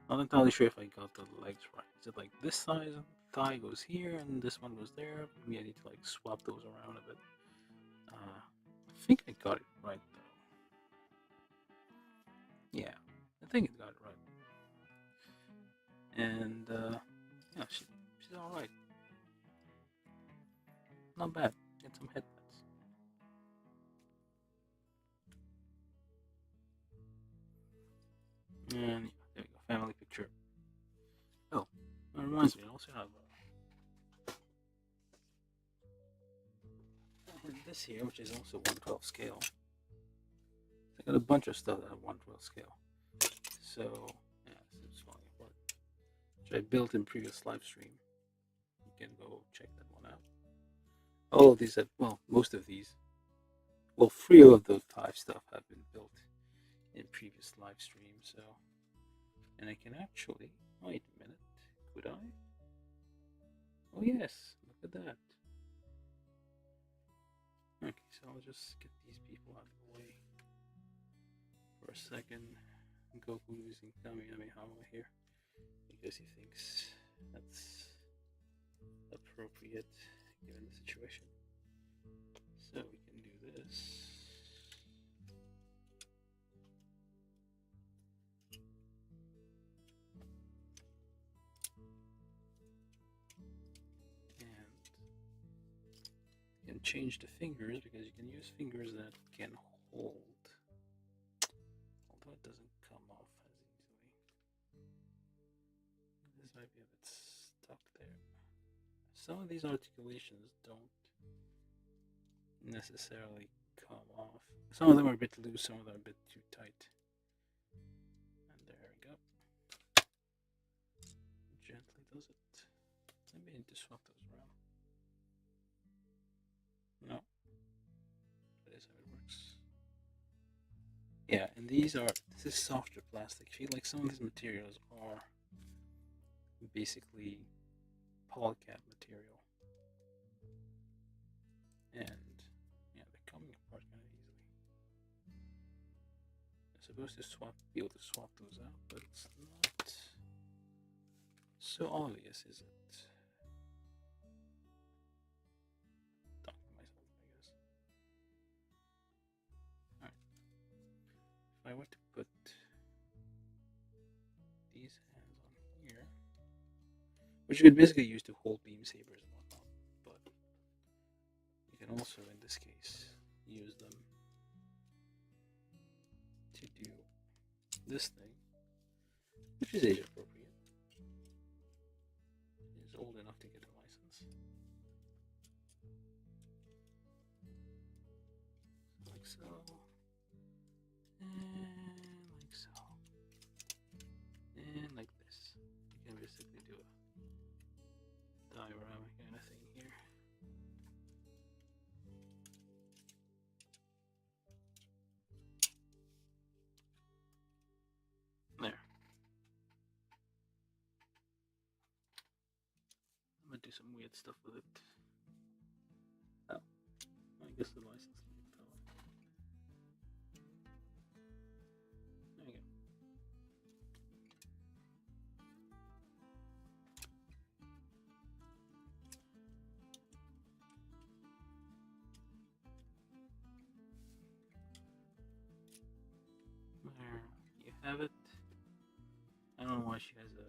Not entirely sure if I got the legs right. Is it like this size thigh goes here and this one goes there? Maybe I need to like swap those around a bit. I think I got it right though. Yeah, I think it got it right. And yeah, she's all right. Not bad. Get some headpats. And yeah, there we go. Family picture. Oh, that reminds me. I also have this here, which is also 1/12 scale. I got a bunch of stuff at 1/12 scale. So yeah, it's falling apart. Which I built in previous live stream. You can go check that one out. All of these have, well, most of these, well, 3 of the 5 stuff have been built in previous live streams. So, and I can actually, wait a minute, could I? Oh yes, look at that. Okay, so I'll just get these people out of the way for a second. Goku using Kamehameha here because he thinks that's appropriate given the situation. So we can do this. And you can change the fingers because you can use fingers that can hold. Although it doesn't come off as easily. This might be a bit stuck there. Some of these articulations don't necessarily come off. Some of them are a bit loose, some of them are a bit too tight. And there we go. Gently does it. Maybe I need to swap those around. No. That is how it works. Yeah, and this is softer plastic. I feel like some of these materials are basically polycab material. And yeah, they're coming apart kind of easily. I'm supposed to be able to swap those out, but it's not so obvious, is it? Talking to myself, I guess. Alright. If I were to put these hands on here, which you could basically use to hold beam sabers and whatnot, but you can also, in this case, use them to do this thing, which is age appropriate. He's old enough to get a license. Like so. And like so. And like this. You can basically do a diorama kind of thing here. some weird stuff with it. Oh, I guess the license plate fell. There you go. There you have it. I don't know why she has a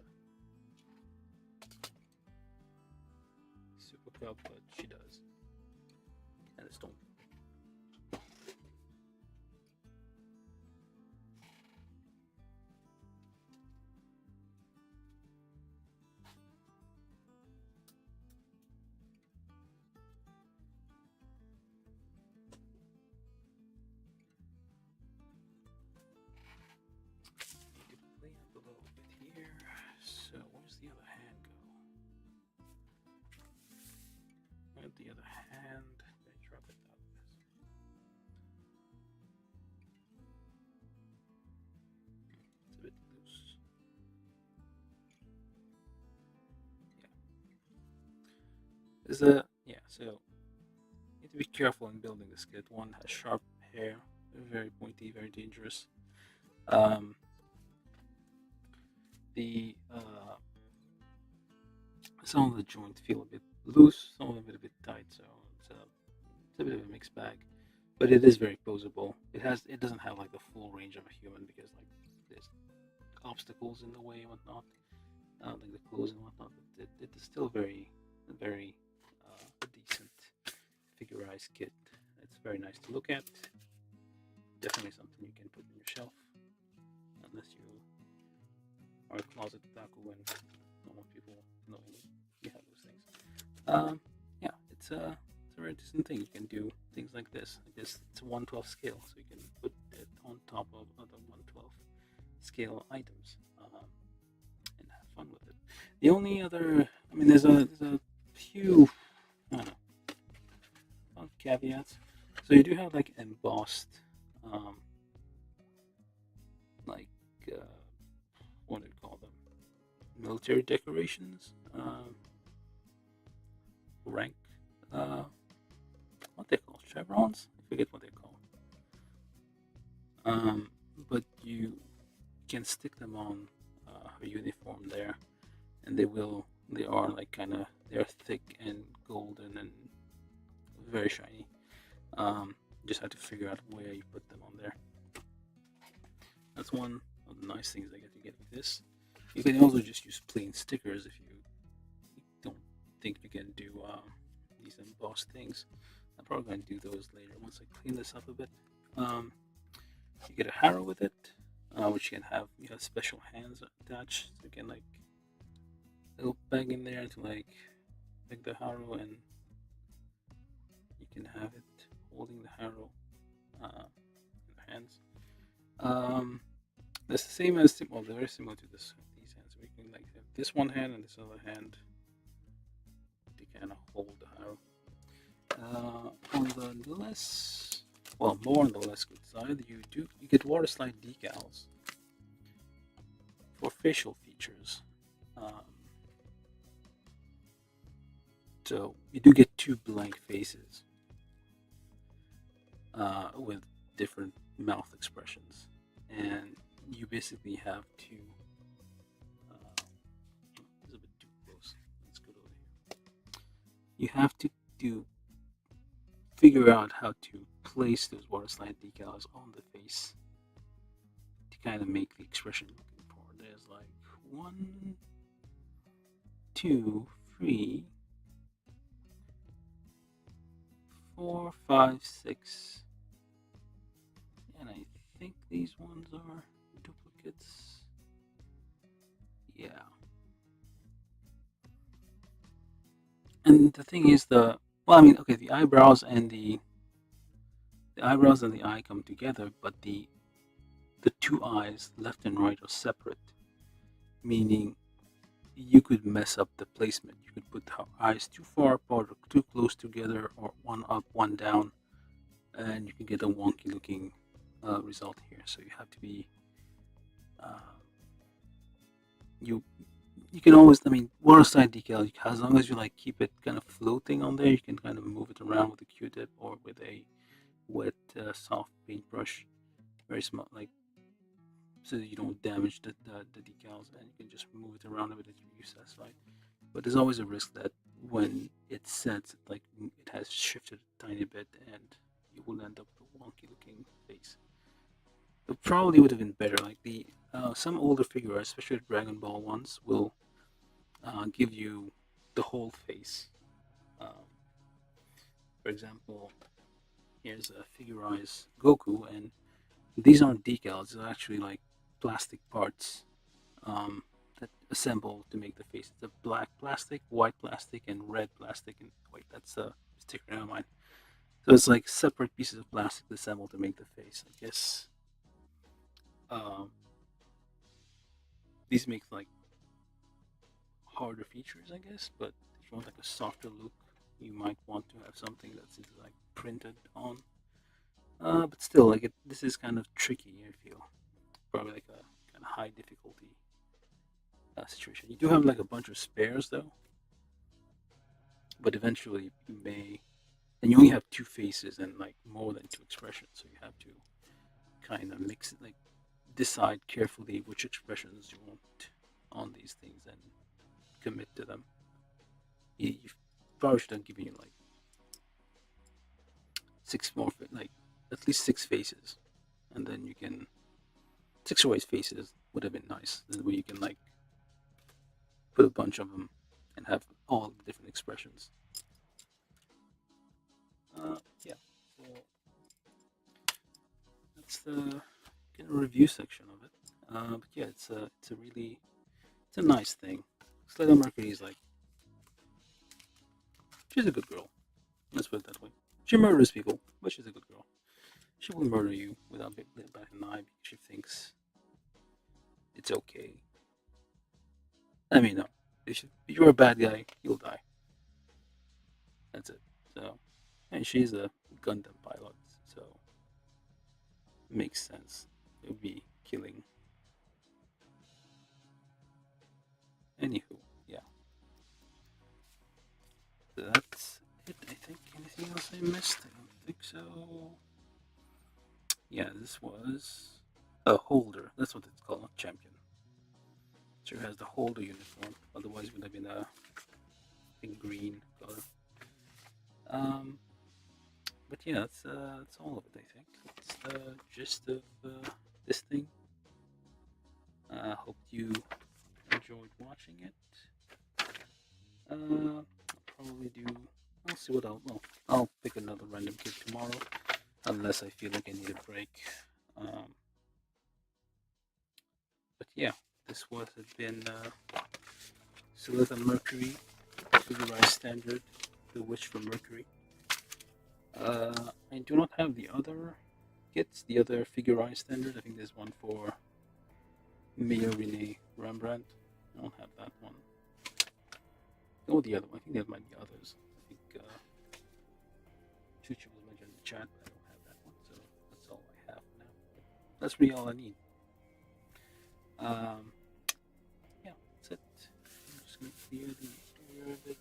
super cup, but she does. And a stone. Need to play up a little bit here. So where's the other hand go? Where'd the other hand? I drop it out of this. It's a bit loose. So you need to be careful in building this kit. One has sharp hair, very pointy, very dangerous. The some of the joints feel a bit loose, some of them a bit tight, so it's a bit of a mixed bag. But it is very posable. It doesn't have like the full range of a human because like there's obstacles in the way and whatnot, like the clothes and whatnot. But it is still very decent figurized kit. It's very nice to look at. Definitely something you can put on your shelf, unless you are a closet otaku and don't want people knowing you have those things. Yeah, it's a very decent thing. You can do things like this. It's a 1/12 scale, so you can put it on top of other 1/12 scale items and have fun with it. The only other, I mean, there's a few, I don't know, caveats. So you do have like embossed, like what do you call them? Military decorations, rank, what they call chevrons. I forget what they call. But you can stick them on her uniform there, and they are like they're thick and golden and very shiny. Just have to figure out where you put them on there. That's one of the nice things I get to get with this. You can also just use plain stickers if you don't think you can do these embossed things. I'm probably going to do those later once I clean this up a bit. You get a Haro with it, which you have special hands attached, so you can like little bag in there to like pick the Haro, and you can have it holding the Haro in the hands. That's the same as well, they're very similar to these hands. We can like have this one hand and this other hand to kind of hold the Haro. On the less, well, more on the less good side, you get water slide decals for facial features. So you do get two blank faces with different mouth expressions, and you basically have to. It's a bit too close. Let's go over here. You have to figure out how to place those water slide decals on the face to kind of make the expression you're looking for. There's like 1, 2, 3, 4, 5, 6, and I think these ones are duplicates. Yeah. And the thing is the eyebrows and the eye come together, but the two eyes, left and right, are separate, meaning you could mess up the placement. You could put the eyes too far apart or too close together, or one up, one down, and you can get a wonky looking result here. So you have to be you you can always, I mean, water-side decal, as long as you like keep it kind of floating on there, you can kind of move it around with a Q-tip or with a wet, soft paintbrush, very small, like so that you don't damage the decals, and you can just move it around a bit until you're satisfied. But there's always a risk that when it sets, like it has shifted a tiny bit, and you will end up with a wonky-looking face. It probably would have been better. Like the some older figure, especially Dragon Ball ones, will give you the whole face. Um, for example, here's a figurized Goku, and these aren't decals; they're actually like plastic parts that assemble to make the face. It's a black plastic, white plastic, and red plastic. And wait, that's a sticker. Never mind. So it's like separate pieces of plastic assembled to make the face. I guess um, these make like harder features, I guess. But if you want like a softer look, you might want to have something that's either like printed on. But still, like this is kind of tricky. I feel probably like a kind of high difficulty situation. You do have like a bunch of spares though, but eventually you may, and you only have two faces and like more than two expressions, so you have to kind of mix it, like decide carefully which expressions you want on these things and commit to them. You probably should have given you like six more, like at least six faces, and then you can six or eight faces would have been nice. Then where you can like put a bunch of them and have all the different expressions. Yeah, so that's the kind of review section of it. But yeah, it's a really it's a nice thing. Suletta Mercury is like she's a good girl. Let's put it that way. She murders people, but she's a good girl. She will murder you without batting an eye because she thinks it's okay. I mean, no. If you're a bad guy, you'll die. That's it. So, and she's a Gundam pilot, so it makes sense. It would be killing. Anywho, yeah. That's it, I think. Anything else I missed? I don't think so. Yeah, this was a holder. That's what it's called, not champion. Sure has the holder uniform. Otherwise, it would have been a green color. Um, but yeah, that's all of it. I think that's the gist of this thing. Hope you enjoyed watching it. I'll probably do. I'll see what I'll pick another random kid tomorrow, unless I feel like I need a break. Um, but yeah, this has been Suletta Mercury, Figurized Standard, The Witch from Mercury. I do not have the other kits, the other Figurized Standard. I think there's one for Mia Rene Rembrandt. I don't have that one. Oh, the other one. I think there might be others. I think Chuchi was mentioned in the chat, but I don't have that one. So that's all I have now. But that's really all I need. Yeah, that's it. I'm just going to clear the interior of it.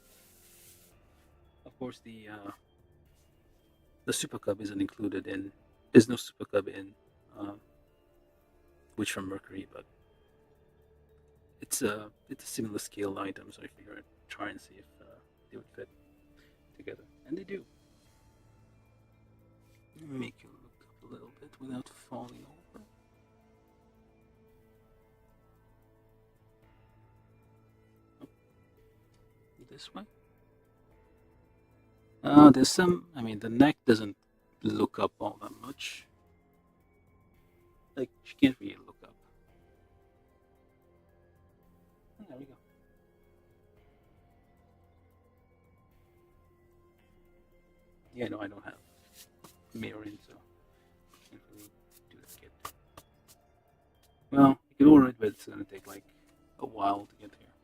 Of course, the Super Cub isn't included in. There's no Super Cub in Witch from Mercury, but it's a similar scale item, so I figured I'd try and see if they would fit together, and they do. Make you look up a little bit without falling over. Oh, this way. There's some. I mean, the neck doesn't look up all that much. Like she can't really look up. Oh, there we go. Yeah, no, I don't have mirroring, so I can't really do that yet. Well, you can order it, but it's gonna take like a while to get here.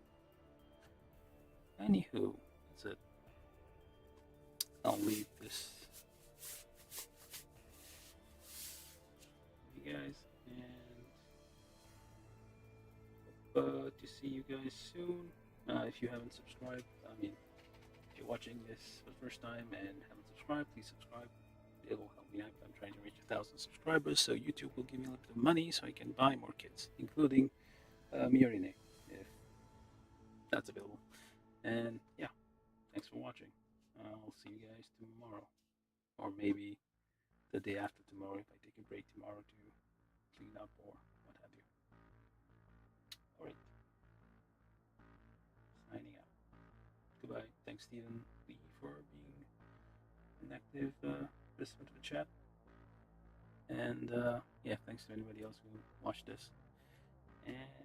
Anywho, that's it. I'll leave this with you guys, and hope to see see you guys soon. If you haven't subscribed, I mean, if you're watching this for the first time and haven't subscribed, please subscribe. It will help me out. I'm trying to reach 1,000 subscribers, so YouTube will give me a little bit of money so I can buy more kits, including Murine, if that's available. And yeah, thanks for watching. I'll see you guys tomorrow, or maybe the day after tomorrow if I take a break tomorrow to clean up or what have you. All right, signing out. Goodbye. Thanks, Stephen Lee, for being an active participant to the chat. And yeah, thanks to anybody else who watched this. And